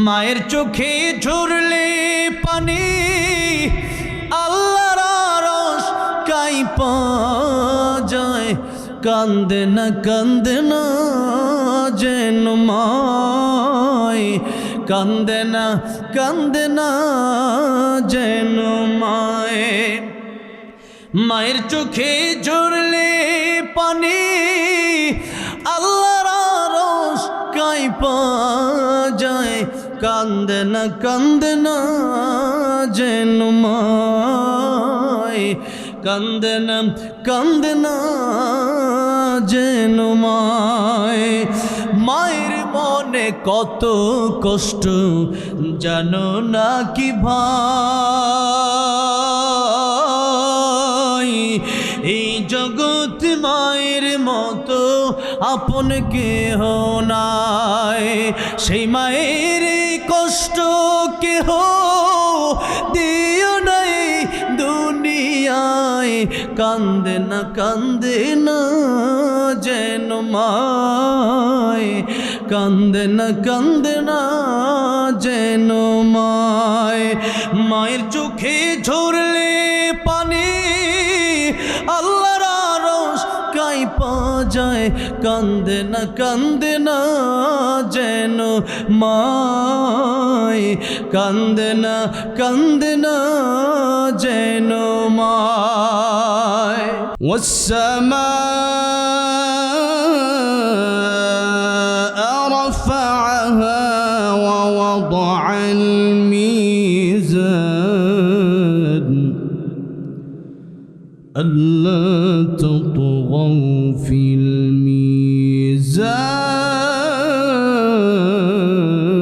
মায়ের চোখে ঝরলে পানি আল্লাহর আরশ কাঁইপা যায়। কান্দে না যেন মায়, কান্দে না যেন মায়। মায়ের চোখে ঝরলে পানি আল্লাহর আরশ কাঁইপা যায়। কান্দে না যেন মায়, কান্দে না যেন মায়। মায়ের মনে কত কষ্ট জানো না কি ভাই। এই জগৎ মায়ের মতো আপন কেহ নাই। সেই মায়ের কষ্ট কেহ দিও নাই দুনিয়ায়। কান্দে না যেন মায়, কান্দে না যেন মায়। মায়ের চোখে ঝরলে পানি আল্লাহর আরশ কাঁইপা যায়। কান্দে না যেন মায়, কান্দে না যেন মায়। والسماء رفعها ووضع الميزان ألا تطغوا في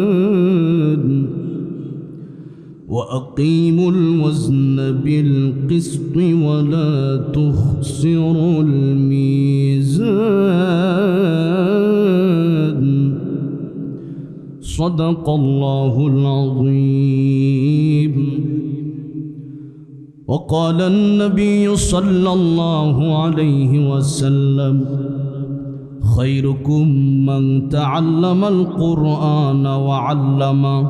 الميزان وأقيموا الوزن بالقسط ولا تخسروا الميزان صدق الله العظيم. وقال النبي صلى الله عليه وسلم خيركم من تعلم القرآن وعلمه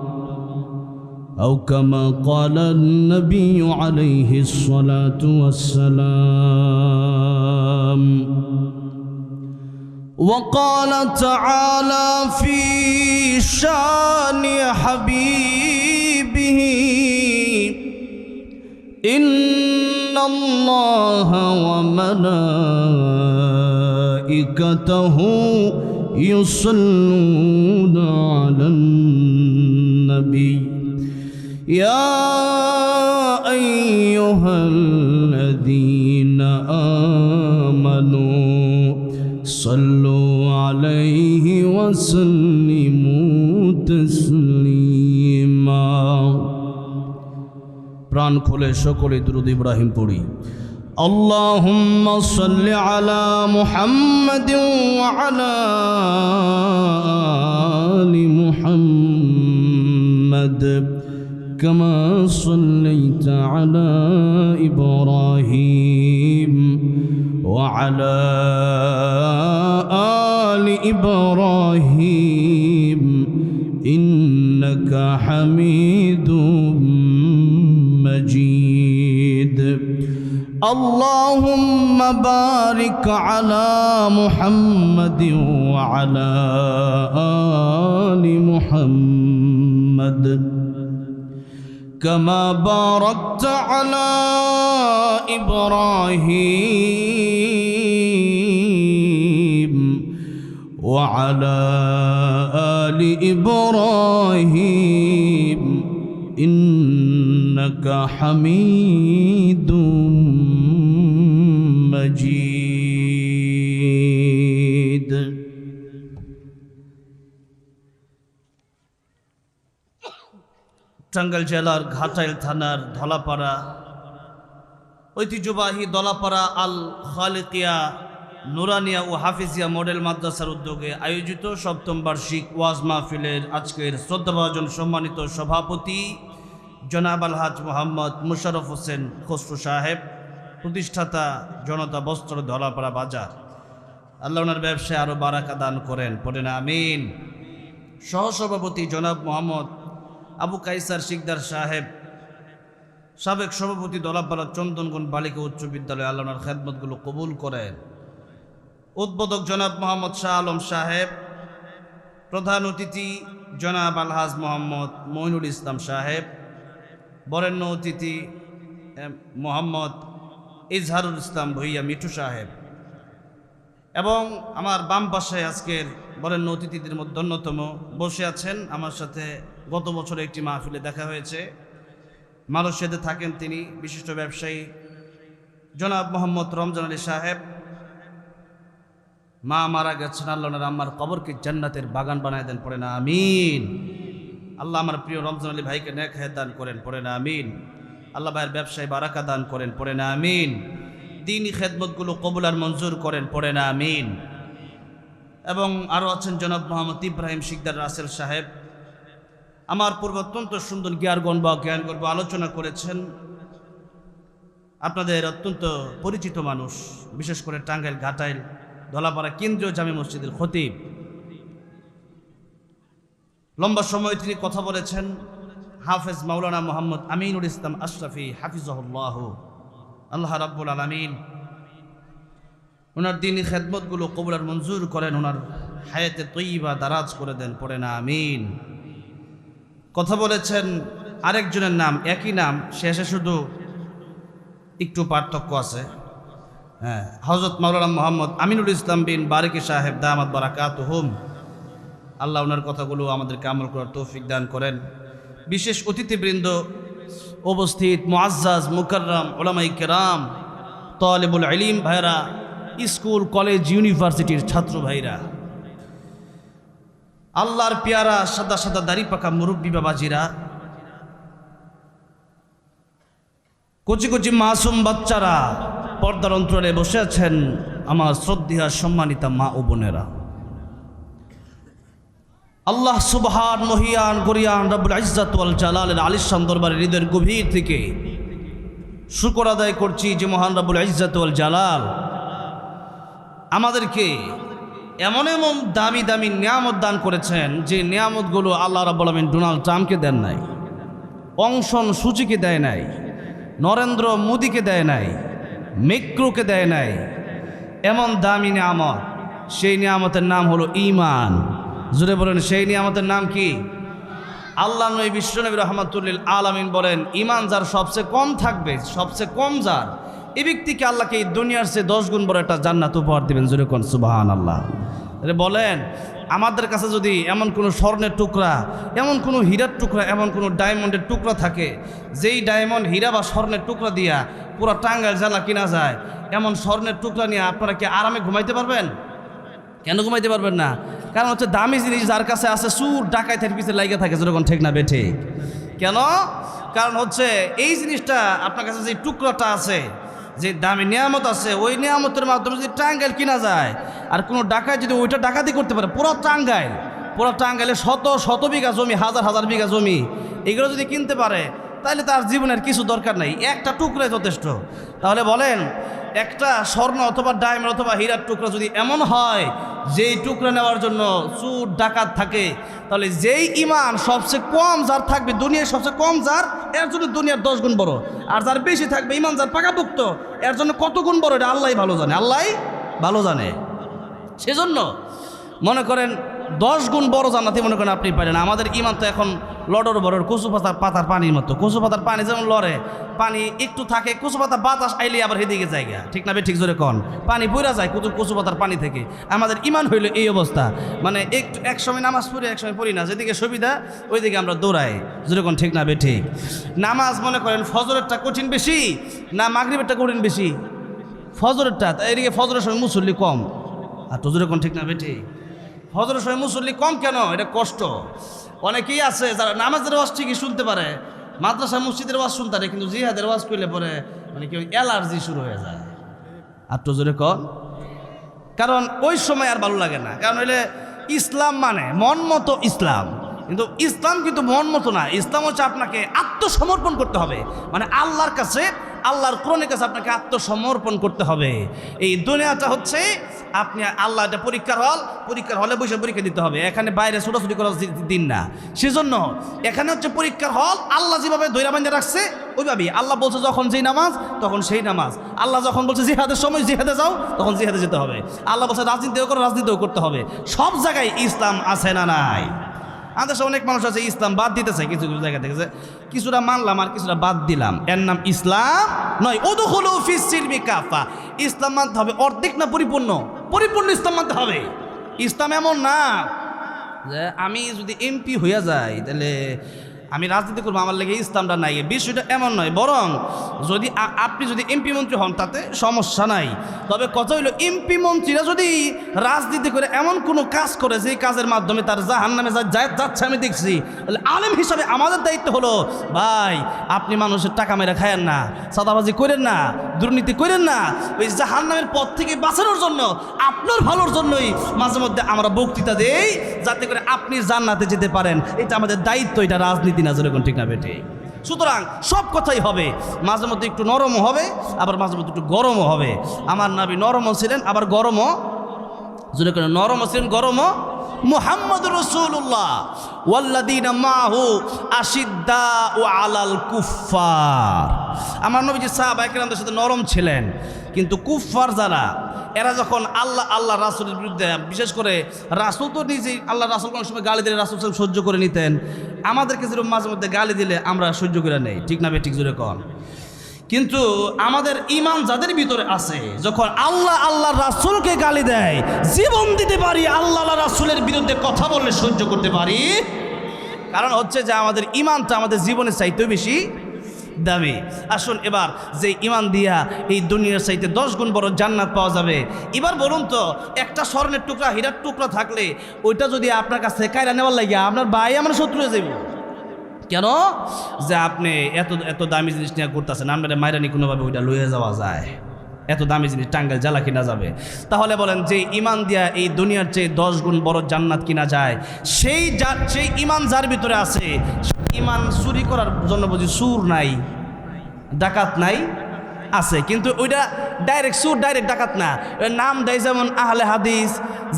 أو كما قال النبي عليه الصلاة والسلام. وقال تعالى في شان حبيبه إن الله وملائكته يصلون على النبي يا أيها الذين آمنوا صلوا عليه وسلموا تسليما. প্রাণ খুলে সকলে দুরূদ ইব্রাহিম পড়ি। اللهم صل على محمد وعلى آل محمد كما صليت على إبراهيم وعلى آل إبراهيم إنك حميد مجيد. اللهم بارك على محمد وعلى آل محمد كما باركت على إبراهيم وعلى آل إبراهيم إنك حميد مجيد. টাঙ্গাইল জেলার ঘাটাইল থানার ধলাপাড়া ঐতিহ্যবাহী দলাপাড়া আল খালিকিয়া নুরানিয়া ও হাফিজিয়া মডেল মাদ্রাসার উদ্যোগে আয়োজিত সপ্তম বার্ষিক ওয়াজ মাহফিলের আজকের শ্রদ্ধাভাজন সম্মানিত সভাপতি জনাব আলহাজ মোহাম্মদ মুশাররফ হোসেন খসরু সাহেব, প্রতিষ্ঠাতা জনতা বস্ত্র ধলাপাড়া বাজার। আল্লাহ ওনার ব্যবসায় আরও বারাকা দান করেন, পড়েন আমিন। সহসভাপতি জনাব মোহাম্মদ আবু কাইসার শিকদার সাহেব, সাবেক সভাপতি দলাপাড়া চন্দনগণ বালিকা উচ্চ বিদ্যালয়, আল্লাহ ওনার খেদমতগুলো কবুল করেন। উদ্বোধক জনাব মোহাম্মদ শাহ আলম সাহেব, প্রধান অতিথি জনাব আলহাজ মোহাম্মদ মঈনুল ইসলাম সাহেব, বরেণ্য অতিথি মোহাম্মদ ইজহারুল ইসলাম ভূঁইয়া মিঠু সাহেব, এবং আমার বাম পাশে আজকের বরেণ্য অতিথিদের মধ্যে অন্যতম বসে আছেন। আমার সাথে গত বছর একটি মাহফিলে দেখা হয়েছে, মালয়েশিয়াতে থাকেন তিনি, বিশিষ্ট ব্যবসায়ী জনাব মোহাম্মদ রমজান আলী সাহেব। মা মারা গেছেন, আল্লাহ ওনার আম্মার কবরকে জান্নাতের বাগান বানায় দেন, পড়ে না আমিন। আল্লাহ আমার প্রিয় রমজান আলী ভাইকে নেক হায়াত দান করেন, পড়ে না আমিন। আল্লাহ ভাইয়ের ব্যবসায় বারাকা দান করেন, পড়ে না আমিন। দ্বীনি খেদমতগুলো কবুল আর মঞ্জুর করেন, পড়ে না আমিন। এবং আরও আছেন জনাব মোহাম্মদ ইব্রাহিম শিকদার রাসেল সাহেব, আমার পূর্বে অত্যন্ত সুন্দর জ্ঞানগর্ব আলোচনা করেছেন। আপনাদের অত্যন্ত পরিচিত মানুষ, বিশেষ করে টাঙ্গাইল ঘাটাইল ধলাপাড়া কেন্দ্রীয় জামে মসজিদের খতিব। লম্বা সময় তিনি কথা বলেছেন। হাফেজ মাওলানা মোহাম্মদ আমিনুল ইসলাম আশরাফি হাফিজাহুল্লাহ, আল্লাহ রাব্বুল আলামিন ওনার দ্বীনি খেদমতগুলো কবুল আর মঞ্জুর করেন, ওনার হায়াতে তৈয়বা দারাজ করে দেন, পড়ে না আমিন। কথা বলেছেন আরেকজনের নাম, একই নাম, শেষে শুধু একটু পার্থক্য আছে। হ্যাঁ, হযরত মাওলানা মোহাম্মদ আমিনুল ইসলাম বিন বারিকি সাহেব দামাত বারাকাতুহুম, আল্লাহ ওনার কথাগুলো আমাদেরকে আমল করার তৌফিক দান করেন। বিশেষ অতিথিবৃন্দ উপস্থিত, মুআজ্জাজ মুকাররম উলামায়ে কেরাম, তালিবুল ইলম ভাইরা, স্কুল কলেজ ইউনিভার্সিটির ছাত্র ভাইরা, আল্লাহর পেয়ারা সাদা সাদা দাড়ি পাকা মুরব্বী বাবাজিরা, কচি কচি মাসুম বাচ্চারা, পর্দার অন্তরালে বসে আছেন আমার শ্রদ্ধেয় সম্মানিতা মা ও বোনেরা, আল্লাহ সুবহান মহিয়ান গরিয়ান রব্বুল ইজ্জত ওয়াল জালালের আলিশান দরবারে হৃদয়ের গভীর থেকে শুকর আদায় করছি যে মহান রব্বুল ইজ্জত ওয়াল জালাল আমাদেরকে এমন এমন দামি দামি নিয়ামত দান করেছেন, যে নিয়ামতগুলো আল্লাহ রাব্বুল আলামিন ডোনাল্ড ট্রাম্পকে দেন নাই, অংশন সূচিকে দেয় নাই, নরেন্দ্র মোদীকে দেয় নাই, মেক্রোকে দেয় নাই। এমন দামি নিয়ামত, সেই নিয়ামতের নাম হলো ঈমান। জুড়ে বলেন, সেই নিয়ামতের নাম কি? আল্লাহ নবী বিশ্বনবী রাহমাতুল লিল আলামিন বলেন, ঈমান যার সবচেয়ে কম থাকবে, সবচেয়ে কম যার, এই ব্যক্তিকে আল্লাহকে এই দুনিয়ার চেয়ে 10 গুণ বড় একটা জান্নাত উপহার দিবেন। জুড়ে কোন সুবহানাল্লাহ। বলেন, আমাদের কাছে যদি এমন কোনো স্বর্ণের টুকরা, এমন কোনো হীরার টুকরা, এমন কোনো ডায়মন্ডের টুকরা থাকে, যেই ডায়মন্ড, হীরা বা স্বর্ণের টুকরা দিয়া পুরো টাঙ্গাইল জেলা কিনা যায়, এমন স্বর্ণের টুকরা নিয়ে আপনারা কি আরামে ঘুমাইতে পারবেন? কেন ঘুমাইতে পারবেন না? কারণ হচ্ছে দামি জিনিস যার কাছে আছে, চুর ডাকাইতের পিছিয়ে লাগিয়ে থাকে, যেরকম ঠিক না বেঠে। কেন? কারণ হচ্ছে এই জিনিসটা আপনার কাছে যে টুকরাটা আছে, যে দামি নিয়ামত আছে, ওই নিয়ামতের মাধ্যমে যদি টাঙ্গাইল কিনা যায়, আর কোনো ডাকায় যদি ওইটা ডাকাতি করতে পারে, পুরো টাঙ্গাইলে শত শত বিঘা জমি, হাজার হাজার বিঘা জমি, এগুলো যদি কিনতে পারে, তাহলে তার জীবনের কিছু দরকার নাই, একটা টুকরাই যথেষ্ট। তাহলে বলেন, একটা স্বর্ণ অথবা ডায়মন্ড অথবা হীরার টুকরা যদি এমন হয় যেই টুকরা নেওয়ার জন্য চুর ডাকাত থাকে, তাহলে যেই ঈমান সবচেয়ে কম যার থাকবে, দুনিয়ার সবচেয়ে কম যার, এর জন্য দুনিয়ার 10 গুণ বড়। আর যার বেশি থাকবে, ঈমান যার পাকাপোক্ত, এর জন্য কত গুণ বড়, এটা আল্লাহই ভালো জানে, আল্লাহই ভালো জানে। সেজন্য মনে করেন 10 গুণ বড় জান্নাতি মনে করেন আপনি পারেন। আমাদের ঈমান তো এখন লড়র বড়র কচু পাতার পানির মতো। কচু পাতার পানি যেমন লড়ে, পানি একটু থাকে, কচু পাতা বাতাস আইলে আবার হেদিকে জায়গা, ঠিক না? ঠিক জোরে কন, পানি বইরা যায় কচু পাতার পানি থেকে। আমাদের ঈমান হইল এই অবস্থা, মানে একটু এক সময় নামাজ পড়ি, এক সময় পড়ি না, যেদিকে সুবিধা ওইদিকে আমরা দৌড়াই, জোরে কন, ঠিক না? ঠিক। নামাজ মনে করেন ফজরেরটা কঠিন বেশি না মাগরিবেরটা কঠিন বেশি? ফজরেরটা। এদিকে ফজরের সময় মুসল্লি কম, আর তো জোরে কন, ঠিক না? ঠিক। ফজরের সময় মুসল্লি কম কেন? এটা কষ্ট। অনেকেই আছে যারা নামাজের ওয়াজ ঠিকই শুনতে পারে, মাদ্রাসা মসজিদের ওয়াজ শুনতে পারে, কিন্তু জিহাদের ওয়াজ করলে পরে মানে কি অ্যালার্জি শুরু হয়ে যায়। আর তো জোরে কন, কারণ ওই সময় আর ভালো লাগে না। কারণ হইলে ইসলাম মানে মন মতো ইসলাম, কিন্তু ইসলাম কিন্তু মন মতো না। ইসলাম হচ্ছে আপনাকে আত্মসমর্পণ করতে হবে, মানে আল্লাহর কাছে আল্লাহর কোরআনের কাছে আপনাকে আত্মসমর্পণ করতে হবে। এই দুনিয়াটা হচ্ছে আপনি আল্লাহ এটা পরীক্ষার হলে বসে পরীক্ষা দিতে হবে। এখানে বাইরে ছোটাছুটি করার দিন না। সেজন্য এখানে হচ্ছে পরীক্ষার হল। আল্লাহ যেভাবে ধৈর্য বান্ধে রাখছে ওইভাবেই। আল্লাহ বলছে যখন যেই নামাজ তখন সেই নামাজ। আল্লাহ যখন বলছে জিহাদের সময় জিহাদে যাও তখন জিহাদে যেতে হবে। আল্লাহ বলছে রাজনীতিও করো, রাজনীতিও করতে হবে। সব জায়গায় ইসলাম আছে না নাই? আমাদের অনেক মানুষ আছে ইসলাম বাদ দিতে চায় কিছু কিছু জায়গা থেকে, কিছুটা মানলাম আর কিছুটা বাদ দিলাম, এর নাম ইসলাম নয়। উদখুলু ফিস সিলমি কাফা। ইসলাম মানতে হবে অর্ধেক না পরিপূর্ণ ইসলাম মানতে হবে। ইসলাম এমন না যে আমি যদি এমপি হইয়া যাই তাহলে আমি রাজনীতি করবো, আমার লেগে ইসলামটা নাই। বিষয়টা এমন নয়, বরং যদি আপনি যদি এমপি মন্ত্রী হন তাতে সমস্যা নাই। তবে কথা হইল এমপি মন্ত্রীরা যদি রাজনীতি করে এমন কোনো কাজ করে যে কাজের মাধ্যমে তার জাহান্নামে যাচ্ছে আমি দেখছি, তাহলে আলেম হিসাবে আমাদের দায়িত্ব হলো ভাই আপনি মানুষের টাকা মেরে খায়েন না, সাদাবাজি করেন না, দুর্নীতি করেন না। ওই জাহান্নামের পথ থেকে বাঁচানোর জন্য আপনার ভালোর জন্যই মাঝে মধ্যে আমরা বক্তৃতা দেই, যাতে করে আপনি জান্নাতে যেতে পারেন। এটা আমাদের দায়িত্ব, এটা রাজনীতি না। যেরকম ঠিক না বেটে? সুতরাং সব কথাই হবে, মাঝে মধ্যে একটু নরমও হবে, আবার মাঝে মধ্যে একটু গরমও হবে। আমার নবী নরমও ছিলেন, আবার গরমও, যেরকম নরমও ছিলেন গরমও। মুহাম্মদুর রাসূলুল্লাহ ওয়াল্লাযীনা মাহু আশিদ্দাউ আলাল কুফফার। আমার নবীজি সাহাবায়ে কেরামদের সাথে নরম ছিলেন, কিন্তু কুফফার যারা, এরা যখন আল্লাহ রাসূলের বিরুদ্ধে, বিশেষ করে রাসূল তো নিজেই, আল্লাহ রাসূল কোনো সময় গালি দিলে রাসূল সহ্য করে নিতেন। আমাদেরকে যেরকম মাঝে মধ্যে গালি দিলে আমরা সহ্য করে নেই, ঠিক না ঠিক জোরে কন? কিন্তু আমাদের ঈমান যাদের ভিতরে আছে, যখন আল্লাহ রাসূলকে গালি দেয় জীবন দিতে পারি, আল্লাহ রাসূলের বিরুদ্ধে কথা বললে সহ্য করতে পারি। কারণ হচ্ছে যে আমাদের ঈমানটা আমাদের জীবনের চাইতেও বেশি দামি। আসুন এবার যে ঈমান দিয়া এই দুনিয়ার চাইতে 10 গুণ বড় জান্নাত পাওয়া যাবে। এবার বলুন তো, একটা স্বর্ণের টুকরা, হীরার টুকরা থাকলে ওইটা যদি আপনার কাছে কায়রা নেওয়ার লাগে, আপনার ভাই আমার শত্রু হয়ে যাবে। কেন? যে আপনি এত দামি জিনিস নিয়ে করতেছেন, আপনার মাইরানি কোনোভাবে ওইটা লইয়ে যাওয়া যায়? এত দামি জিনিস টাঙ্গাইল জ্বালা কিনা যাবে? তাহলে বলেন যে ঈমান দিয়া এই দুনিয়ার চেয়ে 10 গুণ বড় জান্নাত কিনা যায়, সেই ঈমান যার ভিতরে আছে, ঈমান চুরি করার জন্য বুঝি সুর নাই, ডাকাত নাই, আছে, কিন্তু ওইটা ডাইরেক্ট সুর, ডাইরেক্ট ডাকাত না। নাম দেয় যেমন আহলে হাদিস,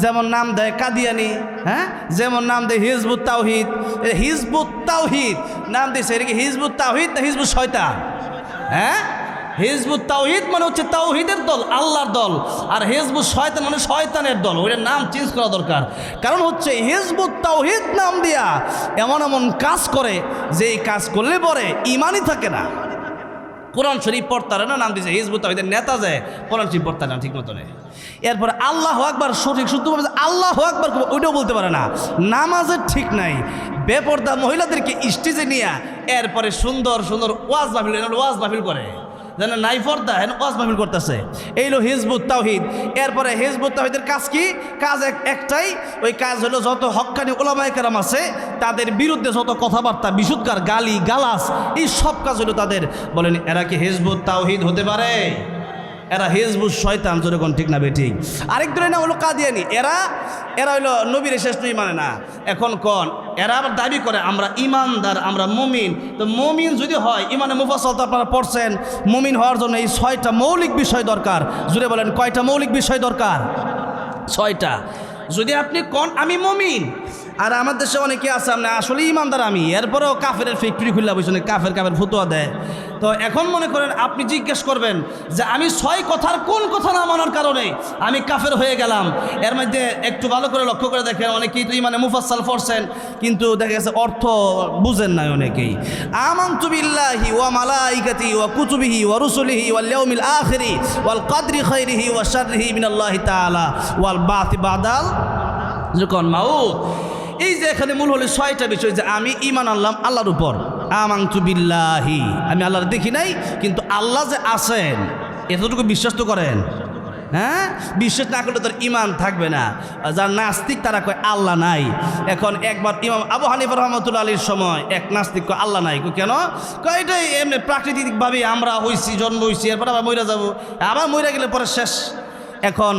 যেমন নাম দেয় কাদিয়ানি, হ্যাঁ, যেমন নাম দেয় হিজবুত তাওহীদ। হিজবুত তাওহীদ নাম দিয়েছে, এটা কি হিজবুত তাওহীদ না হিজবুত শয়তান? হ্যাঁ, হিজবুত তাওহীদ মানে হচ্ছে তাওহীদের দল, আল্লাহর দল, আর হিজবুত শয়তান মানে শয়তানের দল। ওইটার নাম চেঞ্জ করা দরকার। কারণ হচ্ছে হিজবুত তাওহীদ নাম দিয়া এমন কাজ করে যে এই কাজ করলে পরে ঈমানই থাকে না। কোরআন শরীফ পড়তারে না, নাম দিয়েছে হিজবুত তাওহীদের নেতা যায় কোরআন শরীফ পড়তারে না ঠিক মতো নেই। এরপরে আল্লাহু আকবার সঠিক শুদ্ধভাবে আল্লাহু আকবার ওইটাও বলতে পারে না, নামাজের ঠিক নাই। বেপর্দা মহিলাদেরকে স্টেজে নিয়ে এরপরে সুন্দর সুন্দর ওয়াজ মাহফিল করে, যেন নাই পর্দা হেন ওয়াজ মাহফিল করতেছে। এইলো হিজবুত তাওহীদ। এরপরে হিজবুত তাওহীদের কাজ কি? কাজ একটাই, ওই কাজ হলো যত হক্কানি উলামায়ে কেরাম আছে তাদের বিরুদ্ধে যত কথাবার্তা, বিশুদ্ধকার গালি গালাস, এই সব কাজ হলো তাদের। বলেন এরা কি হিজবুত তাওহীদ হতে পারে? এরা হিজবুত শয়তান, যেরকম ঠিক না বেঠিক? আরেক ধরনের নাম হলো কাদিয়ানি। এরা হইলো নবীর শেষ নবী মানে না। এখন কোন এরা আবার দাবি করে আমরা ইমানদার, আমরা মুমিন। তো মুমিন যদি হয়, ইমানে মুফাসসাল তো আপনারা পড়ছেন, মুমিন হওয়ার জন্য এই 6টা মৌলিক বিষয় দরকার। জুড়ে বলেন কয়টা মৌলিক বিষয় দরকার? 6টা। যদি আপনি কোন আমি মুমিন, আর আমার দেশে অনেকে আছে আমরা আসলে ইমানদার আমি, এরপরেও কাফের ফ্যাক্টরি খুললা বসে কাফের ফতুয়া দেয়। তো এখন মনে করেন আপনি জিজ্ঞেস করবেন যে আমি 6 কথার কোন কথা না মানার কারণে আমি কাফের হয়ে গেলাম। এর মধ্যে একটু ভালো করে লক্ষ্য করে দেখেন, অনেকেই তো ইমানে মুফাসসাল পড়ছেন কিন্তু দেখা গেছে অর্থ বুঝেন না অনেকেই। আমানতু বিল্লাহি ওয়া মালাইকাতিহি ওয়া কুতুবিহি ওয়া রুসুলিহি ওয়াল ইয়াউমিল আখিরি ওয়াল কদরি খাইরিহি ওয়া শাররিহি মিনাল্লাহি তাআলা ওয়াল বাতি বাদাল যখন মাউত। এই যে এখানে মূল হলো 6টা বিষয়, যে আমি ঈমান আনলাম আল্লাহর উপর, আমানতু বিল্লাহি, আমি আল্লাহর দেখি নাই কিন্তু আল্লাহ যে আছেন এতটুকু বিশ্বাস তো করেন। হ্যাঁ, বিশ্বাস না করলে তোর ঈমান থাকবে না। যারা নাস্তিক তারা কয় আল্লাহ নাই। এখন একবার ইমাম আবু হানিফা রাহমাতুল্লাহ আলাইহির সময় এক নাস্তিক কয় আল্লাহ নাই। কেন? কয় এটাই এমনি প্রাকৃতিকভাবে আমরা হইছি, জন্ম হইছি, এরপর আবার মইরা যাবো, আবার মইরা গেলে পরে শেষ। এখন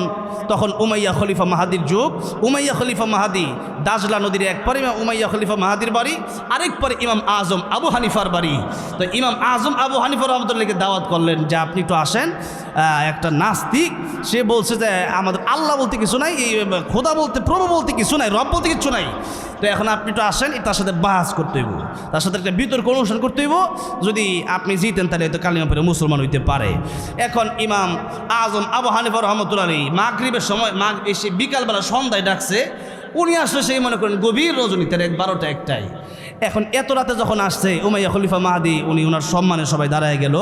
তখন উমাইয়া খলিফা মাহাদির যুগ। উমাইয়া খলিফা মাহাদি দাজলা নদীর এক পারে উমাইয়া খলিফা মাহাদির বাড়ি, আরেক পারে ইমাম আজম আবু হানিফার বাড়ি। তো ইমাম আজম আবু হানিফা রহমতুল্লাহকে দাওয়াত করলেন যে আপনি একটু আসেন, একটা নাস্তিক সে বলছে যে আমাদের আল্লাহ বলতে কিছু নাই, এই খোদা বলতে প্রভু বলতে কিছু নাই, রব বলতে কিছু নাই। তো এখন আপনি একটু আসেন, তার সাথে বাহাস করতে হইব, তার সাথে একটা বিতর্ক অনুষ্ঠান করতে হইব, যদি আপনি জিতেন তাহলে হয়তো কালিমা পড়ে মুসলমান হইতে পারে। এখন ইমাম আজম আবু হানিফা রহমতুল্লাহ মাগরিবের সময় এসে বিকালবেলা সন্ধ্যায় ডাকছে, উনি আসলে সেই মনে করেন গভীর রজনীতে 12টা 1টায়। এখন এত রাতে যখন আসছে উমাইয়া খলিফা মাহাদি, উনি ওনার সম্মানে সবাই দাঁড়ায় গেল,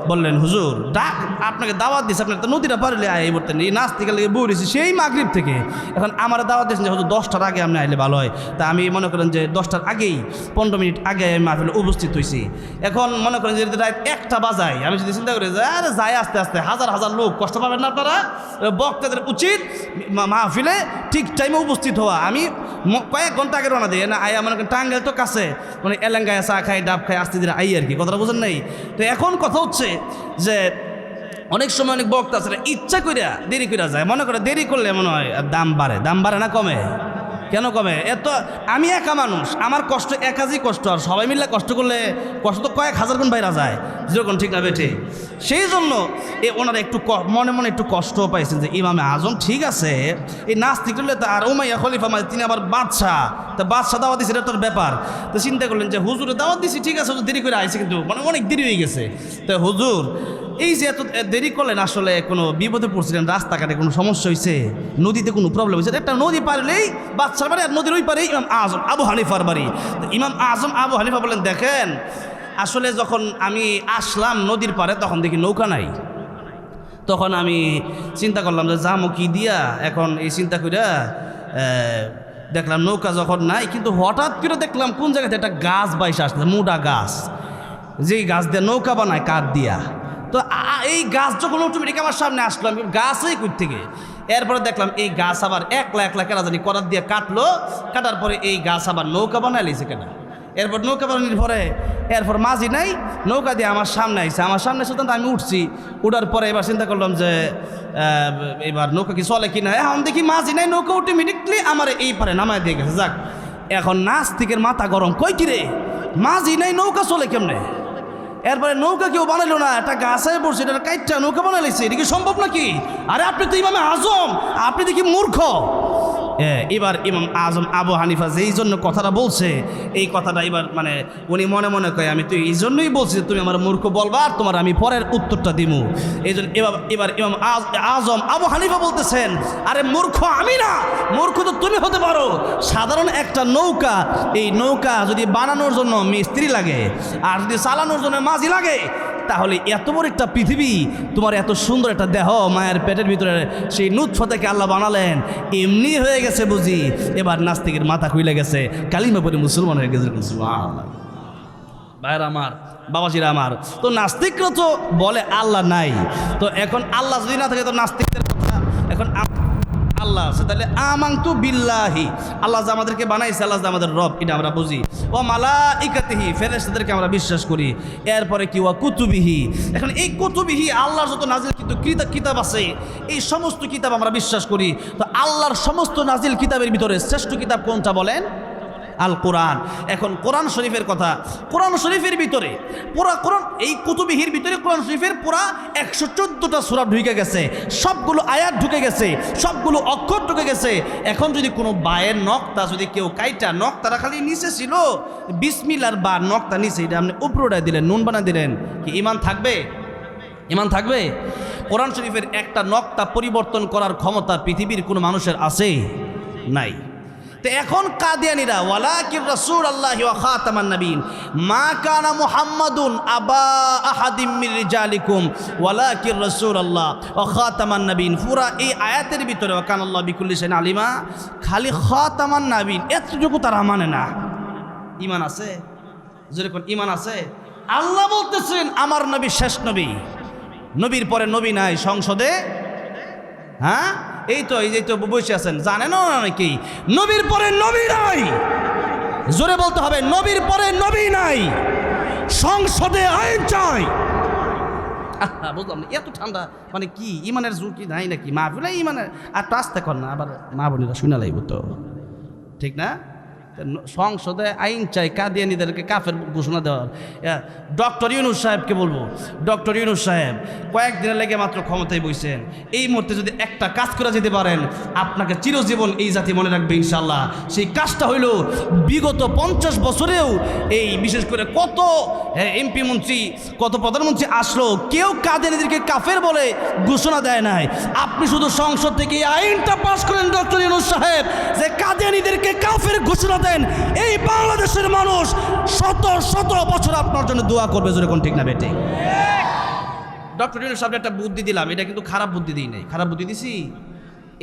বললেন হুজুর ডাক আপনাকে দাওয়াত দিচ্ছে, আপনার তো নদীটা পারলে আয় বলতেন, এই নাস্তিকে লেগে বলেছি সেই মাগরিব থেকে, এখন আমার দাওয়াত দিয়েছেন যে হুজুর 10টার আগে আপনি আইলে ভালো হয়। তা আমি মনে করেন যে 10টার আগেই 15 মিনিট আগে আমি মাহফিলে উপস্থিত হয়েছি। এখন মনে করেন যে রাত 1টা বাজায়, আমি যদি চিন্তা করি যে আরে যায় আস্তে আস্তে হাজার হাজার লোক কষ্ট পাবেন না আপনারা, বক্তাদের উচিত মাহফিলে ঠিক টাইমে উপস্থিত হওয়া। আমি কয়েক ঘন্টা আগে রওনা দিই না, আয়া মনে করেন টাঙ্গাইল তো কাছে, মানে এলাঙ্গায় চা খাই ডাব খাই আস্তে ধীরে আই আর কি, কথাটা বোঝেন নাই। তো এখন কথা হচ্ছে যে অনেক সময় অনেক বক্তা আছে ইচ্ছা করিয়া দেরি করিয়া যায়, মনে করে দেরি করলে মনে হয় দাম বাড়ে না কমে? কেন কমে? এত আমি একা মানুষ, আমার কষ্ট একাজই কষ্ট, আর সবাই মিলে কষ্ট করলে কষ্ট তো কয়েক হাজার গুণ বাইরা যায়, যেরকম ঠিক না বেঠে। সেই জন্য ওনারা একটু মনে মনে একটু কষ্টও পাইছেন যে ইমামে আজম ঠিক আছে, এই নাস্তিক করলে তো আর উমাইয়া খলিফা তিনি আবার বাদশাহ, তা বাদশাহ দাওয়াত দিচ্ছে এটা তোর ব্যাপার। তো চিন্তা করলেন যে হুজুরে দাওয়াত দিচ্ছি ঠিক আছে, দেরি করে আইছে, কিন্তু মানে অনেক দেরি হয়ে গেছে। তো হুজুর এই যে এত দেরি করলেন, আসলে কোনো বিপদে পড়ছিলেন, রাস্তাঘাটে কোনো সমস্যা হয়েছে, নদীতে কোনো প্রবলেম হয়েছে? একটা নদী পারলেই বাচ্চার বাড়ি, আর নদীর ওই পারে ইমাম আজম আবু হানিফার বাড়ি। ইমাম আজম আবু হানিফা বলেন দেখেন, আসলে যখন আমি আসলাম নদীর পারে তখন দেখি নৌকা নাই। তখন আমি চিন্তা করলাম যে যামো কি দিয়া, এখন এই চিন্তা করিয়া দেখলাম নৌকা যখন নাই, কিন্তু হঠাৎ করে দেখলাম কোন জায়গাতে একটা গাছ বাইসে আসছে, মোটা গাছ, যেই গাছ দিয়ে নৌকা বানায় কাঠ দিয়া। তো এই গাছ যখন অটোমেটিক আমার সামনে আসলো, আমি গাছই কই থেকে, এরপরে দেখলাম এই গাছ আবার একলা কেনা জানি করার দিয়ে কাটলো, কাটার পরে এই গাছ আবার নৌকা বানায় লিছে কেনা। এরপর নৌকা বানানোর পরে এরপর মাঝি নাই, নৌকা দিয়ে আমার সামনে আইছে, আমার সামনে সুতরাং আমি উঠছি, উঠার পরে এবার চিন্তা করলাম যে এবার নৌকা কি চলে কিনা, এখন দেখি মাঝি নাই, নৌকা অটোমেটিকলি আমার এই পারে নামায় দিয়ে গেছে। যাক, এখন নাস্তিকের মাথা গরম, কই কিরে মাঝি নাই নৌকা চলে কেমনে? এরপরে নৌকা কেউ বানাইলো না, একটা গাছায় পড়ছে, এটা কাইটটা নৌকা বানাইছে, এটা কি সম্ভব নাকি? আরে আপনি তো ইমামে আজম, আপনি দেখি মূর্খ। এবার ইমাম আজম আবু হানিফা যেই জন্য কথাটা বলছে, এই কথাটা এবার মানে উনি মনে মনে কয় আমি তো এই জন্যই বলছি যে তুমি আমার মূর্খ বলবা, আর তোমার আমি পরের উত্তরটা দিব। এই জন্য এবার ইমাম আজম আবু হানিফা বলতেছেন আরে মূর্খ আমি না, মূর্খ তো তুমি হতে পারো। সাধারণ একটা নৌকা, এই নৌকা যদি বানানোর জন্য মিস্ত্রি লাগে, আর যদি চালানোর জন্য মাঝি লাগে, তাহলে এত বড় একটা পৃথিবী, তোমার এত সুন্দর একটা দেহ মায়ের পেটের ভিতরে সেই নুৎফা থেকে আল্লাহ বানালেন, এমনি হয়ে গেছে বুঝি। এবার নাস্তিকের মাথা খুইলে গেছে, কালিমা পড়ে মুসলমান হয়ে গেছে। ভাইয়ের আমার, বাবাজিরা আমার, তো নাস্তিকরা তো বলে আল্লাহ নাই, তো এখন আল্লাহ যদি না থাকে তো নাস্তিকদের কথা, এখন আল্লাহ আছে, তাহলে আমানতু বিল্লাহি, আল্লাহ যে আমাদেরকে বানাইছে, আল্লাহ যে আমাদের রব, এটা আমরা বুঝি। ও মালাইকাতিহি, ফেরেশতাদেরকে আমরা বিশ্বাস করি। এরপরে কি ওয়া কুতুবিহি, এখন এই কুতুবিহি আল্লাহর যত নাজিল কিতাব আছে, এই সমস্ত কিতাব আমরা বিশ্বাস করি। তো আল্লাহর সমস্ত নাজিল কিতাবের ভিতরে শ্রেষ্ঠ কিতাব কোনটা বলেন? আল কোরআন। এখন কোরআন শরীফের কথা, কোরআন শরীফের ভিতরে পুরা কোরআন, এই কুতুবিহির ভিতরে কোরআন শরীফের পুরা 114টা সূরা ঢুকে গেছে, সবগুলো আয়াত ঢুকে গেছে, সবগুলো অক্ষর ঢুকে গেছে। এখন যদি কোনো বায়ের নক্তা যদি কেউ কাইটা, নক্তাটা খালি নিচে ছিল বিসমিল্লাহর বা নক্তা নিচে, এটা আপনি উপরে দিলেন, নুন বানা দিলেন, কি ইমান থাকবে? ইমান থাকবে? কোরআন শরীফের একটা নক্তা পরিবর্তন করার ক্ষমতা পৃথিবীর কোনো মানুষের আছে? নাই। তো এখন কাদিয়ানীরা ওয়ালাকিন রাসূলুল্লাহি ওয়া খাতামান নবীন মা কানা মুহাম্মাদুন আবা আহাদিম মির রিজালিকুম ওয়ালাকিন রাসূলুল্লাহ ওয়া খাতামান নবীন, পুরা এই আয়াতের ভিতরে ওয়া কানাল্লাহু বিকুল্লি শাইইন আলিমা, খালি খাতামান নবীন এতটুকু তারা মানে না। ঈমান আছে? যেরকম ঈমান আছে। আল্লাহ বলতেছেন আমার নবী শেষ নবী, নবীর পরে নবী নাই সংসদে। হ্যাঁ, এই তো বসে আছেন, জানেন না নাকি নবীর পরে নবী নাই? জোরে বলতে হবে, নবীর পরে নবী নাই, সংসদে আইন চাই। বুঝলাম না, এত ঠান্ডা মানে কি ইমানের ঝুঁকি নাই নাকি? মাহফিলে ইমানের আর তো আসতে কর না, আবার মা বোনেরা শুনে লাগবে তো, ঠিক না? সংসদে আইন চাই কাদিয়ানীদেরকে কাফের ঘোষণা দেওয়ার। ডক্টর ইউনূস সাহেবকে বলবো, ডক্টর ইউনূস সাহেব কয়েকদিনের লেগে মাত্র ক্ষমতায় বইছেন, এই মুহূর্তে যদি একটা কাজ করে যেতে পারেন আপনাকে চিরজীবন এই জাতি মনে রাখবে ইনশাল্লাহ। সেই কাজটা হইল বিগত 50 বছরেও এই বিশেষ করে কত এমপি মন্ত্রী কত প্রধানমন্ত্রী আসলো, কেউ কাদিয়ানীদেরকে কাফের বলে ঘোষণা দেয় নাই। আপনি শুধু সংসদ থেকে এই আইনটা পাস করেন ডক্টর ইউনূস সাহেব, যে কাদিয়ানীদেরকে কাফের ঘোষণা দেন, এই বাংলাদেশের মানুষ শত শত বছর আপনার জন্য দোয়া করবে। যেরকম ঠিক না বেটে? ডক্টর ইউনূস সাহেব একটা বুদ্ধি দিলাম, এটা কিন্তু খারাপ বুদ্ধি দিই নাই, খারাপ বুদ্ধি দিছি।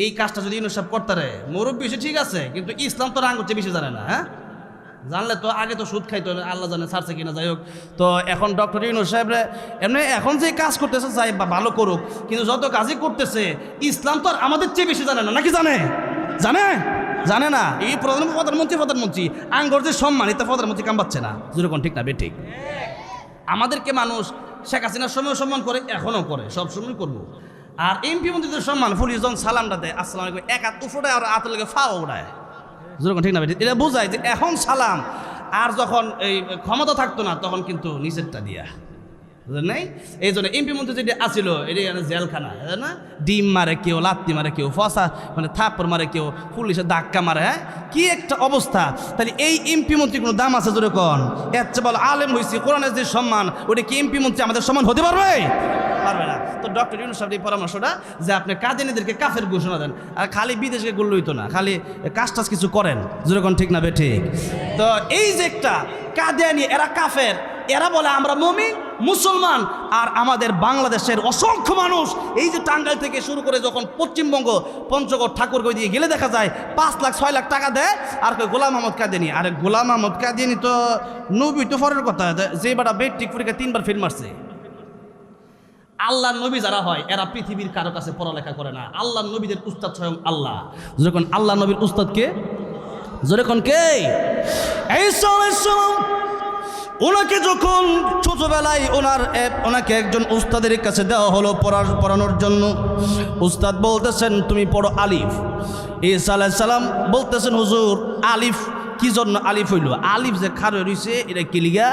এই কাজটা যদি ইউনূস সাহেব করতে রে, মুরব্বী এসে ঠিক আছে, কিন্তু ইসলাম তো রাঙ্গ হচ্ছে বেশি জানে না। হ্যাঁ, জানলে তো আগে তো সুদ খাইতো, আল্লাহ জানে ছাড়ছে কিনা। যাই হোক, তো এখন ডক্টর ইউনূস সাহেবরে এমনি এখন যে কাজ করতেছে চাই ভালো করুক, কিন্তু যত কাজই করতেছে ইসলাম তো আর আমাদের চেয়ে বেশি জানে না, নাকি জানে? জানে? জানে না। এই প্রধানমন্ত্রী আঙ্গর যে সম্মানিত প্রধানমন্ত্রী কাম পাচ্ছে না। যেরকম ঠিক না বে ঠিক? আমাদেরকে মানুষ শেখ হাসিনার সময় সম্মান করে, এখনও করে, সব সময় করবো। আর এমপি মন্ত্রীদের সম্মান পুলিশজন সালামটা দেয়, আসসালামু আলাইকুম, এক হাত উফোটায় আর হাতের লেগে ফাও উড়ায়। যেরকম ঠিক না বে ঠিক? এটা বোঝায় যে এখন সালাম, আর যখন এই ক্ষমতা থাকতো না তখন কিন্তু নিচেরটা দিয়া নাই। এই জন্য এমপি মন্ত্রী যেটা আসিল এটা জেলখানা না, ডিম মারে কেউ, লাত্তি মারে কেউ, ফসা মানে থাপ্পড় মারে কেউ, পুলিশে ধাক্কা মারে। হ্যাঁ, কি একটা অবস্থা! তাহলে এই এমপি মন্ত্রী কোনো দাম আছে? জোরে কন। এর চেয়ে বলো আলেম হয়েছি, কোরআনের যে সম্মান, ওটা কি এমপি মন্ত্রী আমাদের সম্মান হতে পারবে? পারবে না। তো ডক্টর ইউনূস সাহেব এই পরামর্শটা যে আপনি কাদিয়ানীদেরকে কাফের ঘোষণা দেন, আর খালি বিদেশে গুলো হইতো না, খালি কাজ টাজ কিছু করেন। যেরকম ঠিক না বে ঠিক? তো এই যে একটা কাদিয়ানী, এরা কাফের, এরা বলে আমরা মুমিন মুসলমান, আর আমাদের বাংলাদেশের অসংখ্য মানুষ এই যে টাঙ্গাইল থেকে শুরু করে যখন পশ্চিমবঙ্গ পঞ্চগড় ঠাকুরগাঁও দিয়ে গেলে দেখা যায় 5 লাখ 6 লাখ টাকা দেয়, আর গোলাম মোহাম্মদ কাদিয়ানী। আরে গোলাম মোহাম্মদ কাদিয়ানী তো নবী তো পরের কথা, যে বেটা বেটিক পরীক্ষা 3 বার ফেল মারছে। আল্লাহ নবী যারা হয় এরা পৃথিবীর কারো কাছে পড়ালেখা করে না, আল্লাহ নবীদের উস্তাদ স্বয়ং আল্লাহ। যখন আল্লাহ নবীর উস্তাদ কে? যখন কে? ঈসা আলাইহিস সালাম। ওনাকে যখন ছোটবেলায় ওনাকে একজন উস্তাদের কাছে দেওয়া হলো পড়ানোর জন্য, উস্তাদ বলতেছেন তুমি পড়ো আলিফ। ঈসা আলাইহিস সালাম বলতেছেন হুজুর আলিফ কি জন্য আলিফ হইল? আলিফ যে খাড়া রয়েছে এটা কি লিগা?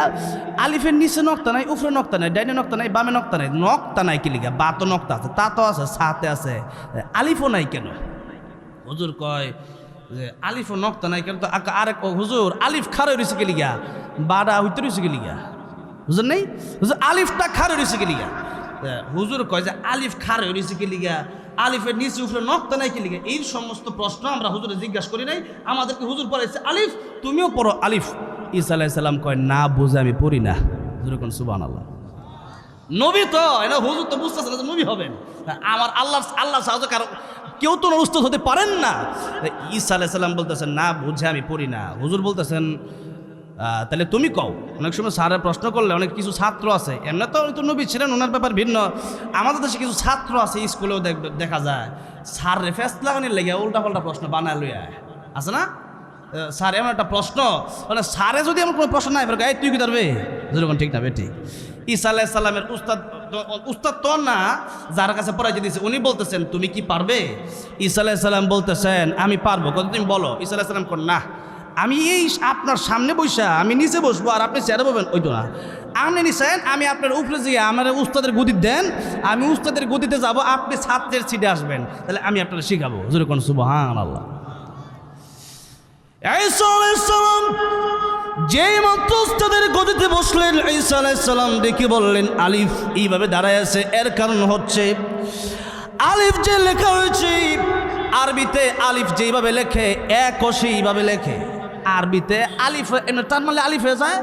আলিফের নিচে নক্তা নাই, উপরে নক্তা নাই, ডাইনে নক্তা নাই, বামে নক্তা নাই, নক্তা নাই কি লিগা? বা তো নক্তা আছে, তা তো আছে, সাথে আছে, আলিফও নাই কেন? হুজুর কয় যে আলিফও নক্তা নাই কেন? তো আরেক হুজুর আলিফ খাড়া রয়েছে কি লিগা? বাডা হইতে রয়েছে কি লিগা? হুজুর নেই, হুজুর আলিফটা খাড়া রয়েছে কি লিগা? হুজুর কয় যে আলিফ খাড়া রয়েছে কি লিগা, আলিফের নিচে উপরে নক্তা নাই কি লিগা? এই সমস্ত প্রশ্ন আমরা হুজুরে জিজ্ঞাসা করি নাই, আমাদেরকে হুজুর পড়াইছে আলিফ, তুমিও পড়ো আলিফ। ঈসা আলাইহিস সালাম কয় না বুঝে আমি পড়ি না। যেরকম সুবহানাল্লাহ। নবী তো না, হুজুর তো বুঝতেছে না যে নবী হবেন। আমার আল্লাহ সাহায্য কারো কেউ তো উস্তাদ হতে পারেন না। ঈসা আলাইহিস সালাম বলতেছেন না বুঝে আমি পড়ি না। হুজুর বলতেছেন তাহলে তুমি কও। অনেক সময় স্যারের প্রশ্ন করলে অনেক কিছু ছাত্র আছে, এমনি তো নবী ছিলেন, ওনার ব্যাপার ভিন্ন। আমাদের দেশে কিছু ছাত্র আছে স্কুলেও দেখা যায় স্যারের ফেস লাগানোর লেগে উল্টা পাল্টা প্রশ্ন বানায় লইয়া আছে না? স্যার এমন একটা প্রশ্ন, মানে স্যারে যদি এমন কোনো প্রশ্ন নাই এই তুই কি পারবে? যেরকম ঠিক না বেটি? ঈসা আলাইহিস সালামের উস্তাদ তো না, যার কাছে পড়াইতে দিয়েছে উনি বলতেছেন তুমি কি পারবে? ঈসা আলাইহিস সালাম বলতেছেন আমি পারবো। কত তুমি বলো। ঈসা আলাইহিস সালাম কোন না, আমি এই আপনার সামনে বসা আমি নিচে বসবো আর আপনি চেয়ারে বলবেন, ওই তো না। আপনি নিছেন আমি আপনার উপরে গিয়ে আমার উস্তাদের গদি দেন, আমি উস্তাদের গদিতে যাব, আপনি ছাত্রের সিটে আসবেন, তাহলে আমি আপনারা শিখাবো। যেরকম সুবহানাল্লাহ। ঈসা আলাইহিস সালাম যেই মাত্র উস্তাদের গদিতে বসলেন, ঈসা আলাইহিস সালাম দেখে বললেন আলিফ এইভাবে দাঁড়ায় আছে, এর কারণ হচ্ছে আলিফ যে লেখা হয়েছে আরবিতে, আলিফ যেইভাবে লেখে এক সেইভাবে লেখে। আরবিতে আলিফ এমনি টান মারলে আলিফ হয়ে যায়,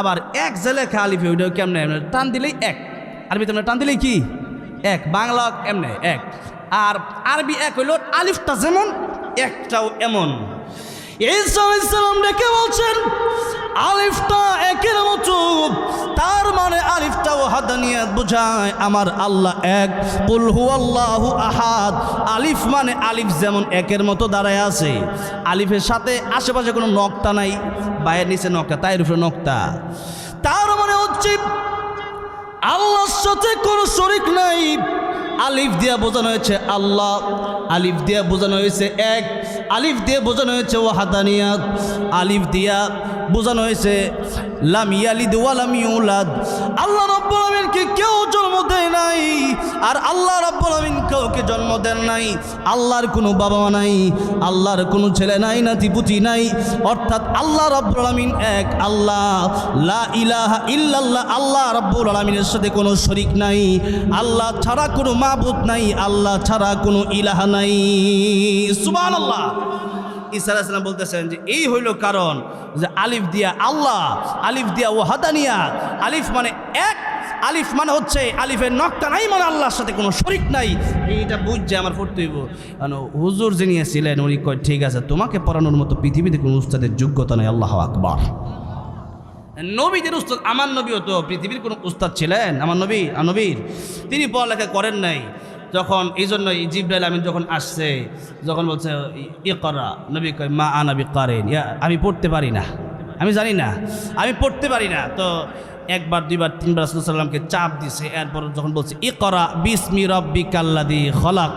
আবার এক যে লেখা আলিফ ওইটাও কেমনে এমনি টান দিলেই এক। আরবিতে এমনি টান দিলেই কি এক, বাংলা এমনি এক। আর আরবি এক হইল আলিফটা যেমন একটাও এমন। ঈসা আলাইহিস সালাম ডেকে বলছেন আলিফটা একের মতো, তার মানে আলিফটা ওয়াহদানিয়াত বোঝায় আমার আল্লাহ এক, কুল হুয়াল্লাহু আহাদ। আলিফ মানে আলিফ যেমন একের মতো দাঁড়ায় আছে, আলিফের সাথে আশেপাশে কোনো নক্তা নাই, বাইরের নিচে নক্তা, তাই উপরে নক্তা। তার মানে হচ্ছে আল্লাহর সাথে কোনো শরীক নাই। আলিফ দিয়া বোঝানো হয়েছে আল্লাহ, আলিফ দিয়া বোঝানো হয়েছে এক, আলিফ দিয়ে বোঝানো হয়েছে ওয়াহাদানিয়াত, আলিফ দিয়া বোঝানো হয়েছে লাম ইয়ালিদ ওয়া লাম ইউলাদ। আল্লাহ রাব্বুল আলামিনকে কেউ জন্ম দেয় নাই, আর আল্লাহ রাব্বুল আলামিন কাউকে জন্ম দেন নাই। আল্লাহর কোনো বাবা মা নাই, আল্লাহর কোনো ছেলে নাই, নাতিপুতি নাই, অর্থাৎ আল্লাহ রাব্বুল আলামিন এক আল্লাহ, লা ইলাহা ইল্লাল্লাহ। আল্লাহ রাব্বুল আলামিনের সাথে কোনো শরীক নাই, আল্লাহ ছাড়া কোনো মাবুদ নাই, আল্লাহ ছাড়া কোনো ইলাহা নাই। সুবহানাল্লাহ। ঈসা আলাইহিস সালাম বলতেছেন যে এই হইল কারণ যে আলিফ দিয়া আল্লাহ, আলিফ দিয়া ওয়াহাদানিয়া। আলিফ মানে এক, আলিফ মানে হচ্ছে আলিফের নকটা নাই, মানে আল্লাহর সাথে কোনো শরীক নাই। এইটা বুঝছে আমার পড়তে হইব। হুজুর যিনি ছিলেন উনি কয় ঠিক আছে, তোমাকে পড়ানোর মতো পৃথিবীতে কোনো উস্তাদের যোগ্যতা নেই। আল্লাহু আকবার। নবীদের উস্তাদ, আমার নবীও তো পৃথিবীর কোনো উস্তাদ ছিলেন? আমার নবীর তিনি পড়ালেখা করেন নাই। যখন এই জন্য জিবরাইল আমিন যখন আসছে, যখন বলছে ইকরা, নবী কয় মা আনা বিকারিন, আমি পড়তে পারি না, আমি জানি না, আমি পড়তে পারি না। তো একবার দুইবার তিনবার রাসূলুল্লাহ সাল্লাল্লাহু আলাইহি ওয়াসাল্লামকে চাপ দিছে। এরপর যখন বলছে ইকরা বিসমি রাব্বিকাল্লাযী খলাক,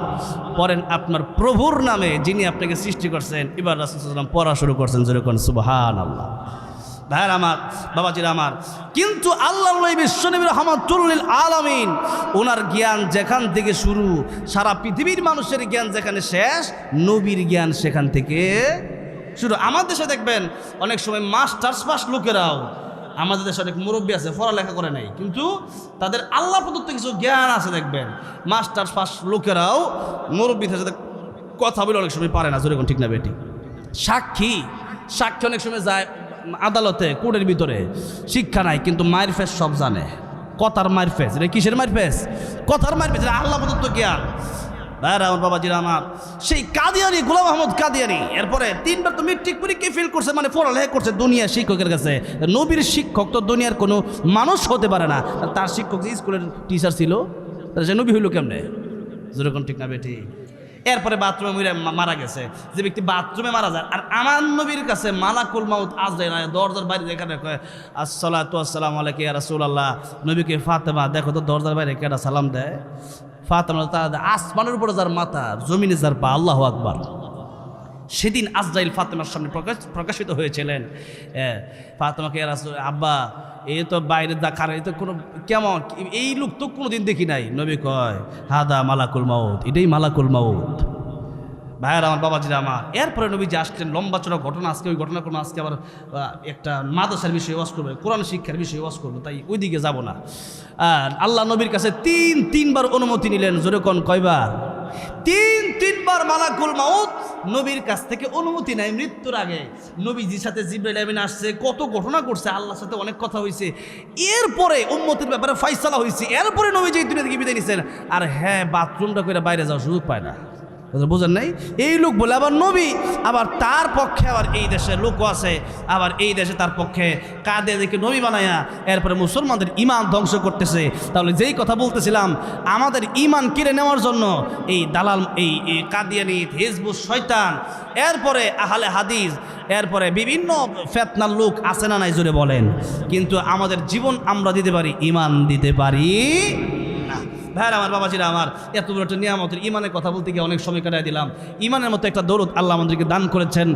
পড়েন আপনার প্রভুর নামে যিনি আপনাকে সৃষ্টি করছেন। এবার রাসূলুল্লাহ সাল্লাল্লাহু আলাইহি ওয়াসাল্লাম পড়া শুরু করছেন, যেরকম সুবহানাল্লাহ। ভাইয়ের আমার, বাবাজির আমার, কিন্তু আল্লাহ বিশ্বনবী রাহমাতুল লিল আলামিন, ওনার জ্ঞান যেখান থেকে শুরু, সারা পৃথিবীর মানুষের জ্ঞান যেখানে শেষ, নবীর জ্ঞান সেখান থেকে শুরু। আমাদের দেশে দেখবেন অনেক সময় মাস্টার্স পাস লোকেরাও, আমাদের দেশে অনেক মুরব্বী আছে পড়ালেখা করে নাই, কিন্তু তাদের আল্লাহ প্রদত্ত কিছু জ্ঞান আছে। দেখবেন মাস্টার্স পাস লোকেরাও মুরব্বীদের সাথে কথা বলে অনেক সময় পারে না, যেরকম ঠিক না বেটি। সাক্ষী অনেক সময় যায় আদালতে, কোর্টের ভিতরে, শিক্ষা নাই কিন্তু মায়ের ফেস সব জানে। কথার মায়ের ফেস, এটা কিসের মায়ের ফেস? কথার মায়ের ফেস, এটা আল্লাহ প্রদত্ত জ্ঞান। ভাইরা আমার, বাবাজিরা আমার, সেই কাদিয়ানি, গোলাম আহমদ কাদিয়ানি, এরপরে 3বার তো মেট্রিক পরীক্ষায় ফেল করছে, মানে পড়ালেখা করছে দুনিয়া শিক্ষকের কাছে। নবীর শিক্ষক তো দুনিয়ার কোনো মানুষ হতে পারে না। তার শিক্ষক যে স্কুলের টিচার ছিল, সে নবী হইল কেমনে? যেরকম ঠিক না বেটি? এরপরে বাথরুমে মারা গেছে যে ব্যক্তি, বাথরুমে মারা যায়। আর আমার নবীর কাছে মালাকুল মাউত আজরাইল দরজার বাইরে যেখানে কয় আসসালাতু আসসালামু আলাইকা ইয়া রাসূলুল্লাহ, নবীকে ফাতেমা দেখো তো দরজার বাইরে কেডা সালাম দেয়? ফাতেমা, তার আসমানের উপরে যার মাথা, জমিনে যার পা। আল্লাহু আকবার। সেদিন আজরাইল ফাতেমার সামনে প্রকাশিত হয়েছিলেন। ফাতেমাকে ইয়া রাসূল, আব্বা এ তো বাইরে দেখার, এ তো কোনো কেমন, এই লোক তো কোনোদিন দেখি নাই। নবী কয় হাদা মালাকুল মাউত, এটাই মালাকুল মাউত। ভাইয়ার আমার, বাবাজিরা আমার, এরপরে নবী যে আসলেন, লম্বা চড়া ঘটনা। আজকে ওই ঘটনাক্রমে আজকে আবার একটা মাদ্রাসার বিষয়ে ওয়াজ করবে, কোরআন শিক্ষার বিষয়ে ওয়াজ করবো, তাই ওই দিকে যাবো না। আর আল্লাহ নবীর কাছে তিনবার অনুমতি নিলেন। যেরকম কয়বার? তিনবার মালাকুল মাউত নবীর কাছ থেকে অনুমতি নেয় মৃত্যুর আগে। নবীজির সাথে জিবরাইল আমিন আসছে, কত ঘটনা করছে, আল্লাহর সাথে অনেক কথা হয়েছে। এরপরে উম্মতের ব্যাপারে ফায়সালা হয়েছে। এরপরে নবীজি এই দুনিয়া থেকে বিদায় নিছেন। আর হ্যাঁ, বাথরুমটা করে বাইরে যাওয়ার সুযোগ পায় না। বোঝেন নাই? এই লোক বলে আবার নবী, আবার তার পক্ষে আবার এই দেশের লোকও আছে, আবার এই দেশে তার পক্ষে কাদিয়ানিকে নবী বানায়া এরপরে মুসলমানদের ইমান ধ্বংস করতেছে। তাহলে যেই কথা বলতেছিলাম, আমাদের ইমান কেড়ে নেওয়ার জন্য এই দালাল, এই কাদিয়ানি, হিজবুত, শয়তান, এরপরে আহলে হাদিস, এরপরে বিভিন্ন ফেতনার লোক আছে না নাই জোরে বলেন। কিন্তু আমাদের জীবন আমরা দিতে পারি, ইমান দিতে পারি না। ভাইরা আমার, বাবাজিরা আমার, এত বড় একটা নিয়ামতের ইমানের কথা বলতে গিয়ে অনেক সময় কাটাই দিলাম। ইমানের মতো একটা দৌলত আল্লাহ আমাদেরকে দান করেছেন।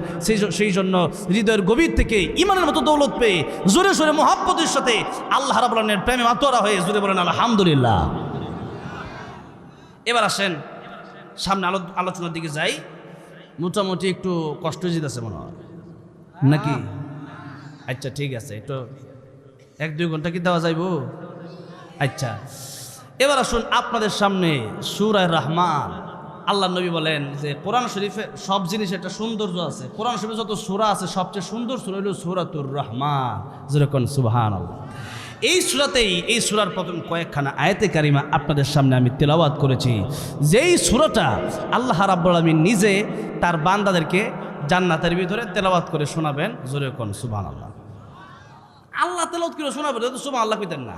সেই জন্য হৃদয়ের গভীর থেকে ইমানের মতো দৌলত পেয়ে জোরে সোরে মুহাব্বতের সাথে আল্লাহ রাব্বুল আলামিনের প্রেমে মাতোয়ারা হয়ে জোরে বলেন আলহামদুলিল্লাহ। এবার আসেন সামনে আলোচনার দিকে যাই। মোটামুটি একটু কষ্ট জিতেছে মনে হয় নাকি? আচ্ছা ঠিক আছে, একটু 1-2 ঘন্টা কি দেওয়া যাইব? আচ্ছা, এবার আসুন আপনাদের সামনে সূরা রহমান। আল্লাহ নবী বলেন যে কোরআন শরীফে সব জিনিস একটা সৌন্দর্য আছে। কোরআন শরীফে যত সূরা আছে সবচেয়ে সুন্দর সূরা হলো সূরাতুর রহমান। যেরকম সুবহানাল্লাহ। এই সূরাতেই, এই সূরার প্রথম কয়েকখানা আয়াতে কারিমা আপনাদের সামনে আমি তেলাওয়াত করেছি। যেই সূরাটা আল্লাহ রাব্বুল আলামিন নিজে তার বান্দাদেরকে জান্নাতের ভিতরে তেলাওয়াত করে শোনাবেন। যেরকম সুবহানাল্লাহ। আল্লাহ তেলাওয়াত করে শোনাবেন, তো সুবহানাল্লাহ কইতেন না।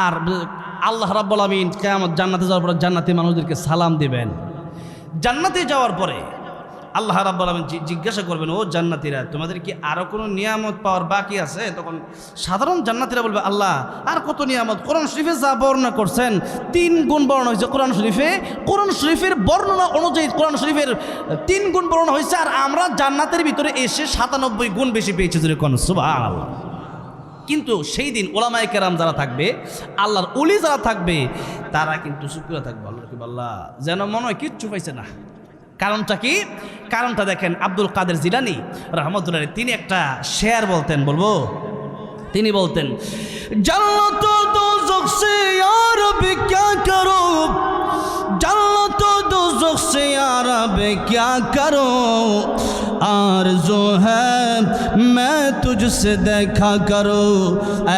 আর আল্লাহ রাব্বুল আলামিন কিয়ামত জান্নাতে যাওয়ার পরে জান্নাতি মানুষদেরকে সালাম দিবেন। জান্নাতে যাওয়ার পরে আল্লাহ রাব্বুল আলামিন জিজ্ঞাসা করবেন, ও জান্নাতীরা, তোমাদের কি আরো কোনো নিয়ামত পাওয়ার বাকি আছে? তখন সাধারণ জান্নাতীরা বলবে, আল্লাহ আর কত নিয়ামত, কোরআন শরীফে যা বর্ণনা করছেন 3 গুণ বর্ণনা হয়েছে কোরআন শরীফে, কোরআন শরীফের বর্ণনা অনুযায়ী কোরআন শরীফের 3 গুণ বর্ণনা হয়েছে, আর আমরা জান্নাতের ভিতরে এসে 97 গুণ বেশি পেয়েছি। সুবহানাল্লাহ। কিন্তু সেই দিন ওলামায়ে কেরাম যারা থাকবে, আল্লাহর ওলি যারা থাকবে, তারা কিন্তু শুকরিয়া থাকবে আল্লাহ, যেন মনে হয় কিচ্ছু পাইছে না। কারণটা কি? কারণটা দেখেন, আব্দুল কাদের জিলানী রাহমাতুল্লাহ তিনি একটা শেয়ার বলতেন, বলবো, তিনি বলতেন, জান্নাত দোজখ সে ইয়া রব্বি ক্যা করো, জান্নাত দোজখ সে ইয়া রব্বি ক্যা করো, आरज़ू है मैं तुझसे देखा करो।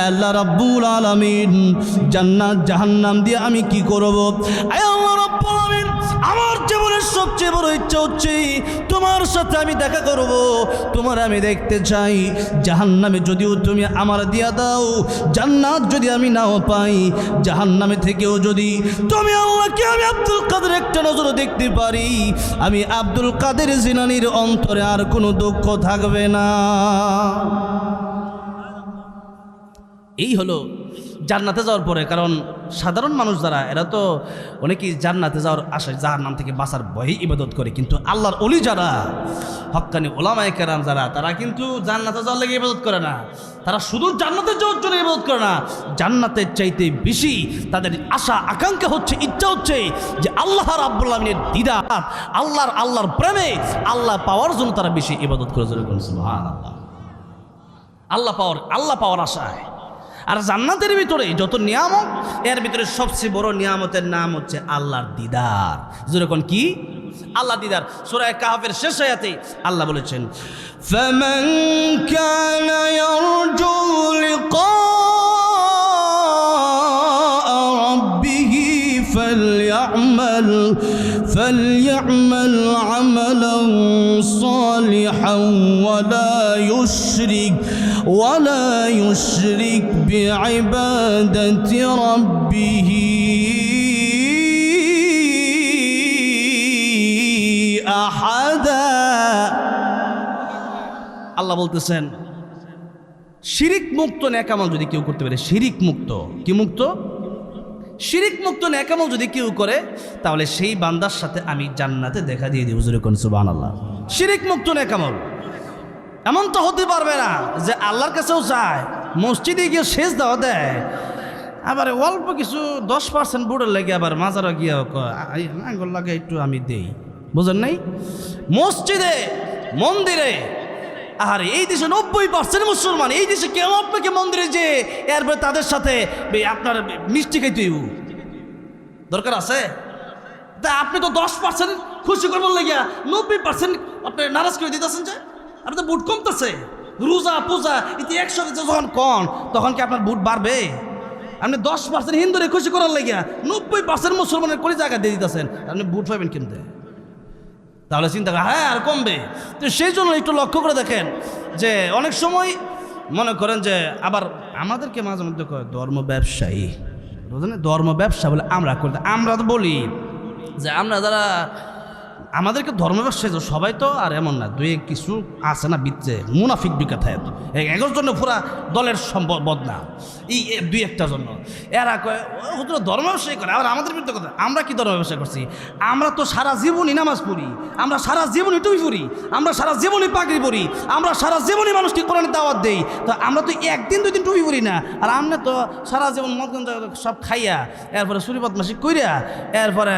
আল্লাহ রাব্বুল আলামিন, জান্নাত জাহান্নাম দিয়ে আমি কি করব? আল্লাহ রাব্বুল আলামিন, আমার জীবনের সবচেয়ে বড় ইচ্ছা হচ্ছে তোমার সাথে আমি দেখা করব, তোমার আমি দেখতে চাই। জাহান্নামে যদিও তুমি আমার দিয়া দাও, জান্নাত যদি আমি নাও পাই, জাহান্নামে থেকেও যদি তুমি আল্লাহকে আমি আব্দুল কাদের একটা নজর দেখতে পারি, আমি আব্দুল কাদের জিলানীর অন্তরে আর কোনো দুঃখ থাকবে না। এই হলো জান্নাতে যাওয়ার পরে। কারণ সাধারণ মানুষ যারা, এরা তো অনেকেই জান্নাতে যাওয়ার আশায় জাহান্নাম থেকে বাঁচার ভয়ে ইবাদত করে, কিন্তু আল্লাহর ওলি যারা, হক্কানি ওলামায়ে কেরাম যারা, তারা কিন্তু জান্নাতে যাওয়ার লেগে ইবাদত করে না, তারা শুধু জান্নাতে যাওয়ার জন্য ইবাদত করে না, জান্নাতের চাইতে বেশি তাদের আশা আকাঙ্ক্ষা হচ্ছে, ইচ্ছা হচ্ছে যে আল্লাহ রাব্বুল আলামিনের দিদার, আল্লাহর প্রেমে আল্লাহ পাওয়ার জন্য তারা বেশি ইবাদত করে। সুবহানাল্লাহ। আল্লাহ পাওয়ার আশায়। আর জান্নাতের ভিতরে যত নিয়ামত, এর ভিতরে সবচেয়ে বড় নিয়ামতের নাম হচ্ছে আল্লাহর দিদার। যেরকম কি? আল্লাহ দিদার। সূরা কাহফের শেষ আয়াতে আল্লাহ বলেছেন, ফামান কানা ইয়ারজু লিকা রাব্বিহি فليعمل عملا صالحا ولا يشرك بعبادة ربه أحدا। আল্লাহ বলতেছেন, শিরিক মুক্ত নেকামল যদি কেউ করতে পারে, শিরিক মুক্ত, কি মুক্ত? শিরিক মুক্ত নেকামল যদি কেউ করে, তাহলে সেই বান্দার সাথে আমি জান্নাতে দেখা দিয়ে দিব। সুবহানাল্লাহ। শিরিক মুক্ত নেকামল। এমন তো হতে পারবে না যে আল্লাহর কাছেও যায়, মসজিদে গিয়ে সেজদাও দেয়, আবার অল্প কিছু 10% বুড়ের লাগে আবার মাজারে গিয়ে আঙ্গুল লাগে একটু আমি দেই, বুঝেন নাই? মসজিদে, মন্দিরে, আর এই দেশে 90% মুসলমান, এই দেশে কেউ আপনাকে মন্দিরে যে এরপরে তাদের সাথে আপনার মিষ্টি খাইতে দরকার আছে? তা আপনি তো 10% খুশি করবার লাগিয়া 90% আপনি নারাজ করে দিতেছেন, যে আপনি তো বুট কমতেছে। রোজা পূজা ইতি একসাথে যখন কন, তখন কি আপনার বুট বাড়বে? আপনি 10% হিন্দুরে খুশি করার লাগিয়া 90% মুসলমানের করে জায়গা দিয়ে দিতেছেন, আপনি বুট পাইবেন কিনতে? তাহলে চিন্তা করেন, হ্যাঁ আর কমবে। তো সেই জন্য একটু লক্ষ্য করে দেখেন যে অনেক সময় মনে করেন যে আবার আমাদেরকে মাঝে মধ্যে ধর্ম ব্যবসায়ী, বুঝলেন? ধর্ম ব্যবসা বলে আমরা করি, আমরা তো বলি যে আমরা যারা আমাদেরকে ধর্ম ব্যবসায়ী, সবাই তো আর এমন না, দুই কিছু আছে না বিচ্ছে মুনাফিক বিকাত, এগোর জন্য পুরা দলের বদনা, এই 2-1টার জন্য এরা কয় হুজুর ধর্ম ব্যবসায়ী করে। আবার আমাদের বিরুদ্ধে কথা, আমরা কি ধর্ম ব্যবসায় করছি? আমরা তো সারা জীবনই নামাজ পড়ি, আমরা সারা জীবনই টুপি পড়ি, আমরা সারা জীবনই পাগড়ি পড়ি, আমরা সারা জীবনই মানুষকে কোরআনের দাওয়াত দেই। তো আমরা তো 1 দিন 2 দিন টুপি পড়ি না, আর আমরা তো সারা জীবন মদগঞ্জ সব খাইয়া, এরপরে চুরি বদমাশি কইরা, এরপরে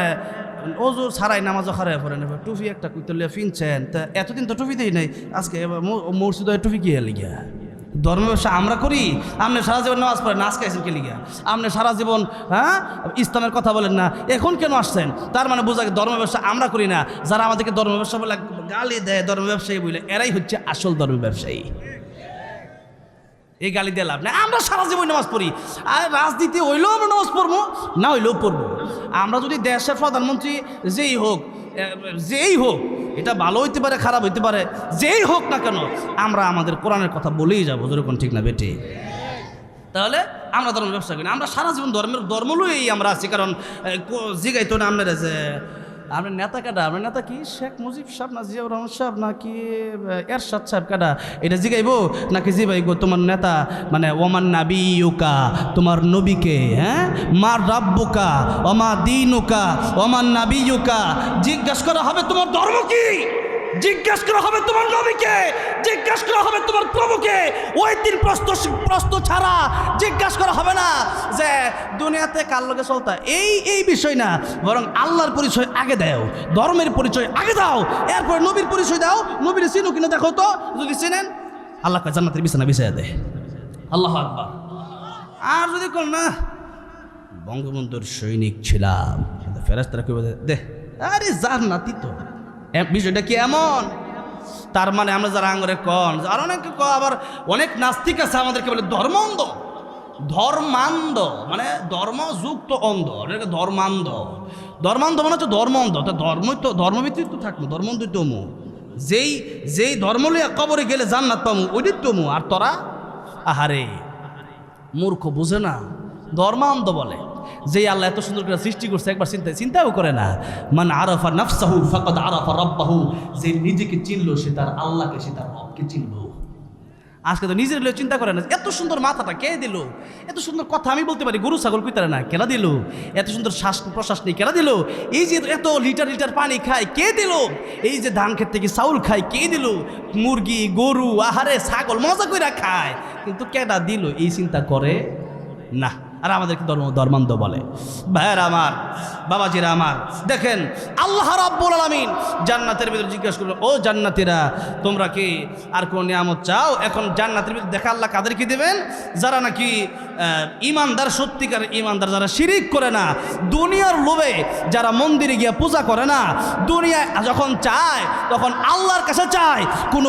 ওজোর ছাড়াই নামাজও খারাই পড়েন, টুপি একটা কুইতলিয়া ফিনছেন। তা এতদিন তো টুপি দেই নাই, আজকে মসজিদ টুপি কি লিগা? ধর্ম ব্যবসা আমরা করি, আপনি সারা জীবন নামাজ পড়েন না, আজকে আসেন কে লিগা? আপনি সারা জীবন ইসলামের কথা বলেন না, এখন কেন আসছেন? তার মানে বোঝা ধর্ম ব্যবসা আমরা করি না। যারা আমাদেরকে ধর্ম ব্যবসা বলে গালি দেয়, ধর্ম ব্যবসায়ী বলে, এরাই হচ্ছে আসল ধর্ম ব্যবসায়ী। এই গালি দিয়ে লাভ নেই। আমরা সারা জীবন নামাজ পড়ি, আর রাজনীতি হইলেও আমরা নামাজ পড়বো, না হইলেও পড়বো। আমরা যদি দেশের প্রধানমন্ত্রী যেই হোক, এটা ভালো হইতে পারে, খারাপ হইতে পারে, যেই হোক না কেন, আমরা আমাদের কোরআনের কথা বলেই যাবো, যেরকম ঠিক না বেটে? তাহলে আমরা ধর্মের ব্যবসা করি না, আমরা সারা জীবন ধর্ম লইয়েই আমরা আছি। কারণ জিগাইতো না আপনারা যে আপনার নেতা কাটা, আপনার নেতা কি শেখ মুজিব সাহেব না জিয়াউর রহমান সাহেব নাকি এরশাদ সাহেব কাটা, এটা জিগাইব নাকি জিগাইব তোমার নেতা মানে ওমান নাবিয়ুকা, তোমার নবীকে, হ্যাঁ মার রাব্বুকা ওমা দীনুকা ওমান নাবিয়ুকা, জিজ্ঞাসা করা হবে তোমার ধর্ম কি, জিজ্ঞাসা করা হবে তোমার নবীকে, জিজ্ঞাসা করা হবে তোমার প্রভুকে। ওই দিন প্রশ্ন ছাড়া জিজ্ঞাসা করা হবে না যে দুনিয়াতে কার লগে চলতা, এই বিষয় না, বরং আল্লাহর পরিচয় আগে দাও, ধর্মের পরিচয় আগে দাও, এরপর নবীর পরিচয় দাও। নবীর চিনো কিনা দেখো তো, যদি চিনেন আল্লাহ জান্নাতের বিছানা বিছাইয়া দেয়। আল্লাহু আকবার। আর যদি কল না বঙ্গবন্ধুর সৈনিক ছিলাম, ফেরেশতারা কইবে দে, আরে জান্নাতি তো। বিষয়টা কি এমন? তার মানে আমরা যারা আঙ্গরে কন, আর অনেকে আবার অনেক নাস্তিক আছে আমাদেরকে বলে ধর্মান্ধ, ধর্মান্ধ মানে ধর্মযুক্ত অন্ধ, ধর্মান্ধ। ধর্মান্ধ মানে হচ্ছে ধর্ম অন্ধ। তো ধর্মই তো ধর্মভিত্তিক তো থাকবো, ধর্মান্ধ তমু, যেই ধর্ম লিয়া কবরে গেলে জান্নাত পামু ওইটাই তমু। আর তোরা আহারে মূর্খ, বুঝে না, ধর্মান্ধ বলে। যে আল্লাহ এত সুন্দর করে সৃষ্টি করছে একবার চিন্তাও করে না। মান আরাফা নাফসাহু ফাকাদ আরাফা রাব্বাহু, যে নিজেকে চিনলো সে তার আল্লাহকে, সে তার রবকে চিনলো। আজকে তো নিজের লিয়ে চিন্তা করে না, এত সুন্দর মাথাটা কে দিল, এত সুন্দর কথা আমি বলতে পারি, গরু ছাগল কইতারে না কেনা দিল, এত সুন্দর শ্বাস প্রশ্বাস নেই কেনা দিল, এই যে এত লিটার লিটার পানি খায় কে দিল, এই যে ধান ক্ষেত থেকে চাউল খায় কে দিল, মুরগি গরু আহারে ছাগল মজা কইরা খায়, কিন্তু কেডা দিল এই চিন্তা করে না। আর আমাদেরকে ধর্মান্ধ বলে। ভাইয়েরা আমার, বাবাজিরা আমার, দেখেন আল্লাহ রাব্বুল আলামিন জান্নাতের ভিতরে জিজ্ঞাসা করলো, ও জান্নাতীরা তোমরা কি আর কোন নিয়ামত চাও? এখন জান্নাতের ভিতরে দেখা আল্লাহ কাদেরকে দেবেন? যারা নাকি ইমানদার, সত্যিকার ইমানদার, যারা শিরিক করে না, দুনিয়ার লোভে যারা মন্দিরে গিয়ে পূজা করে না, দুনিয়ায় যখন চায় তখন আল্লাহর কাছে চায়। কোনো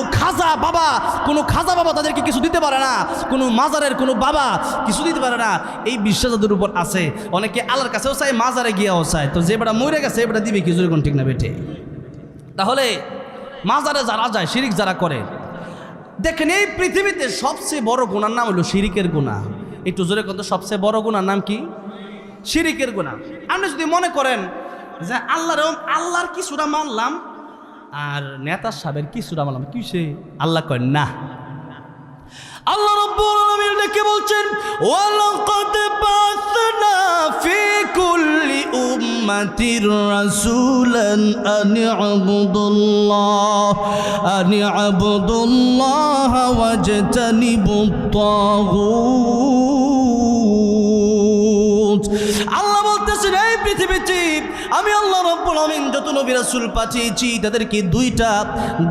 খাজা বাবা তাদেরকে কিছু দিতে পারে না, কোনো মাজারের কোনো বাবা কিছু দিতে পারে না। এই বিশ্বাস যাদের উপর আছে, অনেকে আল্লাহর কাছেও চায়, মাজারে গিয়েও চায়। তো যে বেটা মরে গেছে এবারে দিবে কি? জোরে কোন ঠিক না বেটে? তাহলে মাজারে যারা যায়, শিরিক যারা করে, দেখেন এই পৃথিবীতে সবচেয়ে বড় গুনার নাম হলো শিরিকের গুনাহ। একটু জোরে কত, সবচেয়ে বড় গুনার নাম কি? শিরিকের গুনাহ। আপনি যদি মনে করেন যে আল্লাহর কিছুটা মানলাম আর নেতার সাহেবের কিছুটা মানলাম, কিসে? আল্লাহ কয় না। আল্লাহ রাব্বুল আলামিন ডেকে বলছেন, ওয়ালাকাদ বা'থনা ফি কুল্লি উম্মাতির রাসূলান আন ইউবুদুল্লাহ ওয়াজতানিবুত তাগুত। আল্লাহ বলতেছেন, এই পৃথিবীতে আমি আল্লাহ রাব্বুল আলামিন যত নবী রাসূল পাঠিয়েছি তাদেরকে দুইটা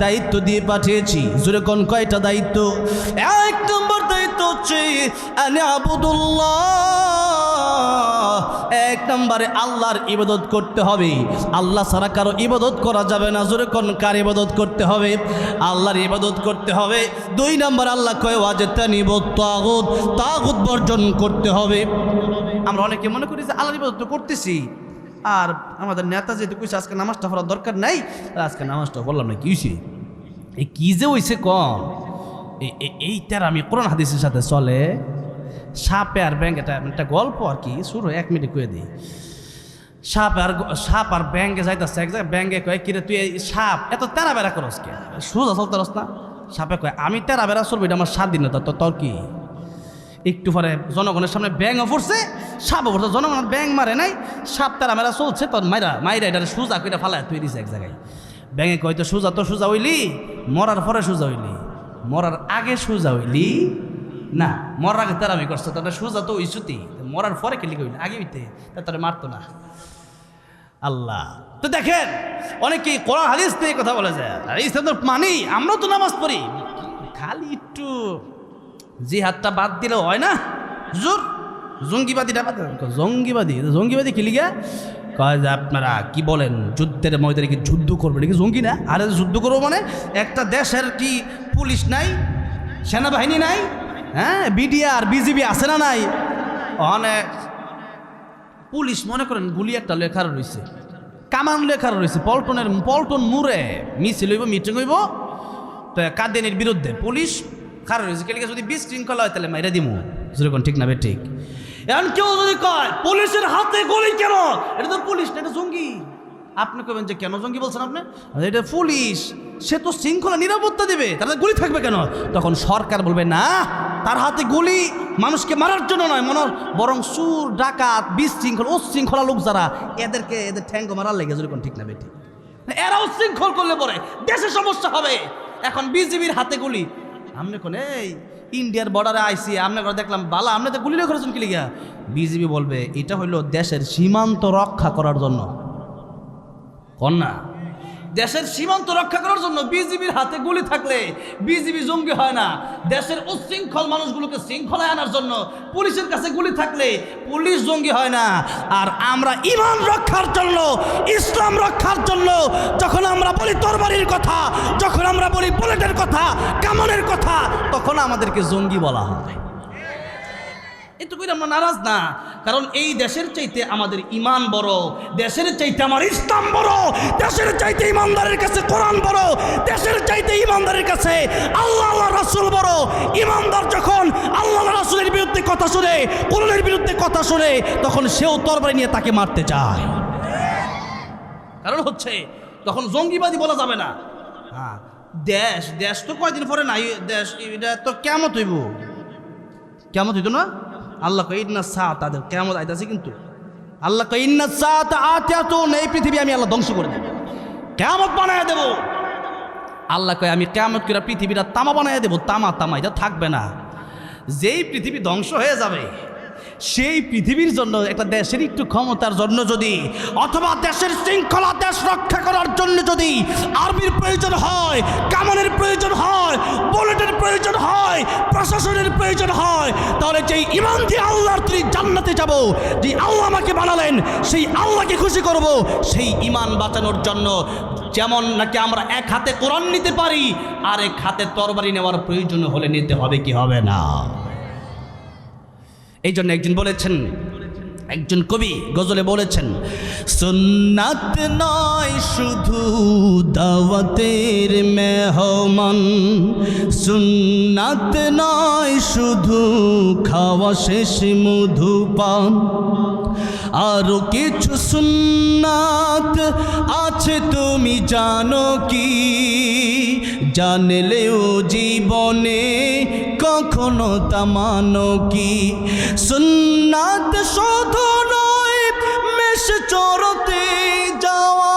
দায়িত্ব দিয়ে পাঠিয়েছি। জোরে কোন কয়টা দায়িত্ব? এক নম্বর দায়িত্ব হচ্ছে আন আবুদুল্লাহ, এক নম্বরে আল্লাহর ইবাদত করতে হবে। আল্লাহ ছাড়া কারো ইবাদত করা যাবে না। জোরে কোন কার ইবাদত করতে হবে? আল্লাহর ইবাদত করতে হবে। দুই নম্বর আল্লাহ কয় ওয়াজতানিবুত তাগুত, তাগুত বর্জন করতে হবে। আমরা অনেকে মনে করি যে আল্লাহর ইবাদত তো করতেছি, আর আমাদের নেতা যেহেতু কইছে আজকে নামাজটা পড়ার দরকার নাই, আজকে নামাজটা পড়লাম না, কি হয়েছে? এই কী যে হয়েছে কম, এই তেরা আমি কোরআন হাদিসের সাথে চলে। সাপে আর ব্যাঙ্গ, এটা একটা গল্প আর কি, শুরু 1 মিনিট কয়ে দিই। সাপ আর ব্যাঙ্গে যাইতেছে এক জায়গায়, ব্যাঙ্গে কয় কিরে তুই এই সাপ এত তেরা বেড়া করস কে? সোজা চলতে রস না? সাপে কয় আমি তেরা বেড়া চলবো, এটা আমার স্বাধীনতা, তোর কি? একটু পরে জনগণের সামনে ব্যাঙও পড়ছে, সাপও পড়ছে, জনগণের ব্যাঙ মারে নাই, সাপ তারা মেরা চলছে, তোর মাইরা এটা সোজা করে ফালায় তুই দিছে এক জায়গায়। ব্যাঙে কয় তো সোজা হইলি, মরার পরে সোজা হইলি, মরার আগে সোজা হইলি না, মরার আগে তেরামি করছে, তোর সোজা তো ওই সুতি, মরার পরে খেলি কইলি আগে হইতে, তা তোরে মারতো না। আল্লাহ তো দেখেন অনেকেই কোরআন হাদিস নিয়ে কথা বলে যায়, আর এই মানি আমরাও তো নামাজ পড়ি, খালি একটু জিহাদটা বাদ দিলেও হয় না? জোর জঙ্গিবাদীটা বাদ, জঙ্গিবাদী কি লিগা কয় যে আপনারা কি বলেন যুদ্ধের ময়দানে কি যুদ্ধ করবে নাকি? জঙ্গি না? আরে যুদ্ধ করবো মানে একটা দেশের কি পুলিশ নাই, সেনাবাহিনী নাই, হ্যাঁ বিডিআর বিজিবি আছে না নাই? অনেক পুলিশ মনে করেন গুলি একটা লেখার রয়েছে, কামান লেখার রয়েছে, পল্টন মুড়ে মিছিল হইব, মিটিং হইব, তো কাদিয়ানির বিরুদ্ধে পুলিশ খারাপ রয়েছে, কেলিকে যদি বিশৃঙ্খলা হয় তাহলে মাইরা দিমু। যেরকম ঠিক না বে ঠিক? এখন কেউ যদি কয় পুলিশের হাতে গুলি কেন, এটা তো পুলিশ না, এটা জঙ্গি। আপনি কবেন যে কেন জঙ্গি বলছেন আপনি? এটা পুলিশ, সে তো শৃঙ্খলা নিরাপত্তা দেবে, তাদের গুলি থাকবে কেন? তখন সরকার বলবে না, তার হাতে গুলি মানুষকে মারার জন্য নয়, বরং সুর ডাকাত বিশৃঙ্খল উচ্ছৃঙ্খলা লোক যারা, এদের ঠ্যাঙ্গ মারার লেগে যদি কোন ঠিক না বেটি, এরা উচ্ছৃঙ্খল করলে পরে দেশে সমস্যা হবে। এখন বিজিবির হাতে গুলি, আপনি কোন এই ইন্ডিয়ার বর্ডারে আইসি আপনি দেখলাম বালা, আপনি তো গুলি করেছেন কি লিগা? বিজিবি বলবে এটা হইল দেশের সীমান্ত রক্ষা করার জন্য। কন্যা, দেশের সীমান্ত রক্ষা করার জন্য বিজিবির হাতে গুলি থাকলে বিজিবি জঙ্গি হয় না। দেশের উচ্ছৃঙ্খল মানুষগুলোকে শৃঙ্খলায় আনার জন্য পুলিশের কাছে গুলি থাকলে পুলিশ জঙ্গি হয় না। আর আমরা ঈমান রক্ষার জন্য, ইসলাম রক্ষার জন্য যখন আমরা বলি তরবারির কথা, যখন আমরা বলি বুলেটের কথা, কামানের কথা, তখন আমাদেরকে জঙ্গি বলা হয়। এটুকু আমরা নারাজ না, কারণ এই দেশের চাইতে আমাদের ঈমান বড়, দেশের চাইতে আমার ইসলাম বড়, দেশের চাইতে ঈমানদারের কাছে কোরআন বড়, দেশের চাইতে ঈমানদারের কাছে আল্লাহ রাসূল বড়। ঈমানদার যখন আল্লাহ রাসূলের বিরুদ্ধে কথা শুনে, কোরআনের বিরুদ্ধে কথা শুনে, তখন সেও তরবারি নিয়ে তাকে মারতে চায়। কারণ হচ্ছে তখন জঙ্গিবাদী বলা যাবে না। হ্যাঁ, দেশ তো কয়দিন পরে নাই, দেশ এটা তো কেমন হইব, কেমন হইতো না? আল্লাহ কই ইন্না সাআত, তাদের কিয়ামত আইতাছে, কিন্তু আল্লাহ কই ইন্না সাআত আতিয়াতুন, এই পৃথিবী আমি আল্লাহ ধ্বংস করে দেব, কিয়ামত বানায় দেব। আল্লাহ কই আমি কিয়ামত করে পৃথিবীটা তামা বানায় দেব, তামা এটা থাকবে না। যেই পৃথিবী ধ্বংস হয়ে যাবে, সেই পৃথিবীর জন্য একটা দেশের একটু ক্ষমতার জন্য যদি, অথবা দেশের শৃঙ্খলা দেশ রক্ষা করার জন্য যদি আর্মির প্রয়োজন হয়, কামানের প্রয়োজন হয়, বুলেটের প্রয়োজন হয়, প্রশাসনের প্রয়োজন হয়, তাহলে যেই ঈমান দিয়ে আল্লাহর তুই জান্নাতে যাব, যে আল্লাহ আমাকে বানালেন সেই আল্লাহকে খুশি করব, সেই ঈমান বাঁচানোর জন্য যেমন নাকি আমরা এক হাতে কোরআন নিতে পারি, আর এক হাতে তরবারি নেওয়ার প্রয়োজন হলে নিতে হবে কি হবে না? এই জন্য একজন কবি গজলে বলেছেন, সুন্নাত নয় শুধু দাওয়াতের মেহমান, সুন্নাত নয় শুধু খাওয়া শেষ মধুপান, আরো কিছু সুন্নাত আছে তুমি জানো কি, জানলেও জীবনে কখনো তা মানো কি। সুন্নাত শুধু নয় মেষ চড়তে যাওয়া,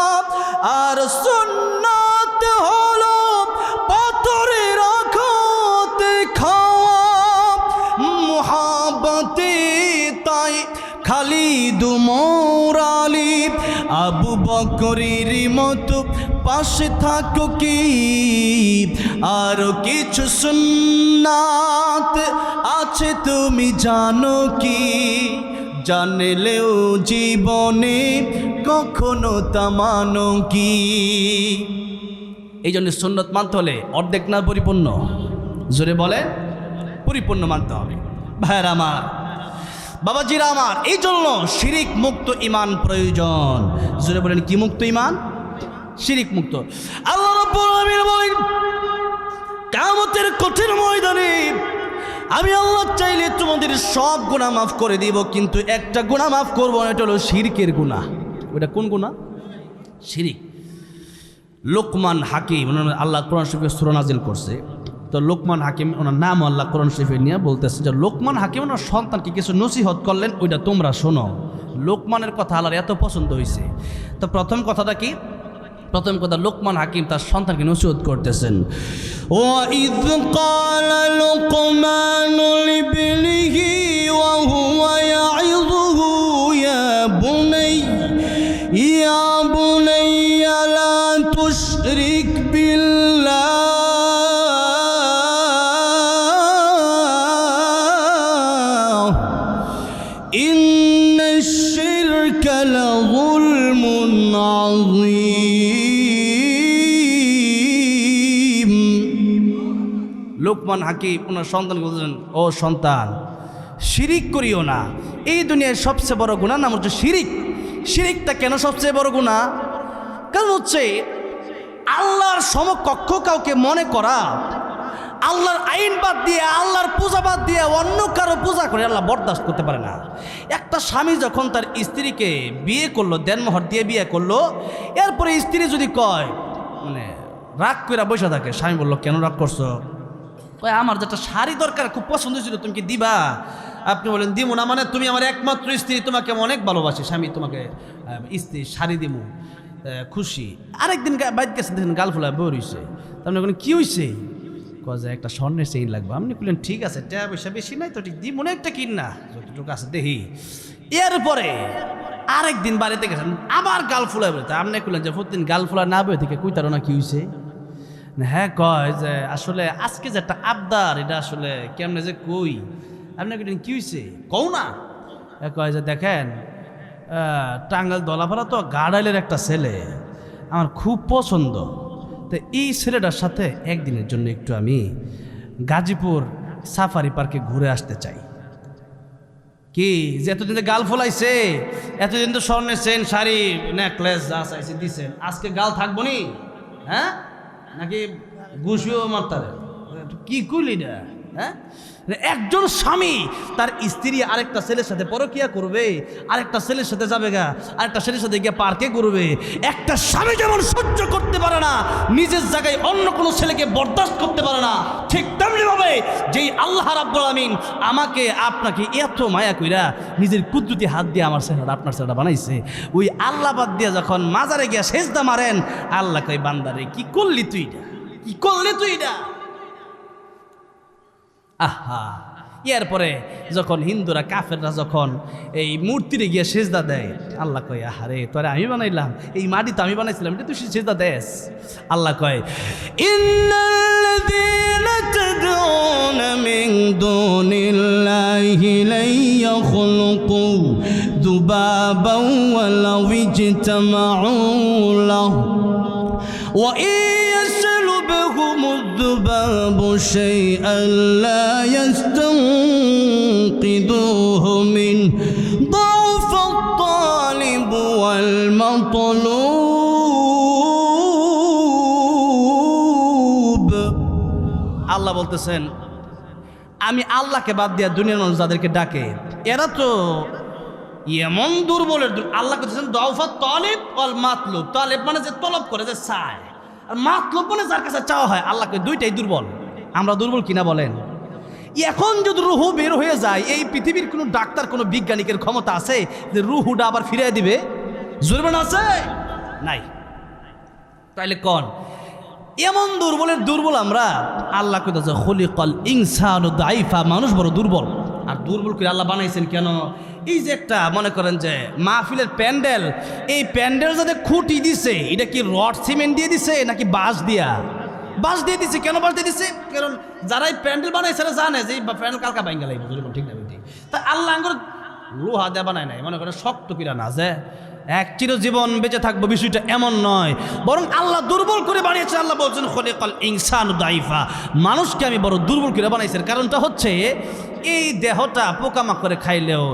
আর সুন্নাত হলো পাথরের আঘাতে খাওয়া, মুহাব্বতে তাই খালিদ ওমর আলী আবু বকরের মতো পাশে থাকো কি, আর কিছু সুন্নাত আছে তুমি জানো কি, জানলেও জীবনে কখনো তা মানো কি। এই জন্য সুন্নত মানতে হলে অর্ধেক না পরিপূর্ণ, জোরে বলে পরিপূর্ণ মানতে হবে। ভাইয়েরা আমার, বাবাজিরা আমার, এই জন্য শিরিক মুক্ত ঈমান প্রয়োজন। জোরে বলেন কি মুক্ত ঈমান? শিরিক মুক্ত। আল্লাহ রাব্বুল আলামিন বলেন, কিয়ামতের কঠিন ময়দানে আমি আল্লাহ চাইলে তোমাদের সব গুনাহ মাফ করে দিব, কিন্তু একটা গুনাহ মাফ করব না, এটা হলো শিরকের গুনাহ। ওটা কোন গুনাহ? শিরিক। লোকমান হাকিম, আল্লাহ কোরআন শরীফে সূরা নাজিল করছে, তো লোকমান হাকিম ওনার নাম আল্লাহ কোরআন শরীফে নিয়ে বলতেছে যে লোকমান হাকিম ওনার সন্তানকে কিছু নসিহত করলেন, ওইটা তোমরা শোনো। লোকমানের কথা আল্লাহর এত পছন্দ হয়েছে। তো প্রথম কথাটা কি? প্রথম কথা, লোকমান হাকিম তার সন্তানকে নসিহত করতেছেন। ওয়াইয ক্বালা লুকমানু লিবনিহি ওয়া হুয়া ইয়াইযুহু ইয়া বুনাইয়া লা তুশরিক বিল্লাহ ইন্নাশ শিরকা লাযুলমুন আযীম। লোকমান হাকিম ওনার সন্তানকে বললেন, ও সন্তান, শিরিক করিও না। এই দুনিয়ার সবচেয়ে বড় গুনাহ নাম হচ্ছে শিরিক। শিরিকটা কেন সবচেয়ে বড় গুনাহ? কারণ হচ্ছে আল্লাহর সমকক্ষ কাউকে মনে করা, আল্লাহর আইন বাদ দিয়ে, আল্লাহর পূজা বাদ দিয়ে অন্য কারো পূজা করে আল্লাহ বরদাস্ত করতে পারে না। একটা স্বামী যখন তার স্ত্রীকে বিয়ে করলো, দেনমোহর দিয়ে বিয়ে করলো, এরপরে স্ত্রী যদি কয় মানে রাগ করে বসে থাকে, স্বামী বললো কেন রাগ করছো? কয় আমার যেটা শাড়ি দরকার, খুব পছন্দ ছিল, তুমি কি দিবা? আপনি বলেন দিব না, মানে তুমি আমার একমাত্র স্ত্রী, তোমাকে আমি অনেক ভালোবাসি, স্বামী তোমাকে স্ত্রী শাড়ি দিব, খুশি। আরেকদিন বাইক গেছে, দেখেন গাল ফুলা বই রয়েছে, তার মানে কি হয়েছে? কয়ে একটা স্বর্ণের চেইন লাগবে। আপনি বললেন ঠিক আছে, টাকা পয়সা বেশি নাই তো, ঠিক দিব মনে একটা কিন না, যতটুকু আছে দেখি। এরপরে আরেকদিন বাড়িতে গেছেন, আবার গাল ফুলা বেরোতে। আপনি বললেন যে প্রতিদিন গাল ফুলা না বেরো থেকে কুইতারো না, কি হয়েছে? হ্যাঁ, কয় যে আসলে আজকে যে একটা আবদার, এটা আসলে কেমনে যে কই। আপনি বললেন কি হয়েছে, কও না। কয় যে দেখেন টাঙ্গাইল দলাপাড়া তো গাড়াইলের একটা ছেলে আমার খুব পছন্দ, তো এই ছেলেটার সাথে একদিনের জন্য একটু আমি গাজীপুর সাফারি পার্কে ঘুরে আসতে চাই। কি যে এতদিন তো গাল ফলাইছে, এতদিন তো স্বর্ণের চেন, শাড়ি, নেকলেস যা চাইছে দিছেন, আজকে গাল থাকবো নি? হ্যাঁ, নাকি ঘুষিও মারতারে? কি কইলি না? হ্যাঁ, একজন স্বামী তার স্ত্রী আরেকটা ছেলের সাথে পরকিয়া করবে, আরেকটা ছেলের সাথে যাবে গা, আরেকটা ছেলের সাথে গিয়ে পার্কে করবে। একটা স্বামী যেমন সহ্য করতে পারে না, নিজের জায়গায় অন্য কোনো ছেলেকে বরদাস্ত করতে পারে না, ঠিক তেমনি ভাবে যেই আল্লাহ রাব্বুল আমিন আমাকে আপনাকে এত মায়া কইরা নিজের কুদরতি হাত দিয়ে আমার চেহারা, আপনার চেহারা বানাইছে, ওই আল্লাহ বাদ দিয়ে যখন মাজারে গিয়া সেজদা মারেন, আল্লাহ কই বান্দারে কি করলি তুই এটা, কি করলি তুই এটা? আহা, এরপরে যখন হিন্দুরা কাফেররা যখন এই মূর্তিরে গিয়ে সেজদা দেয়, আল্লাহ কয় আহারে তোরে আমি বানাইলাম, এই মাটি তো আমি বানাইছিলাম, এটা তুই সেজদা দেস। আল্লাহ কয় ইন্নাল্লাযীনা তাদউনা মিন দুনিল্লাহি লা ইয়াখলুকু যুবাবান ওয়ালাউ ইজতামাউ লাহু ওয়া يسلبهم الذباب شيئا لا يستنقذوه منه ضعف الطالب والمطلوب। আল্লাহ বলতেছেন আমি আল্লাহকে বাদ দিয়া দুনিয়ার মানুষ যাদেরকে ডাকে, এরা তো এমন দুর্বলের আল্লাহ বলতেছেন দাউফাত তালিব ওয়াল মাতলুব। তালিব মানে যে তলব করে, যে চায়, আর মাতলুব মানে যার কাছে চাওয়া হয়। আল্লাহকে দুইটাই দুর্বল। আমরা দুর্বল কিনা বলেন? এখন যদি রুহু বের হয়ে যায়, এই পৃথিবীর কোনো ডাক্তার, কোনো বিজ্ঞানিকের ক্ষমতা আছে যে রুহুটা আবার ফিরিয়ে দিবে? জুরবান আছে? নাই। তাইলে কোন এমন দুর্বলের দুর্বল আমরা? আল্লাহ কইতাছে খলিকাল ইনসানু দাইফা, মানুষ বড় দুর্বল। আর দুর্বল করে আল্লাহ বানাইছেন কেন? এই যে একটা মনে করেন যে মাহফিলের প্যান্ডেল, এই প্যান্ডেল যাতে খুঁটি দিছে, এটা কি রড সিমেন্ট দিয়ে দিছে নাকি বাঁশ দিয়া? বাঁশ দিয়ে দিছে। কেন বাঁশ দিয়ে দিছে? কারণ যারা এই প্যান্ডেল বানাইছে জানে যে প্যান্ডেল কালকা ভাঙ্গা লাগবে, ঠিক না? তা আল্লাহ লোহা দেয়া বানায় নাই, মনে করেন শক্ত কিরা না যে এক চিরজীবন বেঁচে থাকবো, বিষয়টা এমন নয়, বরং আল্লাহ দুর্বল করে বানিয়েছে। আল্লাহ বলছেন খলিকাল ইনসানু দাইফা, মানুষকে আমি বড় দুর্বল করে বানাইছি। কারণটা হচ্ছে এই দেহটা পোকামাকড়ে খাইলেও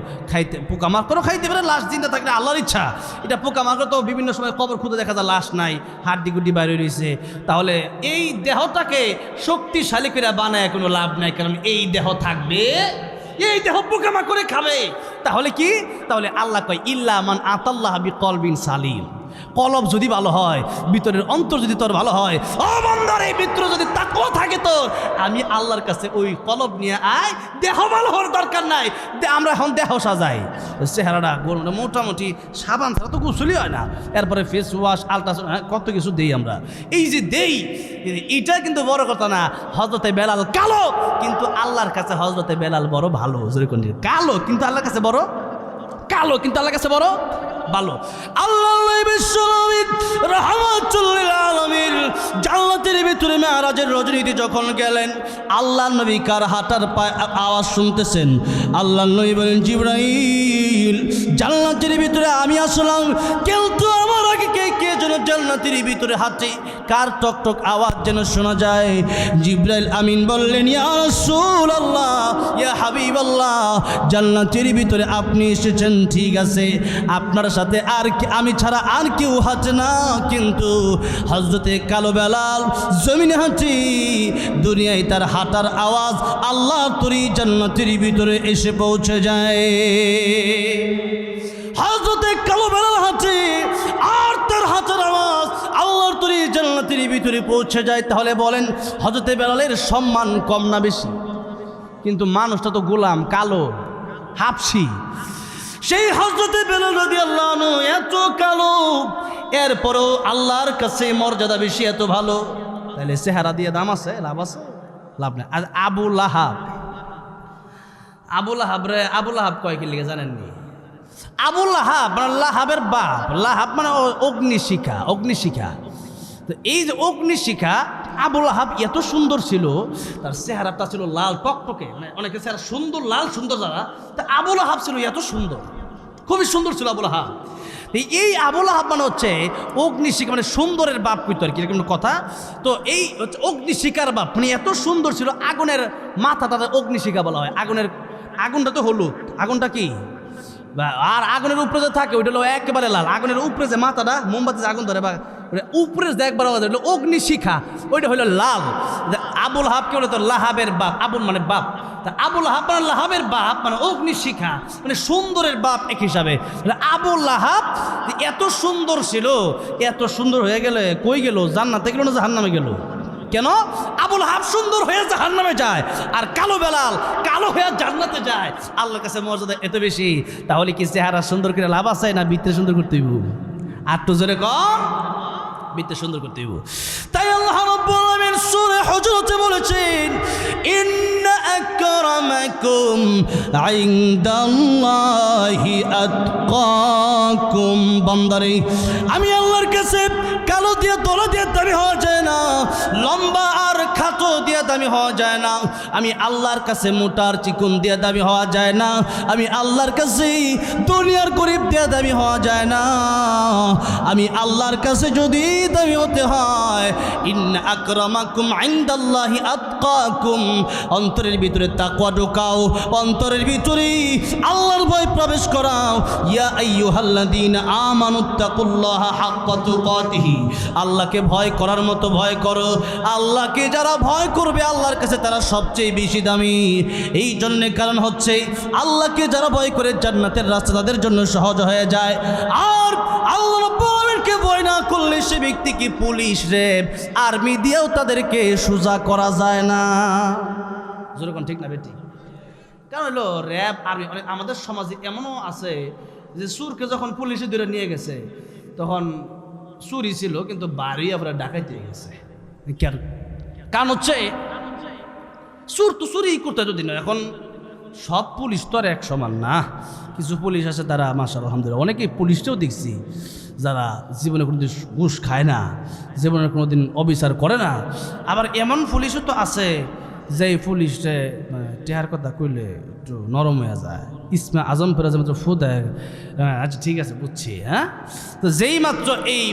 পোকামাকড়ও খাইতে পারে, লাশ জিন্দা থাকলে আল্লাহর ইচ্ছা। এটা পোকামাকড় তো বিভিন্ন সময় কবর খুঁজে দেখা যায় লাশ নাই, হাড্ডি গুড্ডি বাইরে রয়েছে। তাহলে এই দেহটাকে শক্তিশালী করে বানায় কোনো লাভ নাই, কারণ এই দেহ থাকবে, এই দেহ পোকামাকড়ে খাবে। তাহলে কি? তাহলে আল্লাহ কয় ইল্লা মান আতাল্লাহ বিকলবিন সালিম, কলব যদি ভালো হয়, ভিতরের অন্তর যদি তোর ভালো হয়, ও বান্দার এই ভিতরে যদি তাকওয়া থাকে তোর, আমি আল্লাহর কাছে ওই কলব নিয়ে আয়। দেহ ভালো হওয়ার দরকার নাই, আমরা এখন দেহ সাজাই, চেহারাটা মোটামুটি সাবান ছাড়া তো গোসলই হয় না, এরপরে ফেস ওয়াশ, আলট্রাসাউন্ড, কত কিছু দেই আমরা। এই যে দেই, এটা কিন্তু বড় কথা না। হযরতে বেলাল কালো, কিন্তু আল্লাহর কাছে হযরতে বেলাল বড় ভালো। কালো কিন্তু আল্লাহর কাছে বড় কালো, কিন্তু আল্লাহর কাছে বড় ভালো। আল্লাহ রাহমাতুল লিল আলামিন জান্নাতের ভিতরে মেরাজের রজনীতে যখন গেলেন, আল্লাহ নবী কার হাঁটার আওয়াজ শুনতেছেন। আল্লাহ নবী বলেন জিবরাইল, জান্নাতের ভিতরে আমি আসলাম, কিন্তু আমার আগে কে যেন যেন জান্নাতের ভিতরে হাঁটে, কার টক টক আওয়াজ যেন শোনা যায়। জিবরাইল আমিন বললেন, ইয়া রাসূলুল্লাহ, ইয়া হাবিবাল্লাহ, জান্নাতের ভিতরে আপনি এসেছেন ঠিক আছে, আপনার সাথে আর আমি ছাড়া আর কেউ হাঁটে না, কিন্তু হযরতে কালো বেলাল জমিনে হাঁটি, দুনিয়ায় তার হাঁটার আওয়াজ আল্লাহর তরি জান্নাতের ভিতরে এসে পৌঁছে যায়। হযরতে কালো বেলাল হাঁটে আর তার হাঁটার আওয়াজ আল্লাহর তরি জান্নাতের ভিতরে পৌঁছে যায়। তাহলে বলেন হযরতে বেলালের সম্মান কম না বেশি? কিন্তু মানুষটা তো গোলাম, কালো, হাবশি। সেই হযরতে বেলাল রাদিয়াল্লাহু আনহু এত কালো, এরপরও আল্লাহর কাছে মর্যাদা বেশি, এত ভালো। তাহলে চেহারা দিয়ে দাম আছে? লাভ আছে? লাভ নেই। আর আবু লাহাব, আবু লাহাব রে, আবু লাহাব কয় কি লিখে জানেননি? আবু লাহাব মানে লাহাবের বাপ, লাহাব মানে অগ্নিশিখা, অগ্নিশিখা। তো এই যে অগ্নিশিখা, আবু লাহাব এত সুন্দর ছিল, তার চেহারাটা ছিল লাল টকটকে, মানে অনেকের চেহারা সুন্দর, লাল সুন্দর যারা, তা আবু লাহাব ছিল এত সুন্দর, খুবই সুন্দর ছিল আবু লাহাব। এই আবু লাহাব মানে হচ্ছে অগ্নিশিখা, মানে সুন্দরের বাপ কইতো আর কি, এরকম কথা। তো এই হচ্ছে অগ্নিশিখার বাপ, মানে এত সুন্দর ছিল। আগুনের মাথাটা অগ্নিশিখা বলা হয়। আগুনটা তো হলুদ, আগুনটা কি, আর আগুনের উপরে যে থাকে ওইটা হলো একেবারে লাল। আগুনের উপরে যে মাথাটা মোমবাতি আগুন ধরে বা উপরে যে একবার অগ্নিশিখা, ওইটা হইলো লাল। আবু লাহাব কে বলে তো লাহাবের বাপ, আবুল মানে বাপ, তা আবু লাহাব মানে লাহাবের বাপ মানে অগ্নিশিখা, মানে সুন্দরের বাপ এক হিসাবে। আবু লাহাব এত সুন্দর ছিল, এত সুন্দর হয়ে গেলে কই গেল? জান্নাতে গেল না জাহান্নামে গেল? কেন? আবু লাহাব সুন্দর হয়ে জাহান্নামে যায়, আর কালো বেলাল কালো হয়ে জান্নাতে যায়। আল্লাহর কাছে মর্যাদা এত বেশি। তাহলে কি চেহারা সুন্দর করে লাভ আছে না ভিতরে সুন্দর করতে হইব? আর তো জোরে কম, ভিতরে সুন্দর করতে হইব। তাই আল্লাহ রাব্বুল আলামিন সূরা হুজুরাতে বলেছেন, ইন্না আকরামাকুম ইনদাল্লাহি আতকাকুম। বান্দারে, আমি আল্লাহর কাছে কালো দিয়ে দলা দিয়ে দামি হওয়া যায় না, লম্বা আর খাটো দিয়ে দামি হওয়া যায় না। আমি আল্লাহর কাছে মোটার চিকুন দিয়ে দামি হওয়া যায় না। আমি আল্লাহর কাছে দুনিয়ার গরিব দিয়ে দামি হওয়া যায় না। আমি আল্লাহর কাছে যদি দামি হতে হয়, ইন্না আকরামাকুম ইনদাল্লাহি আতকাকুম, অন্তরের ভিতরে তাকওয়া ঢোকাও, অন্তরের ভিতরে আল্লাহর ভয় প্রবেশ করাও। ইয়া আইয়ুহাল্লাযীনা আমানুত্তাকুল্লাহা হাক্কা তুকাতিহি, আল্লাহকে ভয় করার মতো ভয় করো। আল্লাহকে যারা ভয় করবে আল্লাহর কাছে তারা সবচেয়ে বেশি দামি। এই জন্যে কারণ হচ্ছে আল্লাহকে যারা ভয় করে জান্নাতের রাস্তা তাদের জন্য সহজ হয়ে যায়। আর আল্লাহ রাব্বুল আলামিনকে ভয় না করলে সে ব্যক্তিকে পুলিশ, র্যাব, আর্মি দিয়েও তাদেরকে সোজা করা যায় না। যেরকম ঠিক না বেটি? কারণ হলো র্যাব, আর্মি, আমাদের সমাজে এমনও আছে যে চুরকে যখন পুলিশে ধরে নিয়ে গেছে তখন চুরি ছিল কিন্তু বাড়ি আবার ডাকাইতে গেছে। কারণ হচ্ছে চুর তো চুরি করতে যদি না। এখন সব পুলিশ তো আর এক সমান না। কিছু পুলিশ আছে তারা মাশাআল্লাহ আলহামদুলিল্লাহ, অনেকেই পুলিশটাও দেখছি যারা জীবনে কোনোদিন ঘুষ খায় না, জীবনে কোনোদিন অবিচার করে না। আবার এমন পুলিশও তো আছে যে পুলিশে টেহার কথা কইলে একটু নরম হয়ে যায়। ইসমে আজম ফেরাজ মাত্র ফু দেয়, আচ্ছা ঠিক আছে বুঝছি, হ্যাঁ। তো যেই মাত্র এই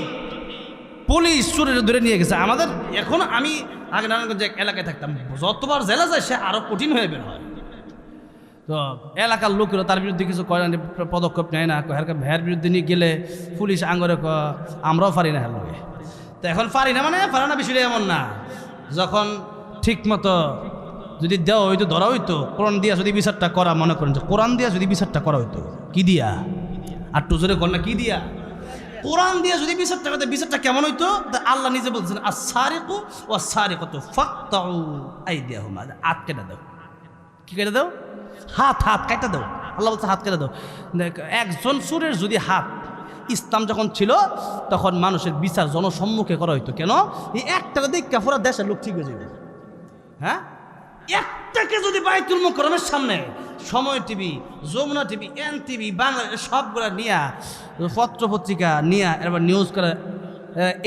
পুলিশ চুরের ধরে নিয়ে গেছে, আমাদের এখন আমি আগে নারায়ণগঞ্জ এক এলাকায় থাকতাম, যতবার জেলা যায় সে আরও কঠিন হয়ে বের হয়। তো এলাকার লোকেরা তার বিরুদ্ধে কিছু করে না, পদক্ষেপ নেয় না। ভ্যার বিরুদ্ধে নিয়ে গেলে পুলিশ আঙ্গরে আমরাও পারি না হের লগে। তো এখন পারি না মানে পারে না বিষয়টা এমন না। যখন ঠিক মতো যদি দেওয়া হইতো, ধরা হইতো, কোরআন দিয়া যদি বিচারটা করা, মনে করেন যে কোরআন দিয়া যদি বিচারটা করা হইতো, কি দিয়া? আর টুজরে কর না কি দিয়া? কোরআন দিয়ে যদি বিচারটা করতে, বিচারটা কেমন হইতো? আল্লাহ নিজে বলছেন, আস-সারিকু ওয়াস-সারিকাতু ফাকতাউ আইদিয়াহুমা, হাত কেটে দাও। কি কেটে দাও? হাত কেটে দাও। আল্লাহ বলছে হাত কেটে দাও। একজন চোরের যদি হাত, ইসলাম যখন ছিল তখন মানুষের বিচার জনসম্মুখে করা হইতো। কেন? এই একটাকে দেখে পুরো দেশের লোক ঠিক হয়ে যাবে। হ্যাঁ, একটাকে যদি বাইতুল মুকাররমের সামনে Somoy TV, Jamuna TV, N TV, Bangladesh সবগুলা নিয়া, পত্রপত্রিকা নিয়া এবার নিউজ করে,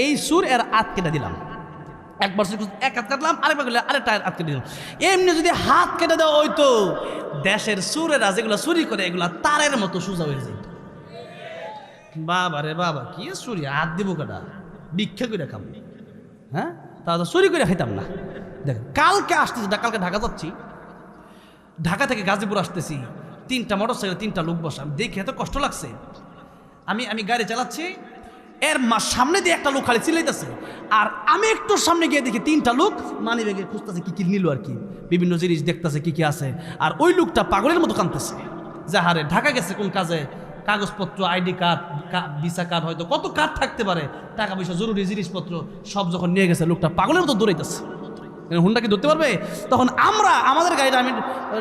এই সুর এর হাত কেটে দিলাম। একবার এক হাত কাটলাম, আরেকবার করলে আরেকটা হাত কেটে দিলাম। এমনি যদি হাত কেটে দেওয়া হইতো, দেশের সুরেরা যেগুলো চুরি করে এগুলা তারের মতো সোজা হয়ে যেত। বাবা রে বাবা, কি চুরি, হাত দিব কাটা। ভিক্ষা করে খাবো, হ্যাঁ, তাহলে চুরি করে খাইতাম না। দেখেন কালকে আসতেছি, কালকে ঢাকা যাচ্ছি, ঢাকা থেকে গাজীপুর আসতেছি, 3টা মোটরসাইকেল 3টা লোক বসা, আমি দেখে এত কষ্ট লাগছে। আমি গাড়ি চালাচ্ছি, এর সামনে দিয়ে একটা লোক খালি চিল্লাইতেছে, আর আমি একটু সামনে গিয়ে দেখি 3টা লোক মানি ব্যাগে খুঁজতেছে কি কি নিল আর কি, বিভিন্ন জিনিস দেখতেছে কি কি আছে। আর ওই লোকটা পাগলের মতো কাঁদতেছে যে হারে ঢাকা গেছে কোন কাজে, কাগজপত্র, আইডি কার্ড, ভিসা কার্ড, হয়তো কত কার্ড থাকতে পারে, টাকা পয়সা, জরুরি জিনিসপত্র সব যখন নিয়ে গেছে, লোকটা পাগলের মতো দৌড়াইতেছে। হুন্ডা কি ধরতে পারবে? তখন আমাদের গাড়িটা, আমি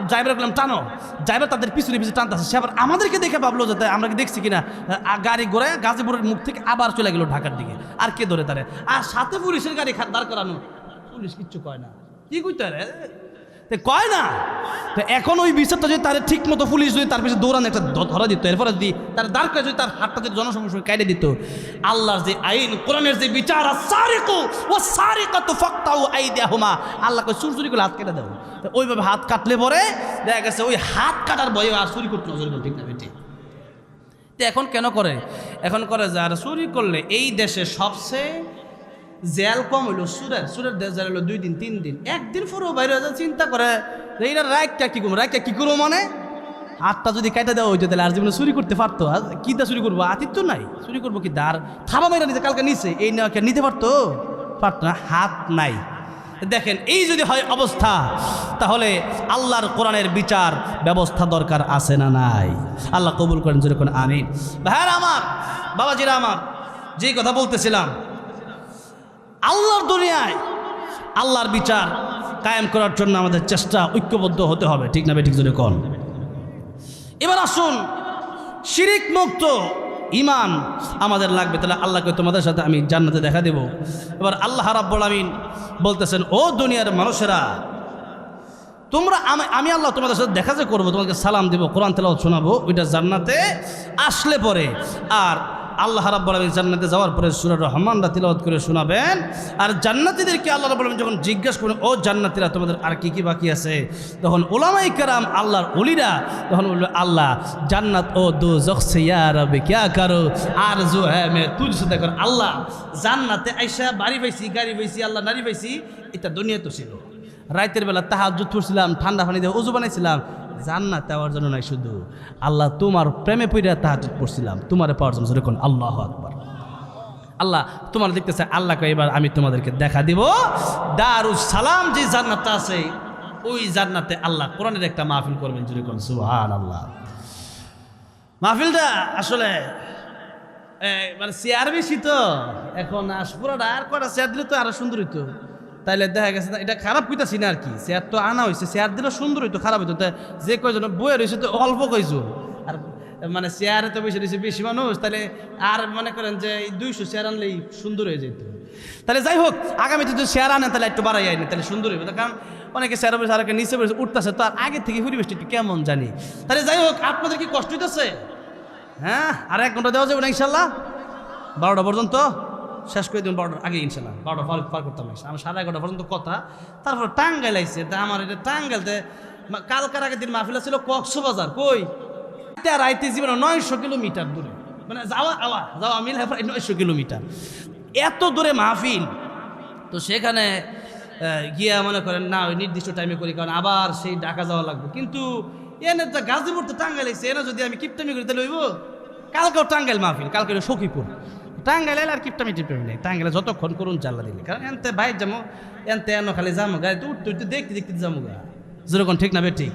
ড্রাইভার বললাম টানো, ড্রাইভার তাদের পিছনে পিছনে টানতেছে, সে আবার আমাদেরকে দেখে ভাবলো যাতে আমরা কি দেখছি কিনা, গাড়ি ঘোরায় গাজীপুরের মুখ থেকে আবার চলে গেল ঢাকার দিকে। আর কে ধরে তারে? আর সাথে পুলিশের গাড়ি দাঁড় করানো, পুলিশ কিচ্ছু কয় না, কি কইতে রে কয় না। তো এখন ওই বিচারটা যদি তার ঠিক মতো পুলিশ যদি তার পিছনে দৌড়ানো একটা ধরা দিত, এরপরে যদি তার দাঁড় করে যদি তার হাতটা যদি জনসমস্যা কেটে দিত, আল্লাহর যে আইন, কোরআনের যে বিচার, আল্লাহ কই চুরি করে হাত কেটে দেবো। ওইভাবে হাত কাটলে পরে দেখা গেছে ওই হাত কাটার ভয়ে আর চুরি করতে নজর, ঠিক না বেটি? তো এখন কেন করে? এখন করে যে আর চুরি করলে এই দেশে সবচেয়ে জেল কম হইলো সুরের দেশ জেল হইলো 2 দিন 3 দিন, একদিন পুরো বাইরে চিন্তা করে এইটা রাইটটা কি করবো মানে হাতটা যদি কেটে দেওয়া হইতো তাহলে আর জীবনে চুরি করতে পারতো। কি দা চুরি করবো? আতিথ্য নাই, চুরি করবো কি দার থাবা মাইরা নিতে, কালকে নিচে এই নেওয়া নিতে পারতো না, হাত নাই। দেখেন এই যদি হয় অবস্থা, তাহলে আল্লাহর কোরআনের বিচার ব্যবস্থা দরকার আছে না নাই? আল্লাহ কবুল করেন, যেরকম আমিন। ভাইরা আমার, বাবাজিরা আমার, যেই কথা বলতেছিলাম, আল্লাহর দুনিয়ায় আল্লাহর বিচার কায়েম করার জন্য আমাদের চেষ্টা ঐক্যবদ্ধ হতে হবে, ঠিক না ঠিক জোরে কোন? এবার আসুন, শিরিক মুক্ত ঈমান আমাদের লাগবে, তাহলে আল্লাহকে তোমাদের সাথে আমি জান্নাতে দেখা দেব। এবার আল্লাহ রাব্বুল আমিন বলতেছেন, ও দুনিয়ার মানুষেরা, তোমরা আমি আল্লাহ তোমাদের সাথে দেখা যে করবো, তোমাকে সালাম দেবো, কোরআন তেলাওয়াত শোনাবো, ওইটা জান্নাতে আসলে পরে। আর আল্লাহ রাব্বুল আমিন জান্নাতে যাওয়ার পরে সূরা রহমানটা তিলাওয়াত করে শোনাবেন। আর জান্নাতীদেরকে আল্লাহ রাব্বুল আমিন যখন জিজ্ঞাসা করবেন, ও জান্নাতীরা তোমাদের আর কি কি বাকি আছে, তখন উলামায়ে কেরাম, আল্লাহর ওলিরা তখন বলবে, আল্লাহ জান্নাত ও দোজখ সে ইয়া রব্বি ক্যা করো আরজু হ্যায় মে তুঝসে দেখো। আল্লাহ জান্নাতে আইসা বাড়ি পাইছি, গাড়ি পাইছি, আল্লাহ নারী পাইছি, এটা দুনিয়া তো ছিল। রাতের বেলা তাহাজ্জুদ পড়ছিলাম, ঠান্ডা পানি দিয়ে ওযু বানাইছিলাম, জান্নাত পাওয়ার জন্য নাই, শুধু আল্লাহ তোমার প্রেমে পড়িয়া তাহাজ্জুদ পড়ছিলাম, তোমারে পাওয়ার জন্য। যখন আল্লাহু আকবার, আল্লাহ তোমার দেখতেছে, আল্লাহকে এবার আমি তোমাদেরকে দেখা দিব দারুস সালাম যে জান্নাতটা আছে, ওই জান্নাতে আল্লাহ কোরআনের একটা মাহফিল করবেন। যেরকম সুবহানাল্লাহ। মাহফিলটা আসলে মানে চেয়ার বেশি তো, এখন পুরোটা আর কটা চেয়ার দিলে তো আরো সুন্দর হইতো। তাইলে দেখা গেছে এটা খারাপ কইতাছি না আর কি, চেয়ার তো আনা হয়েছে, চেয়ার দিলে সুন্দর হইতো, খারাপ হইতো। যে কয়জন বইয়ে রয়েছে তো অল্প কয়জন, আর মানে চেয়ারে তো বেশি রয়েছে বেশি মানুষ, তাহলে আর মনে করেন যে 200 চেয়ার আনলেই সুন্দর হয়ে যেত। তাহলে যাই হোক, আগামীতে যদি চেয়ার আনেন তাহলে একটু বাড়াই আইনি, তাহলে সুন্দর হইবে। কারণ অনেকে চেয়ার বসে, আর নিচে বসে উঠতেছে, তো আর আগে থেকে পরিবেশটা একটু কেমন জানি। তাহলে যাই হোক, আপনাদের কি কষ্ট হইতেছে? হ্যাঁ, আর 1 ঘন্টা দেওয়া যাবে না ইনশাল্লাহ? 12টা পর্যন্ত শেষ করে দিন, 12টার আগে ইনশাল্লাহ। 12টা পার করতাম না, আমি 11:30 পর্যন্ত কথা। তারপর টাঙ্গাইল আইছে, তা আমার এটা টাঙ্গাইলতে কালকার আগের দিন মাহফিল ছিল কক্সবাজার, কই রাইতে জীবনে 900 কিলোমিটার দূরে, মানে যাওয়া মিল 900 কিলোমিটার, এত দূরে মাহফিল। তো সেখানে গিয়া মনে করেন না ওই নির্দিষ্ট টাইমে করি, কারণ আবার সেই ঢাকা যাওয়া লাগবে। কিন্তু এনে তো গাজীপুর তো টাঙ্গাইল আইছে, এনে যদি আমি কিপটামি করি তাহলে হইব। কালকেও টাঙ্গাইল মাহফিল, কালকে সখীপুর। টাঙ্গাইল আর কিপটামি টিপটামি নেই, টাঙ্গাইলে যতক্ষণ করুন চাল্লা দিলে, কারণ এনতে বাইর যাবো, এনতে এনো খালি যাবো, গাড়িতে উঠতে উঠতে দেখতে দেখতে যাবো গা, যেরকম ঠিক না বে ঠিক।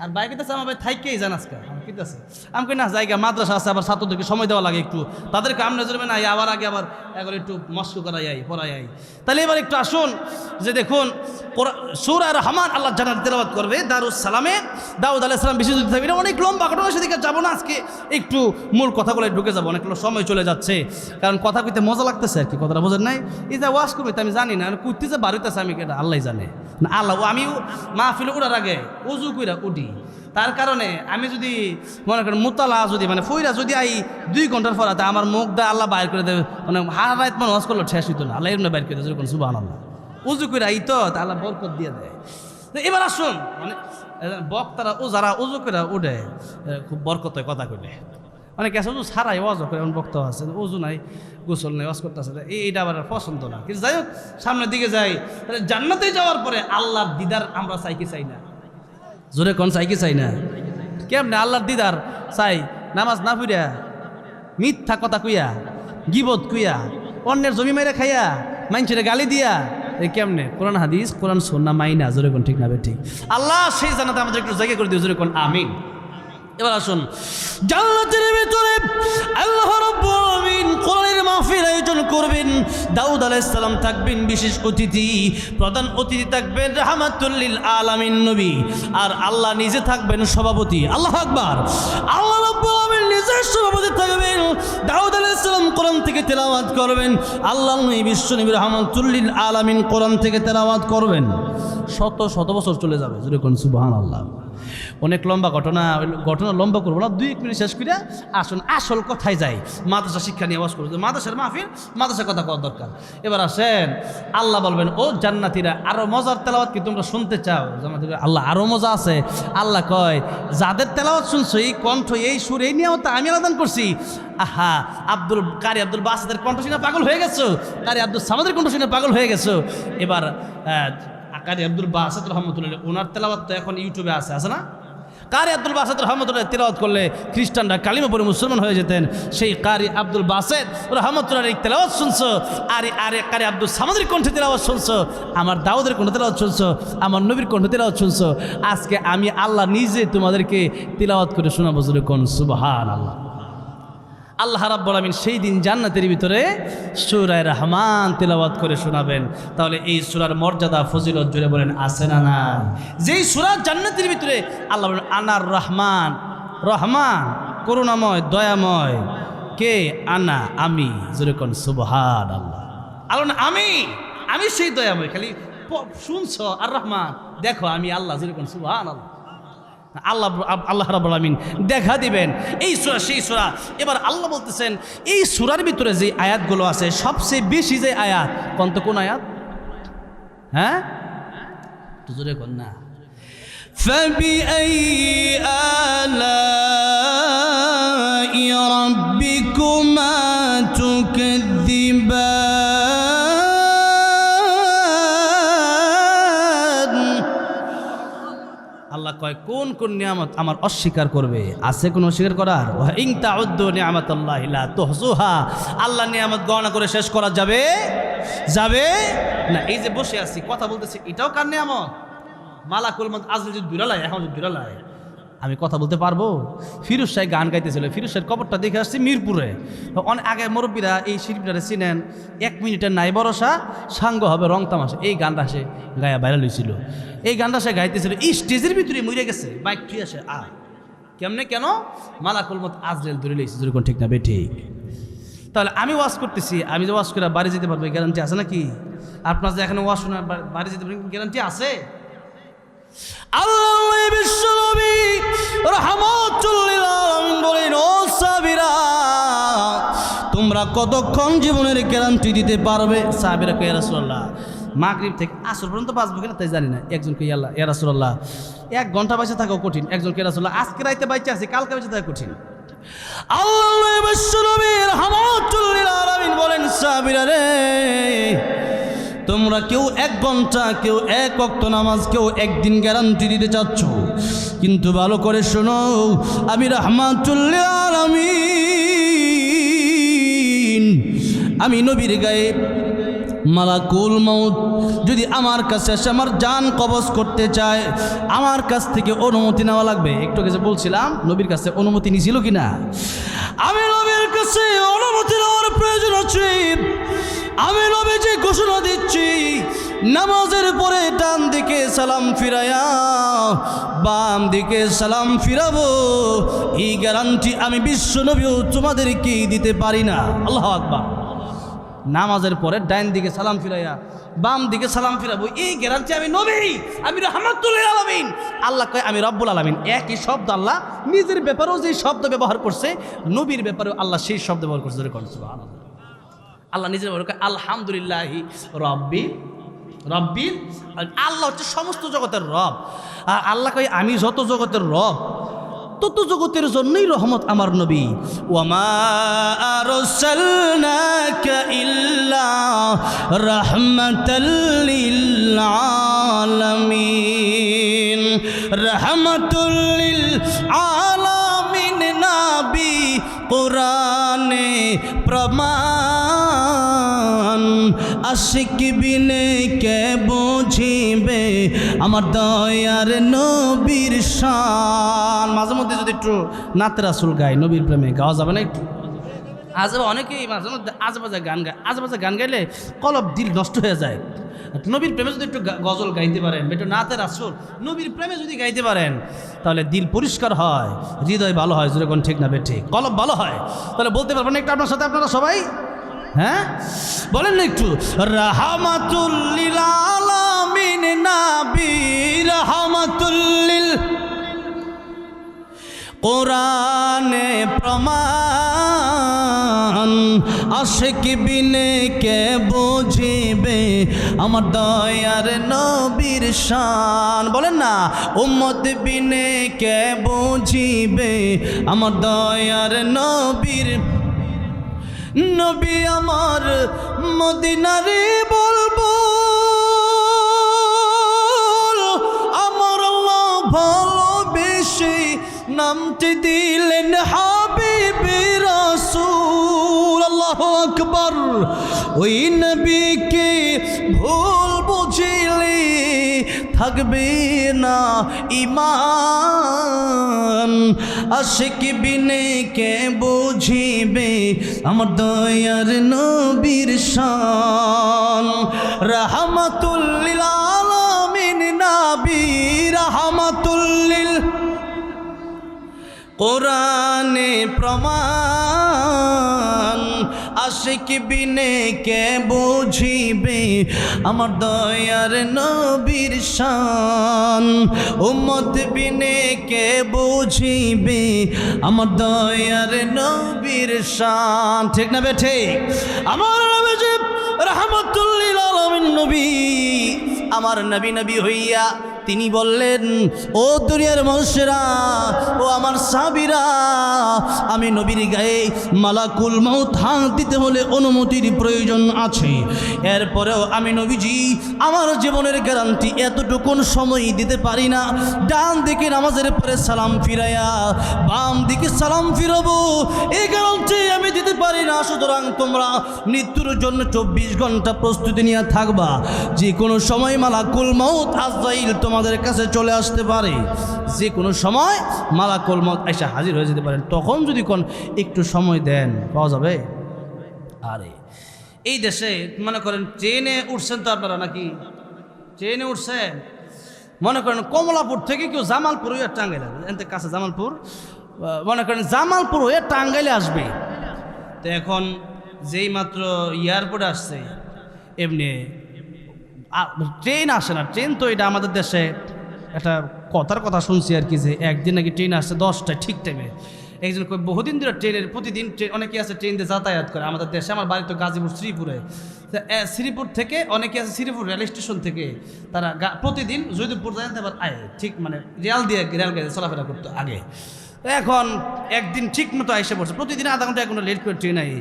আর বাইকে তো আমার ভাই থাইকেই যান আজকে ঠিক আছে। আমি কই না জায়গা মাদ্রাসা আছে, আবার ছাত্রদেরকে সময় দেওয়া লাগে একটু, তাদেরকে আমনে জরবে না আবার আগে আবার একবার একটু মস্ক করাই আই পড়াই আই। তাহলে এবার একটু আসুন যে দেখুন সূরা রহমান আল্লাহ জান্নাতে তেলাওয়াত করবে দারুস সালামে, দাউদ আলাইহিস সালাম বিশেষ থাকবে। এটা অনেক লম্বা ঘটনা, সেদিকে যাবো না আজকে, একটু মূল কথাগুলো ঢুকে যাবো, অনেক সময় চলে যাচ্ছে, কারণ কথা কইতে মজা লাগতেছে আর কি, কথাটা বোঝেন নাই। এই যে ওয়াজ করবে আমি জানি না, কুর্তি যে বাড়িতেছে আমি এটা আল্লাহ জানে না। আল্লাহ আমিও মাহফিলে উঠার আগে উজু কইরা উঠি, তার কারণে আমি যদি মনে করেন মোতালা যদি মানে ফইরা যদি আই 2 ঘন্টার পর আমার মুখটা আল্লাহ বাইর করে দেবে, মানে হার রাত মানে ওয়াজ করলো শেষ হইতো না, আল্লাহ এমনি বাইর করে দেয়। যেরকম সুবহানাল্লাহ, উজু করে আই তো আল্লাহ বরকত দিয়ে দেয়। তো এবার আসুন, মানে বক্তারা ও যারা উজু করে উঠে খুব বরকত হয় কথা কইলে, অনেকে আছে ওজু ছাড়াই ওয়াজ করে, এমন বক্তা আছে ওজু নাই গোসল নাই ওয়াজ করতে আছে, এইটা আবার পছন্দ না। কিন্তু যাই হোক সামনের দিকে যাই, তাহলে জান্নাতে যাওয়ার পরে আল্লাহর দিদার আমরা চাই কি চাই না? জোরে কোন চাই কি চাই না? কেমনে আল্লাহর দিদার চাই? নামাজ না পড়িয়া, মিথ্যা কথা কইয়া, গিবত কইয়া, অন্যের জমি মাইরা খাইয়া, মানুষের গালি দিয়া, এই কেমনে? কোরআন হাদিস, কোরআন সুন্নাহ মাইনা, জোরে কোন ঠিক না ঠিক? আল্লাহ সেই জান্নাতে আমাদের একটু জায়গা করে দিও, জোরে কোন আমিন। এবার আসুন, জান্নাতের ভিতরে আল্লাহ রাব্বুল আলামিন কোরআনের মাহফিল আয়োজন করবেন। দাউদ আলাইহিস সালাম থাকবেন বিশেষ অতিথি, প্রধান অতিথি থাকবেন রাহমাতুল লিল আলামিন নবী, আর আল্লাহ নিজে থাকবেন সভাপতি। আল্লাহু আকবার। আল্লাহ রাব্বুল আলামিন নিজে সভাপতি থাকবেন। দাউদ আলাইহিস সালাম কোরআন থেকে তেলাওয়াত করবেন, আল্লাহ নবী বিশ্ব নবী রাহমাতুল লিল আলামিন কোরআন থেকে তেলাওয়াত করবেন। শত শত বছর চলে যাবে, জোরে কোন সুবহানাল্লাহ। অনেক লম্বা ঘটনা, ঘটনা লম্বা করবো না, 2-1 মিনিট শেষ করে আসুন আসল কথায় যাই। মাদ্রাসা শিক্ষা নিয়ে আওয়াজ করবো, মাদ্রাসার মাহফিল, মাদ্রাসার কথা কওয়ার দরকার। এবার আসেন, আল্লাহ বলবেন ও জান্নাতীরা আরো মজার তেলাওয়াত কি তোমরা শুনতে চাও? জান্নাতীরা আল্লাহ আরো মজা আছে। আল্লাহ কয় যাদের তেলাওয়াত শুনছো, এই কণ্ঠ, এই সুর, এই নিয়ামত আমি আলাদান করছি। আহা, কারি আব্দুল বাসেদের কণ্ঠ শুনে পাগল হয়ে গেছো, কারি আব্দুল সামাদের কণ্ঠ শুনে পাগল হয়ে গেছো। এবার কারি আব্দুল বাসেদ রহমতুল্লাহ, ওনার তেলাওয়াত তো এখন ইউটিউবে আছে না? কারি আব্দুল বাসেদ রহমতুল্লাহ তেলাওয়াত করলে খ্রিস্টানরা কালিমা পড়ে মুসলমান হয়ে যেতেন। সেই কারি আব্দুল বাসেদ রহমতুল্লাহ তেলাওয়াত শুনছো, আরে কারি আব্দুল সামাদের কণ্ঠে তেলাওয়াত শুনছো, আমার দাউদের কণ্ঠে তেলাওয়াত শুনছো, আমার নবীর কণ্ঠে তেলাওয়াত শুনছো। আজকে আমি আল্লাহ নিজে তোমাদেরকে তেলাওয়াত করে শোনাবো, জোরে কোন সুবহানাল্লাহ। আল্লাহ রাব্বুল আলামিন সেই দিন জান্নাতের ভিতরে সূরা রহমান তেলাওয়াত করে শোনাবেন। তাহলে এই সূরার মর্যাদা, ফজিলত জুড়ে বলেন আছে না না? যেই সূরা জান্নাতের ভিতরে আল্লাহ বলেন আনার রহমান, রহমান করুণাময়, দয়াময়। কে? আনা, আমি, জোরে কোন সুবহানাল্লাহ। আল্লাহ আমি সেই দয়াময়, খালি শুনছো আর রহমান, দেখো আমি আল্লাহ, জোরে কোন সুবহানাল্লাহ। আল্লাহ রাব্বুল আলামিন দেখা দিবেন এই সূরা সেই সূরা। এবার আল্লাহ বলতেছেন এই সূরার ভিতরে যে আয়াতগুলো আছে, সবচেয়ে বেশি যে আয়াত, কোন আয়াত? হ্যাঁ, জোরে কোন না। ফাবিআইয়ি আলাই রাব্বিকুমা তুকাযযিবান। আল্লাহ কয় কোন কোন নিয়ামত আমার অস্বীকার করবে? আছে কোন অস্বীকার করার? ওয়া ইন তাউদ্দু নিয়ামাতাল্লাহি লা তুহসুহা। আল্লাহ নিয়ামত গণনা করে শেষ করা যাবে না। এই যে বসে আছি কথা বলতেছি, এটাও কার নিয়ামত? মালাকুল মউত আজরাইল যদি দুরালায়, এখন যদি দুরালায়, আমি কথা বলতে পারবো? ফিরোজ শাহ গান গাইতেছিল, ফিরোজ শাহের কবরটা দেখে আসছি মিরপুরে। অনেক আগে মুরব্বীরা এই শিল্পীরা চিনেন, 1 মিনিটের নাই ভরসা, সাঙ্গ হবে রং তামাশা, এই গানটা সে গায়া ভাইরাল হয়েছিল। এই গানটা সে গাইতেছিল, এই স্টেজের ভিতরে মরে গেছে, বাইক তুই আসে কেমনে? কেন? মালাকুল মউত আজরাইল ধরে লইছে, যেরকম ঠিক না বে ঠিক? তাহলে আমি ওয়াজ করতেছি, আমি যে ওয়াজ করে বাড়ি যেতে পারবো গ্যারান্টি আছে নাকি? আপনার যে এখানে ওয়াজ শোনার বাড়ি যেতে পারবেন গ্যারান্টি আছে? আল্লাহ বিশ্ব নবী রাহমাতুল লিল আলামিন বলেন, ও সাহাবীরা তোমরা কতক্ষণ জীবনের গ্যারান্টি দিতে পারবে? সাহাবীরা কয়, ইয়া রাসূলুল্লাহ মাগরিব থেকে আসর পর্যন্ত বাঁচবো কিনা তাই জানি না। একজন কই, আল্লাহ ইয়া রাসূলুল্লাহ 1 ঘন্টা বাইচে থাকাও কঠিন। একজন কই, রাসূলুল্লাহ আজকে রাইতে বাইচে আছি, কালকে বাইচে থাকা কঠিন। আল্লাহ বিশ্ব নবী রাহমাতুল লিল আলামিন বলেন, সাহাবীরা রে তোমরা কেউ 1 ঘন্টা, কেউ 1 ওয়াক্ত নামাজ, কেউ 1 দিন গ্যারান্টি দিতে চাচ্ছ, কিন্তু ভালো করে শোনো, আমি রাহমাতুল লিল আলামিন, আমি নবীর গায়ে মালাকুল মউত যদি আমার কাছে এসে আমার জান কবজ করতে চায়, আমার কাছ থেকে অনুমতি নেওয়া লাগবে। একটু কাছে বলছিলাম নবীর কাছে অনুমতি নিয়েছিল কিনা? আমি নবীর কাছে অনুমতি নেওয়ার প্রয়োজন আছে। আমি নবী যে ঘোষণা দিচ্ছি, নামাজের পরে ডান দিকে সালাম ফিরায়া বাম দিকে সালাম ফিরাবো, এই গ্যারান্টি আমি বিশ্ব নবীও তোমাদেরকে দিতে পারি না। আল্লাহু আকবার। নামাজের পরে ডান দিকে সালাম ফিরাইয়া বাম দিকে সালাম ফিরাবো, এই গ্যারান্টি আমি নবী, আমি রাহমাতুল লিল আলামিন। আল্লাহ কয় আমি রব্বুল আলামিন। একই শব্দ আল্লাহ নিজের ব্যাপারেও যে শব্দ ব্যবহার করছে, নবীর ব্যাপারেও আল্লাহ সেই শব্দ ব্যবহার করছে। সুবহানাল্লাহ। আল্লাহ নিজের ব্যবহার করে আলহামদুলিল্লাহি রব্বিল। আল্লাহ হচ্ছে সমস্ত জগতের রব। আর আল্লাহ কয় আমি যত জগতের রব, প্রত্যন্ত জগতের জন্যই রহমত আমার নবী। ওয়ামা আরসালনাকা ইল্লা রাহমাতাল লিল আলামিন, রাহমাতুল লিল আলামিন নবী কোরআনে প্রমাণ। আশিক বিনে কে বুঝিবে আমার দয়ার নবীর শান। মাঝে মধ্যে যদি একটু নাতে রাসূল গাই, নবীর প্রেমে গাওয়া যাবে না একটু? আজে অনেকেই মাঝে মধ্যে আজেবাজে গান গায়, আজেবাজে গান গাইলে কলব দিল নষ্ট হয়ে যায়। নবীর প্রেমে যদি একটু গজল গাইতে পারেন, একটু নাতে রাসূল নবীর প্রেমে যদি গাইতে পারেন, তাহলে দিল পরিষ্কার হয়, হৃদয় ভালো হয়, যেরকম ঠিক না বে ঠিক, কলব ভালো হয়। তাহলে বলতে পারবেন একটু আপনার সাথে, আপনারা সবাই? হ্যাঁ বলেন না একটু? রাহমাতুল লিল আলামিন নবী, রাহমাতুল লিল কোরআনে প্রমাণ। আশিক বিনে কে বুঝিবে আমার দয়ার নবীর শান। বলেন না, উম্মত বিনে কে বুঝিবে আমার দয়ার নবীর। নবী আমার মদিনারে বলবো, আমার আল্লাহ ভালোবেসে নামটি দিলেন হাবিবে রাসূল। আল্লাহু আকবার। ওই নবীকে ভুল বুঝিলে থাকবে না ঈমান। আশিক বিনে কে বুঝিবে আমার দয়ার নবীর শান। রাহমাতুল লিল আলামিন নবী, রাহমাতুল লিল কোরআনে প্রমাণ। আশিক বিনে কে বুঝিবে আমার দয়ার নবীর শান। উম্মত বিনে কে বুঝিবে আমার দয়ার নবীর শান। ঠিক না বে ঠিক? আমার নবী রাহমাতুল লিল আলামিন নবী, আমার নবী নবী হইয়া তিনি বললেন, ও দুনিয়ার মানুষেরা, ও আমার সাহাবীরা, আমি নবীর গায়ে মালাকুল মউত হাত দিতে হলে অনুমতির প্রয়োজন আছে। এরপরেও আমি নবীজি আমার জীবনের গ্যারান্টি এতটুকুন সময় দিতে পারি না। ডান দিকে নামাজের পরে সালাম ফিরাইয়া বাম দিকে সালাম ফিরাবো, এই গ্যারান্টি আমি দিতে পারি না। সুতরাং তোমরা মৃত্যুর জন্য 24 ঘন্টা প্রস্তুতি নিয়ে থাকবা। যে কোনো সময় মালাকুল মউত আজরাইল তোমাদের কাছে চলে আসতে পারে। যে কোনো সময় মালাকুল মউত এসে হাজির হয়ে যেতে পারেন। তখন যদি কোন একটু সময় দেন, পাওয়া যাবে। আরে এই দেশে মনে করেন ট্রেনে উঠছেন তো আপনারা, নাকি ট্রেনে উঠছেন? মনে করেন কমলাপুর থেকে কেউ জামালপুর হয়ে টাঙ্গাইলে, এতে কাছে জামালপুর, মনে করেন জামালপুর হয়ে টাঙ্গাইলে আসবে। তো এখন যেই মাত্র এয়ারপোর্টে আসছে, এমনি ট্রেন আসে না। ট্রেন তো এটা আমাদের দেশে একটা কথার কথা শুনছি আর কি, যে একদিন নাকি ট্রেন আসছে 10টায় ঠিক টাইমে। একজন বহুদিন ধরে ট্রেনের প্রতিদিন অনেকে আছে ট্রেন দিয়ে যাতায়াত করে আমাদের দেশে। আমার বাড়ি তো গাজীপুর শ্রীপুরে। শ্রীপুর থেকে অনেকে আছে শ্রীপুর রেল স্টেশন থেকে, তারা প্রতিদিন জয়দেবপুর যায়, আবার আয় ঠিক মানে রেল গাড়ি চলাফেরা করতো আগে। এখন একদিন ঠিক মতো এসে পড়ছে। প্রতিদিন আধা ঘন্টা 1 ঘন্টা লেট করে ট্রেন আই।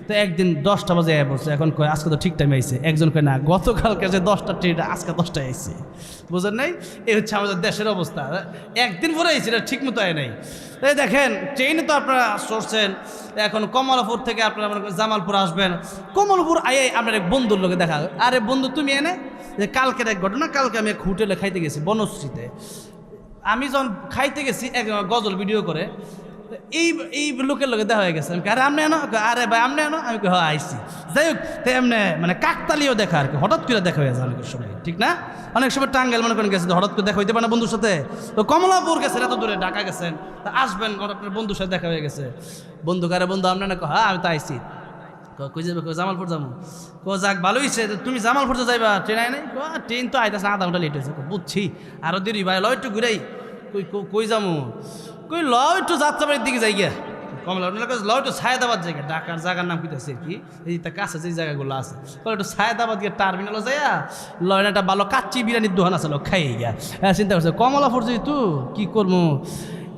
তো একদিন 10টা বাজে আয় পড়ছে। এখন কয় আজকে তো ঠিক টাইমে আইছে। একজন কয় না, গতকালকে যে 10টা ট্রেনটা আজকে 10টায় আইছে। বুঝেন নাই? এই হচ্ছে আমাদের দেশের অবস্থা। একদিন পরে আইছে, এটা ঠিক মতো আয় নাই। তাই দেখেন ট্রেনে তো আপনারা চড়ছেন, এখন কমলাপুর থেকে আপনারা জামালপুর আসবেন। কমলাপুর আয় আপনার এক বন্ধুর লোকে দেখা, আরে বন্ধু তুমি এনে যে কালকের এক ঘটনা, কালকে আমি এক হোটেলে খাইতে গেছি বনশ্রীতে। আমি যখন খাইতে গেছি এক গজল ভিডিও করে, এই লোকের লোকে দেখা হয়ে গেছে। আমি আরে আমনে আনো, আরে ভাই আমনে আনো, আমি হ্যাঁ আইসি। যাই হোক, তাই এমনি মানে কাকতালিও দেখা আর কি, হঠাৎ করে দেখা হয়ে যায় অনেক সময়, ঠিক না? অনেক সময় টাঙ্গাইল মনে করেন গেছে, হঠাৎ করে দেখা হইতে পারে না বন্ধুর সাথে। তো কমলাপুর গেছেন, এত দূরে ঢাকা গেছেন, তা আসবেন, আপনার বন্ধুর সাথে দেখা হয়ে গেছে। বন্ধু কারে বন্ধু আমনে না, হ্যাঁ আমি তো আইসি। কই যাবে? জামালপুর যাবো। যাক ভালো হয়েছে, তুমি জামালপুর তো যাইবা, ট্রেন আয় নাই? ট্রেন তো আইতেছে, আধা ঘন্টা লেট হয়েছে। বুঝছি, আরো দেরি ভাই, ল একটু ঘুরাই। কই যাবো? কই ল একটু যাত্রাবাড়ির দিকে যাই গিয়া। কমলা ল একটু সায়দাবাদ জায়গা, ঢাকার জায়গার নাম কিতেছে কি, এই তার কাছে যে জায়গাগুলো আছে, একটু সায়দাবাদ গিয়ে টার্মিনালও যাইয়া ল একটা ভালো কাচ্চি বিরিয়ানির দোকান আছে, খাই গিয়া। হ্যাঁ চিন্তা করছে কমলাপুর যেহেতু কি করবো,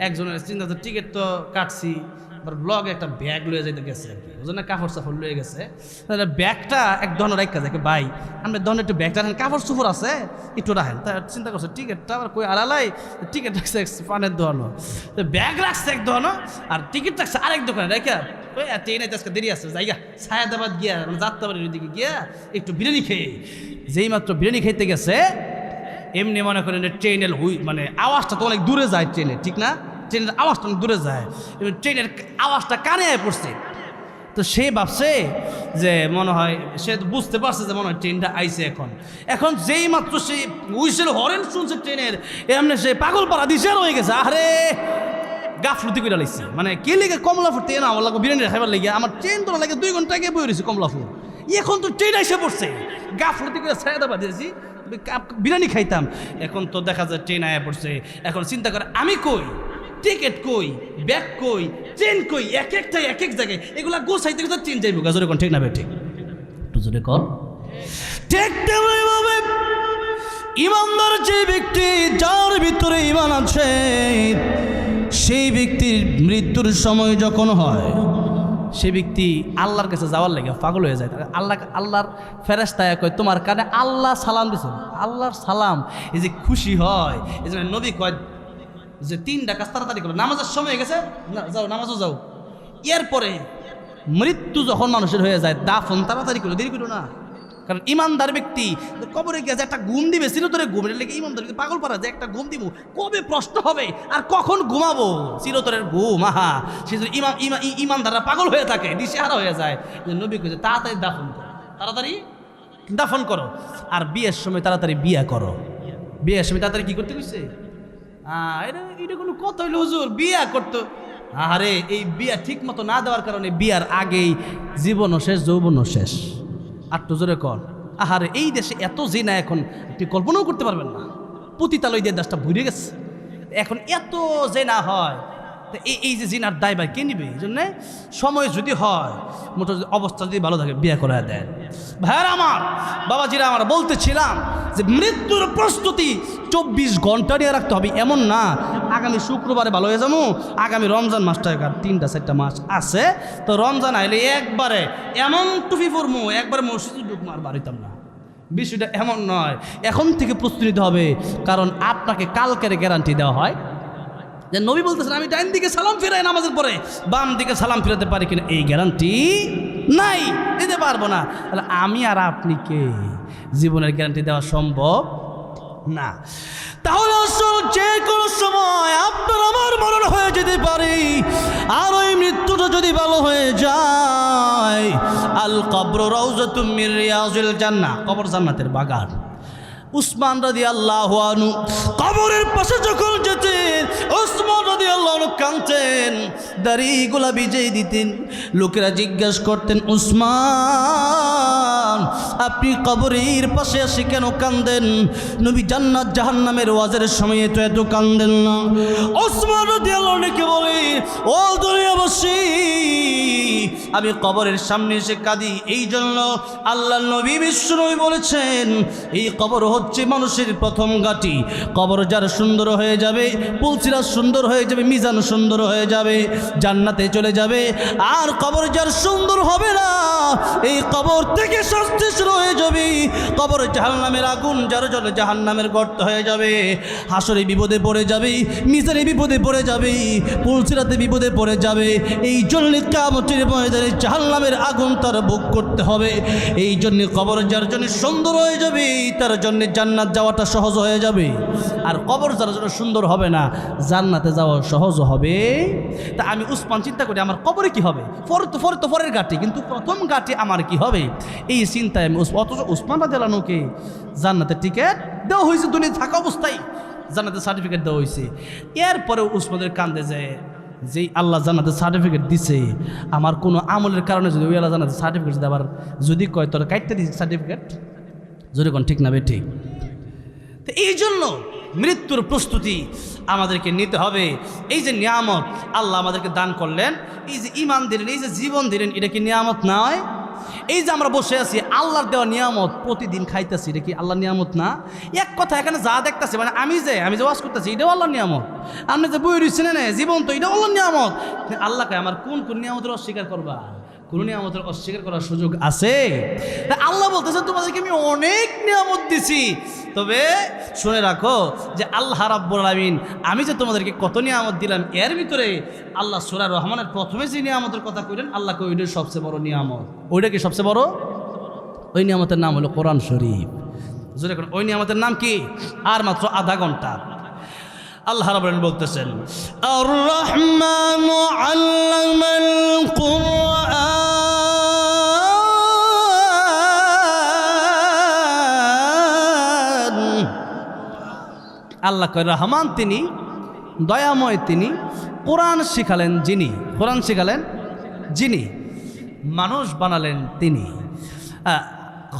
একজনের চিন্তা হচ্ছে টিকিট তো কাটছি, আবার ব্লগে একটা ব্যাগ লয়ে যাইতে গেছে আর কি, ওই জন্য কাপড় সাপড় লয়ে গেছে। তাহলে ব্যাগটা এক ধরনের রাখা যায়, ভাই আমরা ধরনের একটু ব্যাগটা রাখেন, কাপড় চুপড় আছে একটু রাখেন। তা চিন্তা করছে টিকিটটা আবার কই আড়ালাই, টিকিট রাখছে পানের দোকানো, তো ব্যাগ রাখছে এক দোকানো আর টিকিট রাখছে আরেক দোকানে রেখা ওই ট্রেনে আজকে দেরি আছে জায়গা সায়াদাবাদ গিয়া যাত্রাবাড়ির দিকে গিয়া একটু বিরিয়ানি খেয়ে, যেই মাত্র বিরিয়ানি খেতে গেছে এমনি মনে করেন ট্রেনের মানে আওয়াজটা তো অনেক দূরে যায় ট্রেনে, ঠিক না? ট্রেনের আওয়াজটা অনেক দূরে যায়, ট্রেনের আওয়াজটা কানে আয় পড়ছে। তো সে ভাবছে যে মনে হয়, সে বুঝতে পারছে যে মনে হয় ট্রেনটা আইছে এখন। এখন যেই মাত্র সে হুইসেল হরেন শুনছে ট্রেনের, এমনি সে পাগল পাড়া দিশে রয়ে গেছে। আরে গাফলতি করে লাগছে, মানে কে লেগে কমলাপুর ট্রেন আমার লাগবে বিরিয়ানি খাইবার লেগে, আমার ট্রেন তো লাগে 2 ঘন্টা আগে বই রয়েছে কমলাপুর, এখন তো ট্রেন এসে পড়ছে। গাফলতি করে ছায়াদাবাদ দিয়েছি বিরিয়ানি খাইতাম, এখন তো দেখা যায় ট্রেন আয়া পড়ছে। এখন চিন্তা করে আমি কই, টিকিট কই, ব্যাগ কই, ট্রেন কই, এক একটা এক এক জায়গায় এগুলা গোছাইতে গেছে ট্রেন যাইব গাজরে কোন ঠিক না ঠিক একটু জোরে কর ঠিক তেমনি ভাবে ইমানদার যে ব্যক্তি যার ভিতরে ইমান আছে সেই ব্যক্তির মৃত্যুর সময় যখন হয় সে ব্যক্তি আল্লাহর কাছে যাওয়ার লাগে পাগল হয়ে যায়। আল্লাহর ফেরেশতা কয় তোমার কানে আল্লাহ সালাম দিছে, আল্লাহর সালাম এই যে খুশি হয়। এই জন্য নবী কয় যে 3টা কাজ তাড়াতাড়ি করো, নামাজের সময় হয়ে গেছে যাও নামাজও যাও। এরপরে মৃত্যু যখন মানুষের হয়ে যায় দাফন তাড়াতাড়ি করো, দেরি করো না। কারণ ইমানদার ব্যক্তি কবরে গিয়ে যে একটা ঘুম দিবে চিরতরে ঘুমের লেগে ইমানদার পাগল পারা যে একটা ঘুম দিব কবে প্রশ্ন হবে আর কখন ঘুমাবো, চিরতরের ঘুম। আহা সেই জন্য ইমানদাররা পাগল হয়ে থাকে, দিশেহারা হয়ে যায়। নবী কইছে তাড়াতাড়ি দাফন করো, তাড়াতাড়ি দাফন করো, আর বিয়ের সময় তাড়াতাড়ি বিয়ে করো। বিয়ের সময় তাড়াতাড়ি কি করতে কইছে? এটা কোনো কথা হইলো হুজুর, বিয়া করতো। আরে এই বিয়া ঠিক মতো না দেওয়ার কারণে বিয়ার আগেই জীবনও শেষ, যৌবনও শেষ। আর তো জোরে কর, আহারে এই দেশে এত জিনা এখন আপনি কল্পনাও করতে পারবেন না। পতিতালয় দিয়ে দেশটা ভরে গেছে, এখন এত জেনা হয়। তো এই যে জিনার দায়ভার কে নিবে? এই জন্যে সময় যদি হয়, মোট অবস্থা যদি ভালো থাকে বিয়ে করে দেন। ভাইয়ার আমার, বাবাজিরা আমার, বলতেছিলাম যে মৃত্যুর প্রস্তুতি 24 ঘন্টা নিয়ে রাখতে হবে এমন না আগামী শুক্রবারে ভালো হয়ে যাবো, আগামী রমজান মাসটা 3-4টা মাস আছে, তো রমজান আইলে একবারে এমন টুপি পরমু, একবারে মসজিদে ঢুকবো আর বাড়িতাম না। বিষয়টা এমন নয়, এখন থেকে প্রস্তুতি নিতে হবে। কারণ আপনাকে কালকের গ্যারান্টি দেওয়া হয় যে নবী বলতেছেন আমি ডাইন দিকে সালাম ফিরাই নামাজের পরে, বাম দিকে সালাম ফিরাতে পারি কিনা এই গ্যারান্টি নাই, দিতে পারবো না। তাহলে আমি আর আপনি কে? জীবনের গ্যারান্টি দেওয়া সম্ভব না। তাহলে আসল যে কোনো সময় আপনার আমার মরণ হয়ে যেতে পারে, আর ওই মৃত্যুটা যদি ভালো হয়ে যায়, আল কবর রাউযাতুম মির রিয়াজিল জান্নাহ, কবর জান্নাতের বাগান। উসমান রাদিয়াল্লাহু আনহু কবরের পাশে যখন যেতেন, উসমান রাদিয়াল্লাহু আনহু কাঁদতেন, দাড়িগুলা ভিজিয়ে দিতেন। লোকেরা জিজ্ঞাসা করতেন উসমান আপনি কবরের পাশে এসে কেন কাঁদেন? নবী জান্নাত জাহান্নামের ওয়াজের সময় তো এত কাঁদেন না। উসমান রাদিয়াল্লাহু আনহুকে বলে ও দুনিয়াবাসী, আমি কবরের সামনে এসে কাঁদি এই জন্য আল্লাহর নবী বিশ্বনবী বলেছেন এই কবর হচ্ছে মানুষের প্রথম ঘাঁটি। কবর যার সুন্দর হয়ে যাবে, পুলসিরাত সুন্দর হয়ে যাবে, মিজান সুন্দর হয়ে যাবে, জান্নাতে চলে যাবে। আর কবর যার সুন্দর হবে না, এই কবর থেকে শাস্তি শুরু হয়ে যাবে। কবর জাহান্নামের আগুন যার জলে জাহান্নামের গর্ত হয়ে যাবে, হাসরে বিপদে পড়ে যাবে, মিজানে বিপদে পড়ে যাবে, পুলসিরাতে বিপদে পড়ে যাবে। এই জন্য কিয়ামতের ময়দানে জাহান্নামের আগুন তার ভোগ করতে হবে। এই জন্য কবর যার জন্য সুন্দর হয়ে যাবে, তার জন্য জান্নাত যাওয়াটা সহজ হয়ে যাবে। আর কবর যার জন্য সুন্দর হবে না, জান্নাতে যাওয়া সহজ হবে। তা আমি উসমান চিন্তা করি আমার কবরে কি হবে, পরের ঘাটি, কিন্তু প্রথম ঘাটি আমার কি হবে, এই চিন্তায় আমি অথচ উসমান রাদিয়াল্লাহু আনহুকে জান্নাতের টিকিট দেওয়া হয়েছে, দুনিয়া থাকা অবস্থায় জান্নাতের সার্টিফিকেট দেওয়া হয়েছে। এরপরে উসমানের কান্দে যায় যেই আল্লাহ জান্নাতের সার্টিফিকেট দিছে, আমার কোনো আমলের কারণে যদি ওই আল্লাহ জান্নাতের সার্টিফিকেট যদি আবার যদি কয় তোর কাটতে দিচ্ছে সার্টিফিকেট, যদি কোন ঠিক না বে ঠিক। তো এই জন্য মৃত্যুর প্রস্তুতি আমাদেরকে নিতে হবে। এই যে নিয়ামত আল্লাহ আমাদেরকে দান করলেন, এই যে ঈমান দিলেন, এই যে জীবন দিলেন, এটা কি নিয়ামত নয়? এই যে আমরা বসে আছি আল্লাহর দেওয়া নিয়ামত প্রতিদিন খাইতেছি, এটা কি আল্লাহর নিয়ামত না? এক কথা এখানে যা দেখতেছি, মানে আমি যে ওয়াজ করতেছি এটাও আল্লাহর নিয়ামত, আপনি যে বই রয়েছেন না জীবন তো এটাও আল্লাহর নিয়ামত। আল্লাহকে আমার কোন কোন নিয়ামতের অস্বীকার করবা? কোন নিয়ামতের অস্বীকার করার সুযোগ আছে? আল্লাহ বলতেছেন তোমাদেরকে আমি অনেক নিয়ামত দিছি, তবে শুনে রাখো যে আল্লাহ রাব্বুল আলামিন আমি যে তোমাদেরকে কত নিয়ামত দিলাম, এর ভিতরে আল্লাহ সূরা রহমানের প্রথমে যে নিয়ামতের কথা কইলেন আল্লাহকে ওইটাই সবচেয়ে বড় নিয়ামত। ওইটা কি সবচেয়ে বড়? ওই নিয়ামতের নাম হলো কোরআন শরীফ। ওই নিয়ামতের নাম কি? আর মাত্র আধা ঘন্টা আল্লাহ রাব্বুল আলামিন বলতেছেন আর রহমানু আল্লামাল কুরআন। আল্লাহ কয় রহমান তিনি, দয়াময় তিনি, কোরআন শিখালেন যিনি, কোরআন শিখালেন যিনি, মানুষ বানালেন তিনি।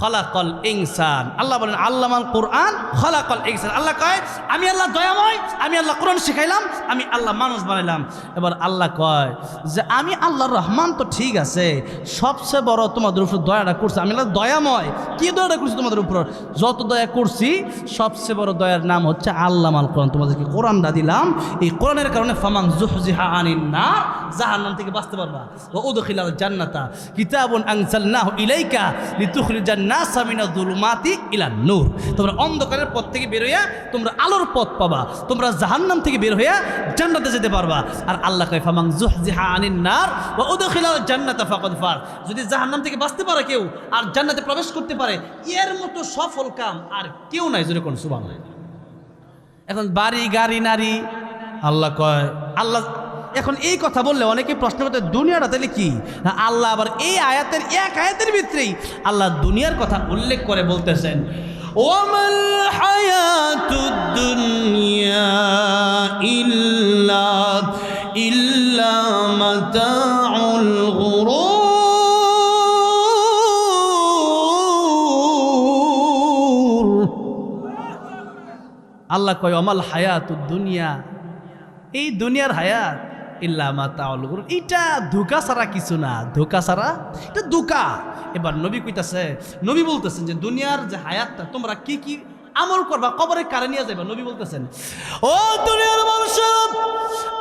খলাকল ইনসান, আল্লাহ বলেন আল্লামাল কোরআন খলাকল ইনসান। আল্লাহ কয় আমি আল্লাহ দয়াময়, আমি আল্লাহ কোরআন শিখাইলাম, আমি আল্লাহ মানুষ বানাইলাম। এবার আল্লাহ কয় যে আমি আল্লাহ রহমান তো ঠিক আছে, সবচেয়ে বড় তোমাদের উপর দয়াটা করছে আমি আল্লাহ দয়াময়। কি দয়াটা করছি তোমাদের উপর? যত দয়া করছি সবচেয়ে বড় দয়ার নাম হচ্ছে আল্লামাল কোরআন। তোমাদেরকে কোরআনটা দিলাম, এই কোরআনের কারণে ফামান যুহজিহা আনিন নার, জাহান্নাম থেকে বাঁচতে পারবা। ওয়া উদখিলাল জান্নাতা কিতাবুন আনজালনাহু ইলাইকা লিতুখরিজান নাসা মিনাজ যুলুমাতি ইলান নূর। তোমরা অন্ধকারের পথ থেকে বের হইয়া তোমরা আলোর পথ পাবা, তোমরা জাহান্নাম থেকে বের হইয়া জান্নাতে যেতে পারবা। আর আল্লাহ কয় ফামান যুহজিহা আনিন নার ওয়া উদখিলাল জান্নাতা ফাকাদ ফাজ। যদি জাহান্নাম থেকে বাঁচতে পারে কেউ আর জান্নাতে প্রবেশ করতে পারে, এর মতো সফল কাম আর কেউ নাই। জোরে কোন সুবহানাল্লাহ। এখন বাড়ি গাড়ি নারী, আল্লাহ কয় আল্লাহ এখন এই কথা বললে অনেকে প্রশ্ন করতে দুনিয়াটা তাহলে কি? আল্লাহ আবার এই আয়াতের এক আয়াতের ভিতরেই আল্লাহ দুনিয়ার কথা উল্লেখ করে বলতেছেন ওয়ামাল হায়াতুদ দুনিয়া ইল্লা মাতাউল গুরুর। আল্লাহ কয় ওয়ামাল হায়াতুদ দুনিয়া, এই দুনিয়ার হায়াত ইল্লা মাতাউল গুরুর, এটা ধোঁকা ছাড়া কিছু না, ধোঁকা ছাড়া এটা ধোঁকা। এবার নবী কইতাছে, নবী বলতেছেন যে দুনিয়ার যে হায়াতটা তোমরা কি কি আমল করবা, কবরে কারে নিয়ে যাইবা। নবী বলতেছেন ও দুনিয়ার মানুষ,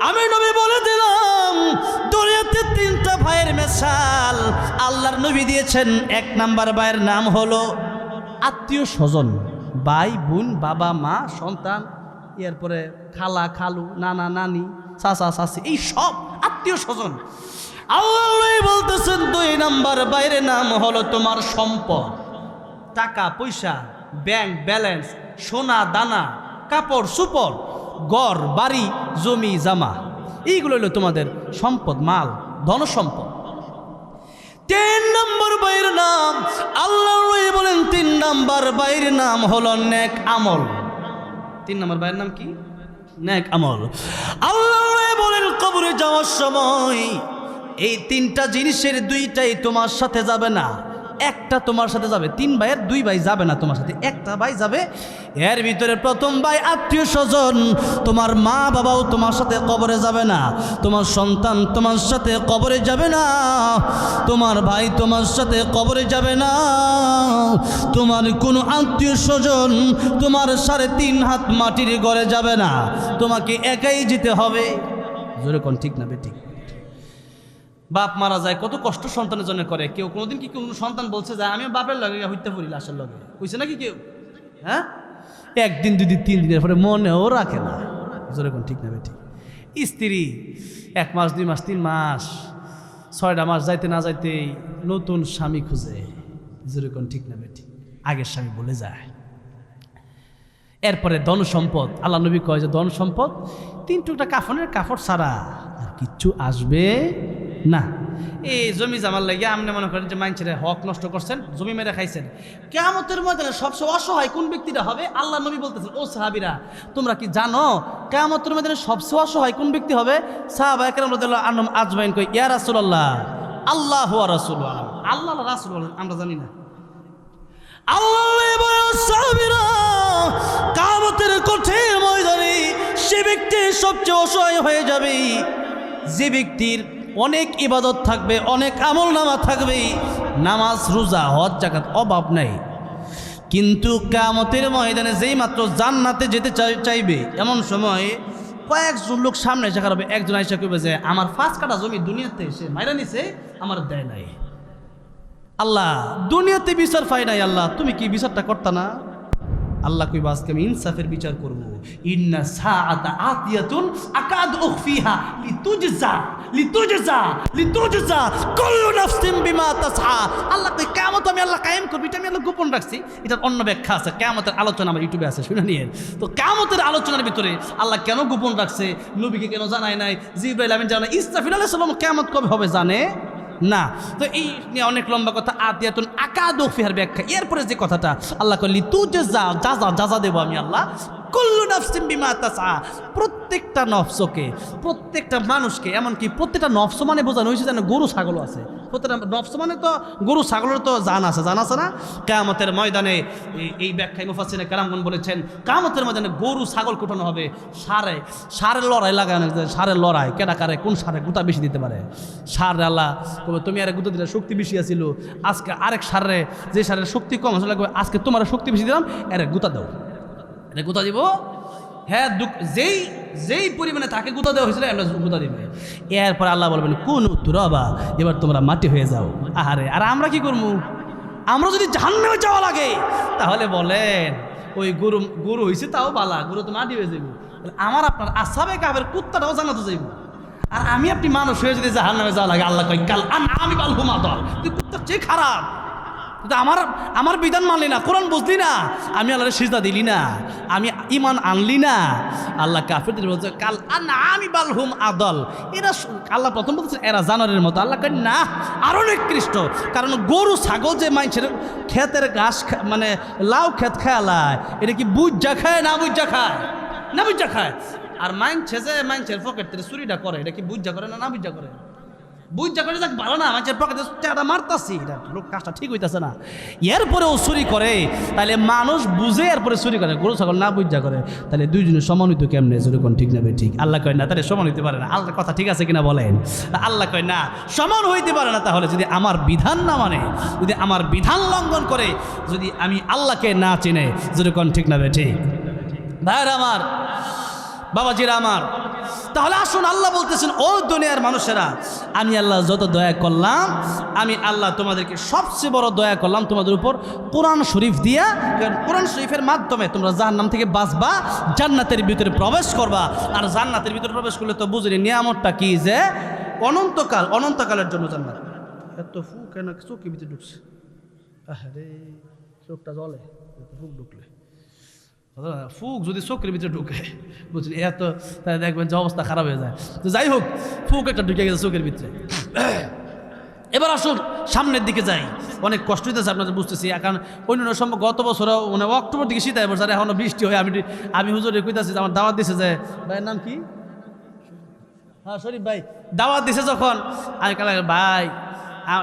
আমি নবী বলে দিলাম দুনিয়াতে তিনটা ভাইয়ের মিসাল আল্লাহর নবী দিয়েছেন। এক নাম্বার ভাইয়ের নাম হলো আত্মীয় স্বজন, ভাই বোন, বাবা মা, সন্তান, এরপরে খালা খালু, নানা নানি, চাচা চাচি, এই সব আত্মীয় স্বজন। আল্লাহ বলতেছেন দুই নাম্বার বাইরে নাম হলো তোমার সম্পদ, টাকা পয়সা, ব্যাংক ব্যালেন্স, সোনা দানা, কাপড় চোপড়, ঘর বাড়ি, জমি জামা, এইগুলো হলো তোমাদের সম্পদ, মাল, ধন সম্পদ। তিন নম্বর বাইরের নাম আল্লাহ বলেন, তিন নম্বর বাইরের নাম হলো নেক আমল। তিন নম্বর বাইরের নাম কি? নেক আমল। আল্লাহ বলেন কবরে যাওয়ার সময় এই তিনটা জিনিসের দুইটাই তোমার সাথে যাবে না, একটা তোমার সাথে যাবে। তিন ভাইয়ের দুই ভাই যাবে না তোমার সাথে, একটা ভাই যাবে। এর ভিতরে প্রথম ভাই আত্মীয় স্বজন, তোমার মা বাবাও তোমার সাথে কবরে যাবে না, তোমার সন্তান তোমার সাথে কবরে যাবে না, তোমার ভাই তোমার সাথে কবরে যাবে না, তোমার কোনো আত্মীয় স্বজন তোমার 3.5 হাত মাটির ঘরে যাবে না, তোমাকে একাই যেতে হবে। জোরে কোন ঠিক না বেঠিক? বাপ মারা যায় কত কষ্ট সন্তানের জন্য করে। কেউ কোনোদিন কি কোনো সন্তান বলছে যে আমি বাপের লগে হইতে পারি লাশের লগে, বুঝছে নাকি কেউ? হ্যাঁ, একদিন দুদিন 3 দিনের পরে মনেও রাখে না। জোরে কোন ঠিক না বেঠিক? স্ত্রী 1 মাস 2 মাস 3 মাস 6টা মাস যাইতে না যাইতেই নতুন স্বামী খুঁজে। জোরে কোন ঠিক না বেঠিক? আগের স্বামী বলে যায়। এরপরে ধন সম্পদ, আল্লাহ নবী কয় যে ধন সম্পদ 3 টুকরা কাফনের কাপড় ছাড়া আর কিচ্ছু আসবে না। এই জমি জামার লাগিয়ে আপনি মনে করেন যে মানুষের হক নষ্ট করছেন, জমি মেরে খাইছেন, কিয়ামতের ময়দানে সবচেয়ে অসহায় কোন ব্যক্তিটা হবে? আল্লাহ নবী বলতেছেন ও সাহাবীরা তোমরা কি জানো কিয়ামতের ময়দানে সবচেয়ে অসহায় কোন ব্যক্তি হবে? সাহাবা একরাম রাদিয়াল্লাহু আনহুম আজমাইন কই ইয়া রাসূলুল্লাহ আল্লাহু ওয়া রাসূলুহু আলাম। আল্লাহ রাসূল বলেন আমরা জানি না। আল্লাহ বলেন সাহাবীরা কিয়ামতের কঠিন ময়দানে সে ব্যক্তি সবচেয়ে অসহায় হয়ে যাবে যে ব্যক্তির অনেক ইবাদত থাকবে, অনেক আমল নামা থাকবে, নামাজ রোজা হজ জাকাত অভাব নেই, কিন্তু কিয়ামতের ময়দানে যেই মাত্র জান্নাতে যেতে চাইবে এমন সময় কয়েকজন লোক সামনে এসে খারাপ, একজন আইসা কইবে যে আমার 5 কাঠা জমি দুনিয়াতে এসে মাইরা নিছে, আমার দেয় নাই। আল্লাহ দুনিয়াতে বিচার পাই নাই, আল্লাহ তুমি কি বিচারটা করতা না? আল্লাহ কইবা আজকে আমি ইনসাফের বিচার করব। ইন্না সাআতা আতিয়াতুন আকাদু উখফিহা লিতুজজা কুল্লু নাফসিন বিমা তাসআ। আল্লাহ কই কিয়ামত আমি আল্লাহ কায়েম করব, এটা আমি আল্লাহ গোপন রাখছি। এটার অন্য ব্যাখ্যা আছে, কিয়ামতের আলোচনা আমার ইউটিউবে আছে, শুনে নিয়েন। তো কিয়ামতের আলোচনার ভিতরে আল্লাহ কেন গোপন রাখছে, নবীকে কেন জানায় নাই, জিবরাইল আমিন জানায়, ইসরাফিল আলাইহিস সালাম কিয়ামত কবে হবে জানে না। তো এই নিয়ে অনেক লম্বা কথা, আতিয়াতুন আকাদু ফিহার ব্যাখ্যা। এরপরে যে কথাটা আল্লাহ কইলি যা দেবো আমি আল্লাহ, কুল্লু নাফসিন বিমা তাসআ, প্রত্যেকটা নফসকে, প্রত্যেকটা মানুষকে, এমনকি প্রত্যেকটা নফস মানে বোঝানো হয়েছে যেন গরু ছাগল আছে। প্রত্যেকটা নফস মানে তো গরু ছাগলের তো জান আছে না? কিয়ামতের ময়দানে এই ব্যাখ্যায় মুফাসসিরে কেরামগণ বলেছেন, কিয়ামতের ময়দানে গরু ছাগল কুটানো হবে, সারের লড়াই লাগানো, সারের লড়াই কেডা কারে কোন সারে গুতা বেশি দিতে পারে। সার আল্লাহ তুমি আরে গুতা দিলে শক্তি বেশি আছিল, আজকে আরেক সারে যে সারের শক্তি কম আসলে আজকে তোমার শক্তি বেশি দিলাম, এরে গুতা দাও, এরে গুতা দিব। হ্যাঁ, যেই পরিমাণে তাকে গুতা দেওয়া হয়েছিল আমরা গুতা দিবে। এরপর আল্লাহ বলবেন কোন তুরাবা, এবার তোমরা মাটি হয়ে যাও। আহারে, আর আমরা কি করবো? আমরা যদি জাহান্নামে যাওয়া লাগে তাহলে বলেন ওই গরু হয়েছে তাও বালা, গরু তো মাটি হয়ে যাবে। আমার আপনার আসাবে কাবের কুত্তাটাও জান্নাতে যাইব, আর আমি আপনি মানুষ হয়ে যদি জাহান্নামে যাওয়া লাগে, আল্লাহ কই কাল আমি বাল হুমা দল, তুই কুত্তার চেয়ে খারাপ, আমার বিধান মানলি না, কোরআন বুঝলি না, আমি আল্লাহর সিজদা দিলি না, আমি ঈমান আনলি না। আল্লাহ কাফিরদের বলছে কাল আমি বালহুম আদল, এরা আল্লাহ প্রথম বলছে এরা জানোয়ারের মতো। আল্লাহ কই না, আরো নিকৃষ্ট। কারণ গরু ছাগল যে মানুষের ক্ষেতের ঘাস মানে লাউ ক্ষেত খায়, এটা কি বুঝা খায় না বুঝা খায়? আর মানুষের পকেট থেকে চুরিটা করে, এটা কি বুঝা করে না বুঝা করে? বুঝা করে যাক ভালো না, মানুষের পকেটে টাকা মারতাছি, এটা লোক কাজটা ঠিক হইতেছে না, এরপরেও চুরি করে, তাহলে মানুষ বুঝে এরপরে চুরি করে, গরু ছাগল না বুঝা করে, তাহলে দুইজনে সমান হইতো কেমনে? যেরকম ঠিক না ঠিক? আল্লাহ কয় না, তাহলে সমান হইতে পারে না। আল্লাহর কথা ঠিক আছে কিনা বলেন? আল্লাহ কয় না, সমান হইতে পারে না। তাহলে যদি আমার বিধান না মানে, যদি আমার বিধান লঙ্ঘন করে, যদি আমি আল্লাহকে না চিনে, যেরকম ঠিক না ঠিক? ভাইরা আমার, বাবাজিরা আমার, তাহলে আসুন, আল্লাহ বলতেছেন ও দুনিয়ার মানুষেরা, আমি আল্লাহ যত দয়া করলাম, আমি আল্লাহ তোমাদেরকে সবচেয়ে বড় দয়া করলাম তোমাদের উপর কোরআন শরীফ দিয়া। কারণ কোরআন শরীফের মাধ্যমে তোমরা জাহান্নাম থেকে বাঁচবা, জান্নাতের ভিতরে প্রবেশ করবা। আর জান্নাতের ভিতরে প্রবেশ করলে তো বুঝলি নিয়ামতটা কি, যে অনন্তকালের জন্য জান্নাত। এত ফুক কেন চোখের ভিতরে ঢুকছে? আরে চোখটা জ্বলে ফুক ঢুকলে, ফুক যদি চোখের ভিতরে ঢুকে বুঝলি এত, তাই দেখবেন যে অবস্থা খারাপ হয়ে যায়। তো যাই হোক, ফুক একটা ঢুকে গেছে চোখের ভিতরে। এবার আসুন সামনের দিকে যাই। অনেক কষ্ট হইতেছে আপনাদের বুঝতেছি, কারণ অন্য সময় গত বছরও মানে অক্টোবর দিকে শীত বছর এখনো বৃষ্টি হয়। আমি হুজুরে কইতাছি, আমার দাওয়াত দিছে, যে ভাইয়ের নাম কি, হ্যাঁ শরীফ ভাই, দাওয়াত দিছে যখন, আমি কাল ভাই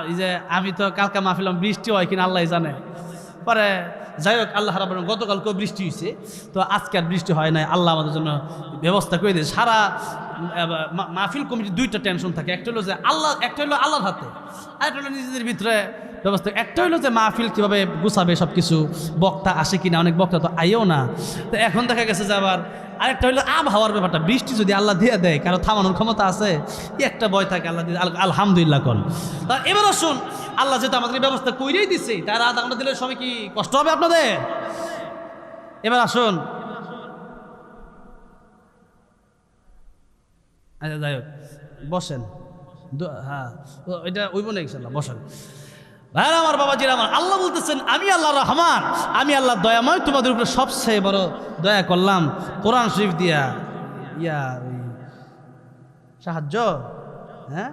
এই যে আমি তো কালকে মাহফিলাম, বৃষ্টি হয় কিনা আল্লাহ জানে। পরে যাই হোক, আল্লাহ রাব্বুল গতকালকেও বৃষ্টি হয়েছে, তো আজকে আর বৃষ্টি হয় নাই। আল্লাহ আমাদের জন্য ব্যবস্থা করে দিয়েছে। সারা মাহফিল কমিটির দুইটা টেনশন থাকে, একটা হলো যে আল্লাহর হাতে, আর একটা হলো নিজেদের ভিতরে ব্যবস্থা। একটা হলো যে মাহফিল কীভাবে গুছাবে সব কিছু, বক্তা আসে কিনা, অনেক বক্তা তো আইও না। তো এখন দেখা গেছে যে আবার আরেকটা হলো আবহাওয়ার ব্যাপারটা, বৃষ্টি যদি আল্লাহ দিয়ে দেয়, কারো থামানোর ক্ষমতা আছে, একটা ভয় থাকে, আল্লাহ দিয়ে আলহামদুলিল্লাহ কোন। তা এবার আসুন, আল্লাহ যেহেতু আমাদের ব্যবস্থা কইরেই দিছে, তার আধা ঘন্টা দিলে সময় কি কষ্ট হবে আপনাদের? এবার আসুন, আচ্ছা যাই হোক, বসেন। হ্যাঁ, এটা ওইব না ইনশাল্লাহ, বসেন। ভাই আমার, বাবাজিরা আমার, আল্লাহ বলতেছেন আমি আল্লাহ রহমান, আমি আল্লাহ দয়াময়, তোমাদের উপরে সবচেয়ে বড় দয়া করলাম কোরআন শরীফ দিয়া। সাহায্য, হ্যাঁ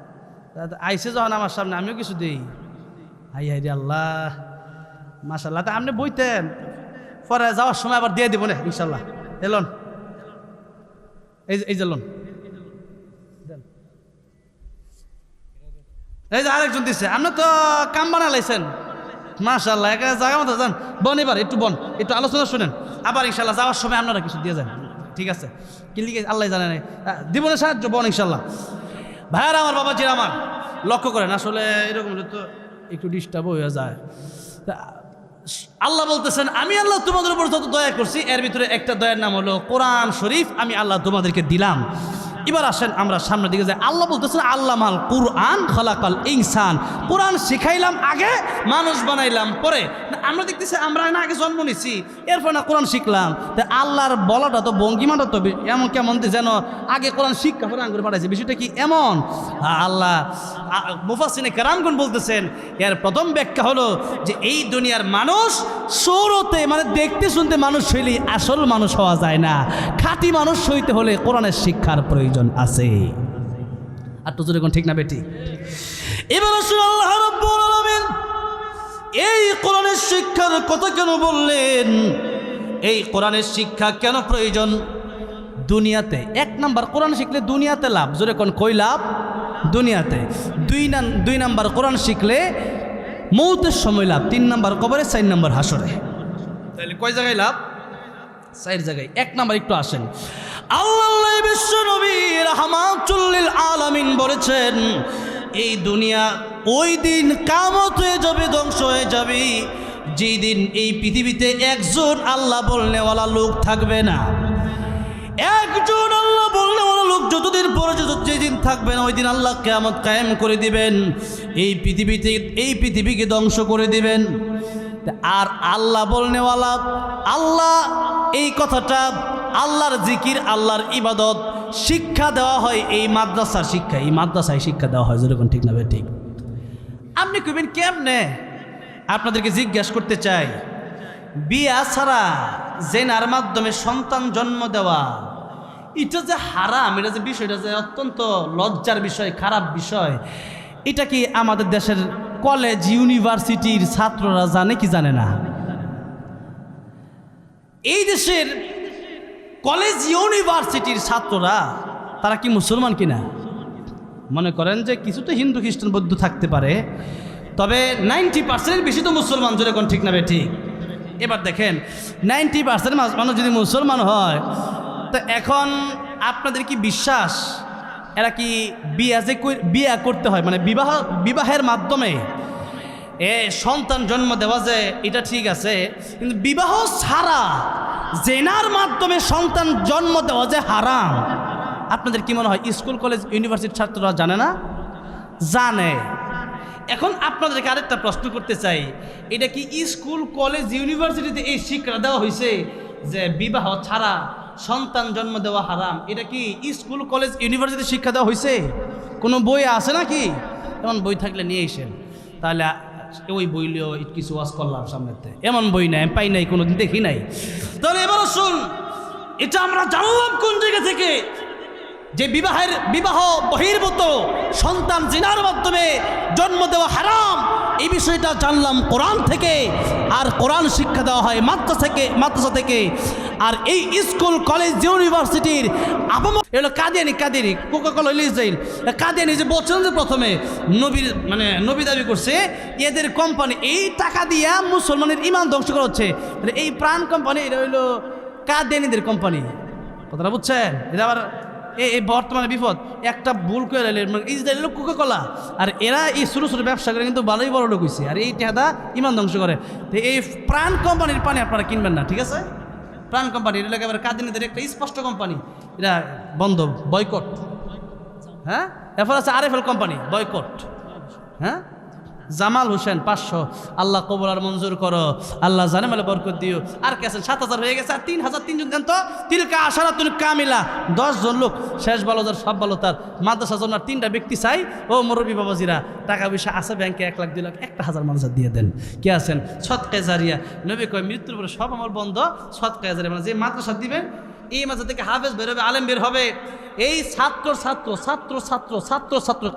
আইসে যখন আমার সামনে, আমিও কিছু দিই। হাই রে আল্লাহ, মাশাআল্লাহ। তা আপনি বইতেন, পরে যাওয়ার সময় আবার দিয়ে দিব না ইনশাল্লাহ। এলন, এই যে লোন, এই যে আরেকজন দিচ্ছে, আপনি তো কাম বানালাইছেন মাশাআল্লাহ, একা জায়গা মতো যান। বন এবার একটু একটু আলোচনা শুনেন, আবার ইনশাল্লাহ যাওয়ার সময় আপনারা কিছু দিয়ে যান, ঠিক আছে? কি লিখে আল্লাহ জানে নাই, দিব না সাহায্য, বন ইনশাল্লাহ। ভাইয়ারা আমার, বাবাজিরা আমার, লক্ষ্য করেন, আসলে এরকম তো একটু ডিস্টার্ব হয়ে যায়। আল্লাহ বলতেছেন আমি আল্লাহ তোমাদের উপর যত দয়া করছি এর ভিতরে একটা দয়ার নাম হলো কোরআন শরীফ, আমি আল্লাহ তোমাদেরকে দিলাম। এবার আসেন আমরা সামনের দিকে যাই। আল্লাহ বলতেছেন আল্লামাল কুরআন খালাকাল ইনসান, কোরআন শিখাইলাম আগে, মানুষ বানাইলাম পরে। আমরা দেখতেছি আমরা না আগে জন্ম নিছি এরপর না কোরআন শিখলাম। তা আল্লাহর বলাটা তো ভঙ্গিমাটা তো এমন কেমন যেন আগে কোরআন শিক্ষা করে আঙ্গুর পাঠাইছে, বিষয়টা কি এমন? আল্লাহ মুফাসসিনে কেরামগণ বলতেছেন এর প্রথম ব্যাখ্যা হলো যে এই দুনিয়ার মানুষ সৌরতে মানে দেখতে শুনতে মানুষ হইলে আসল মানুষ হওয়া যায় না, খাঁটি মানুষ হইতে হলে কোরআনের শিক্ষার প্রয়োজন আছে। আর তো যদি ঠিক না বেটি? এবার আসলে আল্লাহ রাব্বুল আলামিন এই কোরআনের শিক্ষার কথা কেন বললেন, এই কোরআনের শিক্ষা কেন প্রয়োজন? দুনিয়াতে এক নাম্বার কোরআন শিখলে দুনিয়াতে লাভ, জোরে কোন কই লাভ? দুনিয়াতে। দুই নাম্বার কোরআন শিখলে মৌতের সময় লাভ, 3 নাম্বার কবরে, 4 নাম্বার হাসরে। তাহলে কয় জায়গায় লাভ? 4 জায়গায়। এক নাম্বার একটু আসেন, আল্লাহ বিশ্ব নবী রাহমাতুল লিল আলামিন বলেছেন এই দুনিয়া ওই দিন কিয়ামত হয়ে যাবে, ধ্বংস হয়ে যাবে, যেই দিন এই পৃথিবীতে একজন আল্লাহ বলনেওয়ালা লোক থাকবে না। একজন আল্লাহ বলনেওয়ালা লোক যতদিন পরে যেদিন থাকবে না ওই দিন আল্লাহ কিয়ামত কায়েম করে দিবেন, এই পৃথিবীকে ধ্বংস করে দিবেন। আর আল্লাহ বলনেওয়ালা, আল্লাহ এই কথাটা আল্লাহর জিকির আল্লাহর ইবাদত শিক্ষা দেওয়া হয় এই মাদ্রাসার শিক্ষা, এই মাদ্রাসায় শিক্ষা দেওয়া হয়, যেরকম ঠিক না? ঠিক। আপনি কইবেন কেমনে? আপনাদেরকে জিজ্ঞাসা করতে চাই, বিয়া ছাড়া জেনার মাধ্যমে সন্তান জন্ম দেওয়া এটা যে হারাম, এটা যে বিষয়টা যে অত্যন্ত লজ্জার বিষয়, খারাপ বিষয়, এটা কি আমাদের দেশের কলেজ ইউনিভার্সিটির ছাত্ররা জানে কি জানে না? এই দেশের কলেজ ইউনিভার্সিটির ছাত্ররা তারা কি মুসলমান কিনা? মনে করেন যে কিছু তো হিন্দু খ্রিস্টান বৌদ্ধ থাকতে পারে, তবে 90% বেশি তো মুসলমান, যেরকম ঠিক না ঠিক? এবার দেখেন 90% মানুষ যদি মুসলমান হয়, তো এখন আপনাদের কি বিশ্বাস এরা কি বিয়া করতে হয় মানে বিবাহের মাধ্যমে সন্তান জন্ম দেওয়া যায়, এটা ঠিক আছে, কিন্তু বিবাহ ছাড়া জেনার মাধ্যমে সন্তান জন্ম দেওয়া যায় হারাম। আপনাদের কি মনে হয় স্কুল কলেজ ইউনিভার্সিটির ছাত্ররা জানে না? জানে। এখন আপনাদেরকে আরেকটা প্রশ্ন করতে চাই, এটা কি স্কুল কলেজ ইউনিভার্সিটিতে এই শিক্ষা দেওয়া হয়েছে যে বিবাহ ছাড়া সন্তান জন্ম দেওয়া হারাম? এটা কি স্কুল কলেজ ইউনিভার্সিটি শিক্ষা দেওয়া হয়েছে? কোনো বই আছে নাকি? এমন বই থাকলে নিয়ে এসেন, তাহলে ওই বইলেও কিছু ওয়াজ করলাম সামনেতে। এমন বই নাই, আমি পাই নাই, কোনোদিন দেখি নাই। তাহলে এবার শুন, এটা আমরা জানলাম কোন জায়গা থেকে যে বিবাহ বহির্ভূত সন্তান জিনার মাধ্যমে জন্ম দেওয়া হারাম, এই বিষয়টা জানলাম কোরআন থেকে। আর কোরআন শিক্ষা দেওয়া হয় মাদ্রাসা থেকে। আর এই স্কুল কলেজ ইউনিভার্সিটির এগুলো কাদিয়ানি কোকাকোলা ইসরাইল কাদিয়ানি যে বলছেন যে প্রথমে নবী দাবি করছে এদের কোম্পানি এই টাকা দিয়া মুসলমানের ইমান ধ্বংস করা হচ্ছে। এই প্রাণ কোম্পানি এটা হইলো কাদিয়ানিদের কোম্পানি, কথাটা বুঝছেন? এটা আবার এই বর্তমানে বিপদ, একটা ভুল করে ইসরায়েল কোকাকোলা, আর এরা এই ছোটো ছোটো ব্যবসা করে কিন্তু ভালোই বড় লোক হয়েছে, আর এই টাকা ইমান ধ্বংস করে। তো এই প্রাণ কোম্পানির পানি আপনারা কিনবেন না, ঠিক আছে? প্রাণ কোম্পানি এটা একেবারে কাদিনীদের একটা স্পষ্ট কোম্পানি, এটা বন্ধ, বয়কট। হ্যাঁ, এরপর আছে আরএফএল কোম্পানি, বয়কট। হ্যাঁ, জামাল হোসেন 500, আল্লাহ কবুল আর মঞ্জুর করো, আল্লাহ জানে মালে বরকত দিও। আর কে আছেন? 7000 হয়ে গেছে, আর 3000 3জন দেন তো। তিলকা আশারাতুল কামিলা, 10 জন লোক, শেষ ভালো যার সব ভালো তার। মাদ্রাসা জন্য 3টা ব্যক্তি চাই। ও মুরব্বী বাবাজিরা, টাকা পয়সা আছে ব্যাংকে, 1 লাখ 2 লাখ, 1000 মানুষ দিয়ে দেন। কে আছেন? সদকায়ে জারিয়া। নবী কয় মৃত্যুর পরে সব আমার বন্ধ, সদকায়ে জারিয়া মানে যে মাদ্রাসা দিবেন এই মাদ্রাসা থেকে হাফেজ বের হবে, আলেম বের হবে। এই ছাত্র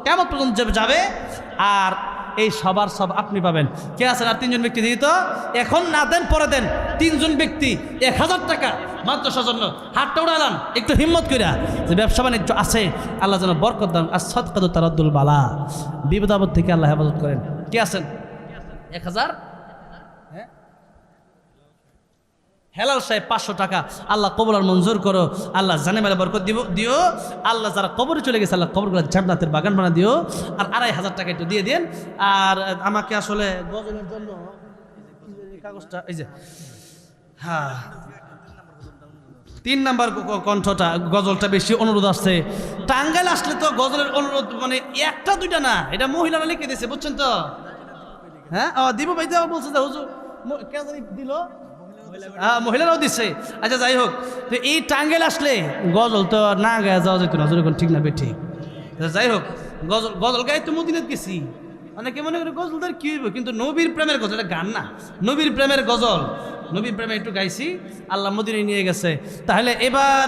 কেমন পর্যন্ত যাবে, আর এই সবার সব আপনি পাবেন। কে আছেন? আর 3জন ব্যক্তি দিই তো, এখন না দেন পরে দেন। 3জন ব্যক্তি 1000 টাকা মাদ্রাসার জন্য, হাতটা উড়ালাম একটু হিম্মত কইরা, যে ব্যবসা বাণিজ্য আছে আল্লাহ যেন বরকত দান। আর সাদকাতু তারাদ্দুল বালা, বিপদ আপদ থেকে আল্লাহ হেফাজত করেন। কে আছেন? 1000? হ্যাঁ, হেলাল সাহেব 500 টাকা, আল্লাহ কবুল আর মঞ্জুর করো, আল্লাহ জানে মেলা বরকত দিও, আল্লাহ যারা কবরে চলে গেছে আল্লাহ কবরগুলো জান্নাতের বাগান বানা দিও, আর 2500 টাকা একটু দিয়ে দেন। আর আমাকে আসলে গজলের জন্য কাগজটা এই যে, হ্যাঁ 3 নাম্বার কণ্ঠটা গজলটা বেশি অনুরোধ আসছে। টাঙ্গাইল আসলে তো গজলের অনুরোধ মানে একটা দুইটা না, এটা মহিলারা লিখে দিয়েছে, বুঝছেন তো? হ্যাঁ দিব ভাই, বলছে যে হুজুর কে জানি দিল, হ্যাঁ মহিলারাও দিচ্ছে। আচ্ছা যাই হোক, তো এই টাঙ্গাইল আসলে গজল তো না গায়ে যাওয়া যেত না, যখন ঠিক না বে ঠিক। যাই হোক, গজল গায়ে তো মদিনাত গেছি, অনেকে মনে করে গজলদার কি হইব, কিন্তু নবীর প্রেমের গজল, এটা গান না, নবীর প্রেমের গজল, নবীর প্রেমে একটু গাইছি, আল্লাহ মদিনায় নিয়ে গেছে। তাহলে এবার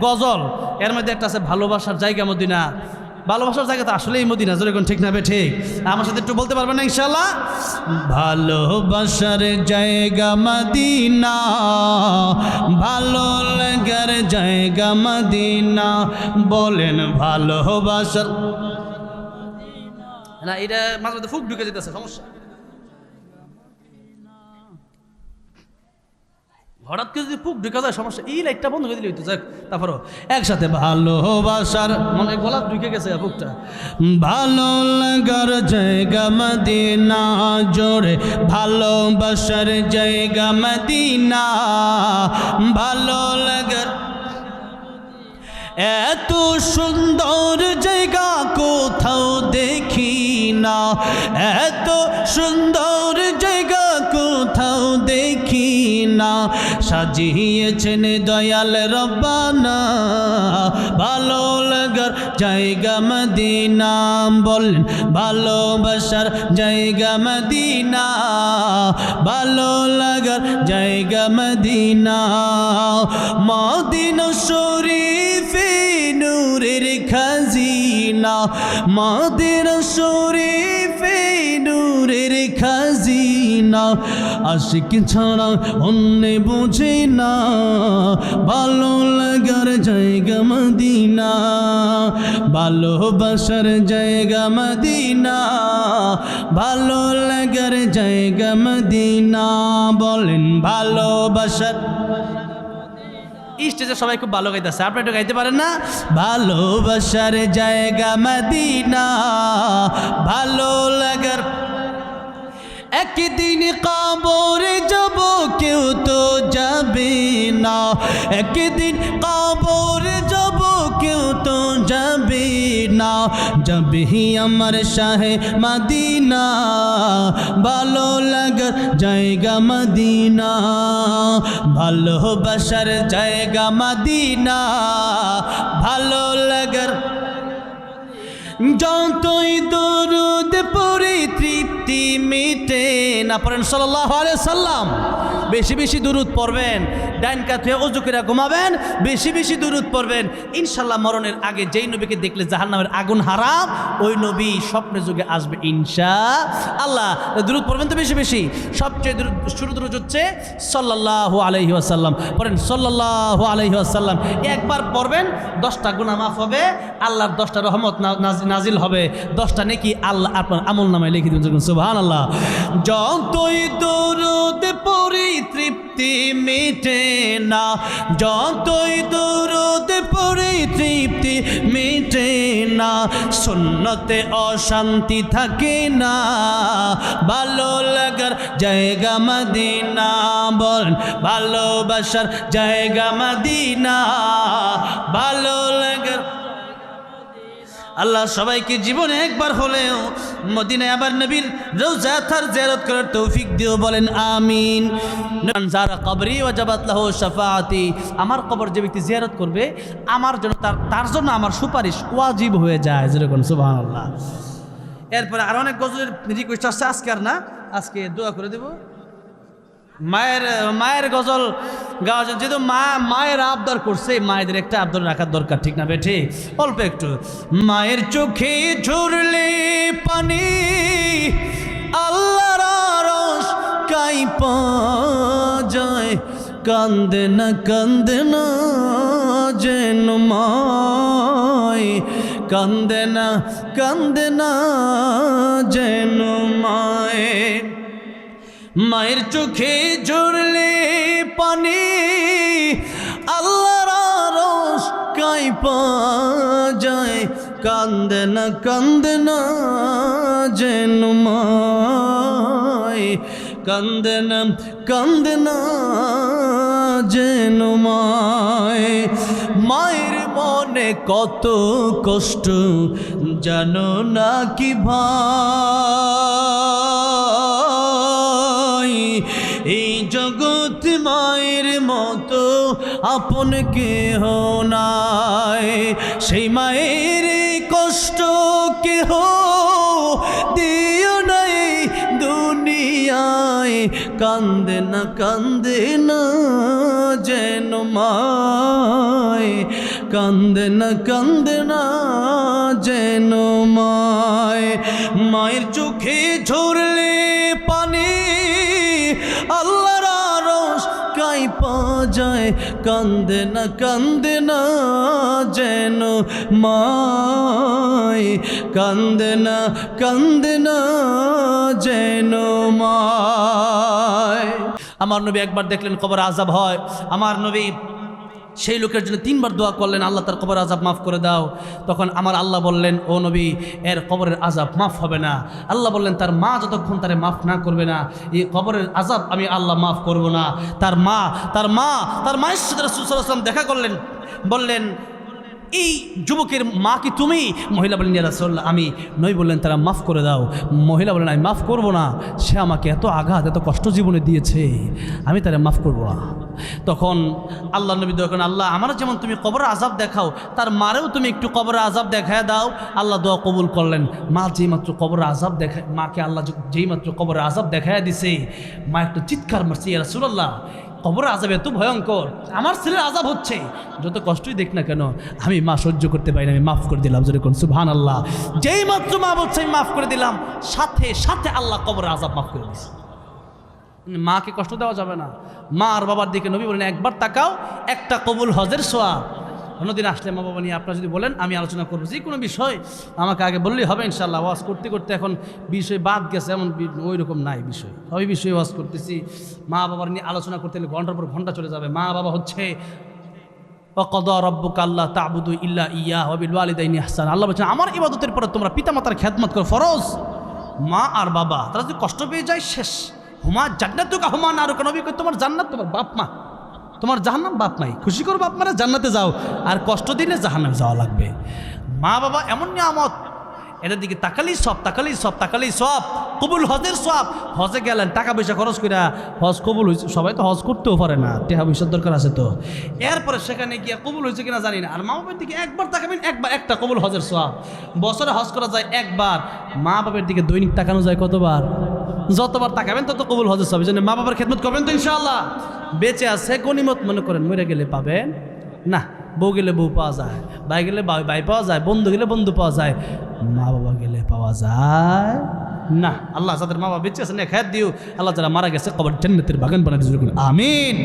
গজল, এর মধ্যে একটা আছে ভালোবাসার জায়গা মদিনা। ভালোবাসার জায়গা তো আসলেই মদিনা, যেরকম ঠিক না বে ঠিক? আমার সাথে একটু বলতে পারবেন না ইনশাল্লাহ? ভালোবাসার জায়গা মদিনা, ভালো লাগার জায়গা মদিনা, বলেন ভালোবাসার না, এটা মাঝে মাঝে ফুক ঢুকে যেতেছে, সমস্যা। হঠাৎ করে যদি ফুক ঢুকে যায় সমস্যা, এই লাইটটা বন্ধ করে দিলে হইতো। যাক, তারপরও একসাথে ভালোবাসার, মনে গলা ঢুকে গেছে ফুকটা। ভালো লাগার জায়গা মদিনা, জোরে ভালোবাসার জায়গা মদিনা, ভালো লাগার এত সুন্দর জায়গা কোথাও দেখি না, এত সুন্দর জায়গা কোথাও দেখি না, সাজিয়েছেন দয়াল রব্বানা, ভালো লাগার জায়গা মদিনা, বলেন ভালোবাসার জায়গা মদিনা, ভালো লাগার জায়গা মদিনা, মদিনা শরীফে নূরের খাজিনা, মদিনা শরীফে নূরের খাজিনা, আশিক ছাড়া অন্য বুঝে না, ভালো লাগার জায়গা মদিনা, ভালোবাসার জায়গা মদিনা, ভালো লাগার জায়গা মদিনা, বলেন ভালোবাসার। স্টেজে সবাই খুব ভালো গাইতেছে, আপনি একটু গাইতে পারেন না? ভালোবাসার জায়গা মদিনা, ভালো লাগার। একদিন কবরে যাব কেউ তো যাবে না, একদিন কবরে যাব কেউ তো যাবে না, যাবে আমার শাহে মদিনা, ভালো লাগার জায়গা মদিনা, ভালোবাসার জায়গা মদিনা, ভালো লাগার। যতই দরুদ পড়ি তৃপ্তি মিটে না, পড়েন সাল্লাল্লাহু আলাইহি সাল্লাম। বেশি বেশি দুরুদ পড়বেন, ডাইন কাত হয়ে ওযু করে ঘুমাবেন, বেশি বেশি দুরুদ পড়বেন, ইনশাআল্লাহ মরণের আগে যেই নবীকে দেখলে জাহান্নামের আগুন হারাম, ওই নবী স্বপ্নে যুগে আসবে ইনশাআল্লাহ। দুরুদ পড়বেন তো বেশি বেশি। সবচেয়ে শুরু দুরুদ হচ্ছে সাল্লাল্লাহু আলাইহি ওয়াসাল্লাম, পড়েন সাল্লাল্লাহু আলাইহি ওয়াসাল্লাম। একবার পড়বেন 10টা গুনাহ মাফ হবে, আল্লাহর 10টা রহমত নাজিল হবে, 10টা নেকি আল্লাহ আপনার আমলনামায় লিখে দিবেন। সুবহানাল্লাহ। যতই দরুদ পড়ি তৃপ্তি মিটে না, যতই দরুদ পড়ি তৃপ্তি মিটে না, সুন্নতে অশান্তি থাকে না, ভালো লাগার জায়গা মদিনা, বলেন ভালোবাসার জায়গা মদিনা, ভালো লাগার। আল্লাহ সবাইকে জীবনে একবার হলেও মদিনায় আবার নবীর রওজা তার জিয়ারত করার তৌফিক দিও, বলেন আমিন। যারা কবরি ওয়াজাবাত লাহু শাফাআতি, আমার কবর যে ব্যক্তি জিয়ারত করবে আমার জন্য তার জন্য আমার সুপারিশ ওয়াজিব হয়ে যায়, যেরকম সুবহানাল্লাহ। এরপরে আর অনেক গজলের রিকোয়েস্ট আসছে, আজকে আর না, আজকে দোয়া করে দেব। মায়ের গজল গাওয়া যায়, যেহেতু মায়ের আবদার করছে, মায়েদের একটা আবদার রাখার দরকার, ঠিক না বেঠে? অল্প একটু। মায়ের চোখে ঝরলে পানি, আল্লাহর আরশ কাঁইপা যায়, কান্দে না যেন মায়, কান্দে না যেন মায়। মায়ের চোখে ঝরলে পানি আল্লাহর আরশ কাঁইপা যায়, কান্দে না যেন মায়, কান্দে না যেন মায়। মায়ের মনে কত কষ্ট জানো না কি ভাই, এই জগৎ মায়ের মতো আপন কেহ নাই, সেই মায়ের কষ্ট কেহ দিও নাই দুনিয়ায়, কান্দে না যেন মায়, কান্দে না যেন মায়। মায়ের চোখে ঝরলে পানি আল্লাহর আরশ কাঁইপা যায়, কান্দে না যেন মায়, কান্দে না যেন মায়। আমার নবী একবার দেখলেন কবর আযাব হয়, আমার নবী সেই লোকের জন্য 3 বার দোয়া করলেন, আল্লাহ তার কবর আযাব মাফ করে দাও। তখন আমার আল্লাহ বললেন, ও নবী, এর কবরের আযাব মাফ হবে না। আল্লাহ বললেন, তার মা যতক্ষণ তারে মাফ না করবে না, এই কবরের আযাব আমি আল্লাহ মাফ করব না। তার মায়ের সাথে রাসূল সাল্লাল্লাহু আলাইহি ওয়াসাল্লাম দেখা করলেন, বললেন, এই যুবকের মা কি তুমি? মহিলা বললেন, ইয়া রাসূলুল্লাহ আমি নই। বললেন, তারা মাফ করে দাও। মহিলা বললেন, আমি মাফ করব না, সে আমাকে এত আঘাত এত কষ্ট জীবনে দিয়েছে, আমি তারা মাফ করব না। তখন আল্লাহ নবী দোয়া করেন, আল্লাহ আমার যেমন তুমি কবরের আযাব দেখাও, তার মারেও তুমি একটু কবরের আযাব দেখায় দাও। আল্লাহ দোয়া কবুল করলেন। মা যেই মাত্র কবরের আযাব দেখায়, মাকে আল্লাহ যেই মাত্র কবরের আযাব দেখায় দিছে, মা একটা চিৎকার মারছে, ইয়া রাসূলুল্লাহ কবরের আযাব এত ভয়ঙ্কর, আমার ছেলের আযাব হচ্ছে, যত কষ্টই দেখ না কেন আমি মা সহ্য করতে পারি না, আমি মাফ করে দিলাম। যেরকম সুবহানাল্লাহ, যেই মাত্র মা বলছে আমি মাফ করে দিলাম, সাথে সাথে আল্লাহ কবরের আযাব মাফ করে দিয়েছে। মাকে কষ্ট দেওয়া যাবে না। মা আর বাবার দিকে নবী বলেন, একবার তাকাও, একটা কবুল হজের সোয়াব। অন্যদিন আসলে মা বাবা নিয়ে আপনারা যদি বলেন আমি আলোচনা করবো যে কোনো বিষয়, আমাকে আগে বললেই হবে ইনশাআল্লাহ। ওয়াজ করতে করতে এখন বিষয় বাদ গেছে, এমন ওই রকম নাই বিষয়, সবই বিষয়ে ওয়াজ করতেছি। মা বাবার নিয়ে আলোচনা করতে গেলে ঘন্টার পর ঘন্টা চলে যাবে। মা বাবা হচ্ছে ওয়াকাদা রাব্বুকা আল্লা তা'বুদু ইল্লা ইয়াহু ওয়া বিল ওয়ালিদাইনি ইহসানা। আল্লাহ বলেছেন আমার ইবাদতের পরে তোমরা পিতামাতার খেদমত করো, ফরজ। মা আর বাবা তারা যদি কষ্ট পেয়ে যায় শেষ। হুমা জান্নাতুকা হুমা নারুকা, নবী কই তোমার জান্নাত তোমার বাপ মা, তোমার জাহান্নাম বাপ মাই। খুশি করো বাপ মারা, জান্নাতে যাও, আর কষ্ট দিলে জাহান্নামে যাওয়া লাগবে। মা বাবা এমন নিয়ামত, এটার দিকে তাকালেই সব কবুল। হজের সব, হজে গেলেন টাকা পয়সা খরচ করে, হজ কবুল হয়েছে। সবাই তো হজ করতেও পারে না, টাকা পয়সার দরকার আছে তো। এরপরে সেখানে গিয়ে কবুল হয়েছে কিনা জানি না। আর মা বাবার দিকে একবার তাকাবেন, একটা কবুল হজের সব। বছরে হজ করা যায় একবার, মা বাবার দিকে দৈনিক তাকানো যায় কতবার? যতবার তাকাবেন তত কবুল হজের সব। এই জন্য মা বাবার খেদমত করবেন তো ইনশাআল্লাহ। বেঁচে আছে গনিমত মনে করেন, মরে গেলে পাবেন না। বউ গেলে বউ পাওয়া যায়, ভাই গেলে ভাই পাওয়া যায়, বন্ধু গেলে বন্ধু পাওয়া যায়, মা বাবা গেলে পাওয়া যায় না। আল্লাহ যাদের মা বাবা বেঁচে আছেন খেয়াল দিও, আল্লাহ যারা মারা গেছে কবর জান্নাতের বাগান বানাতে শুরু করুন, আমিন।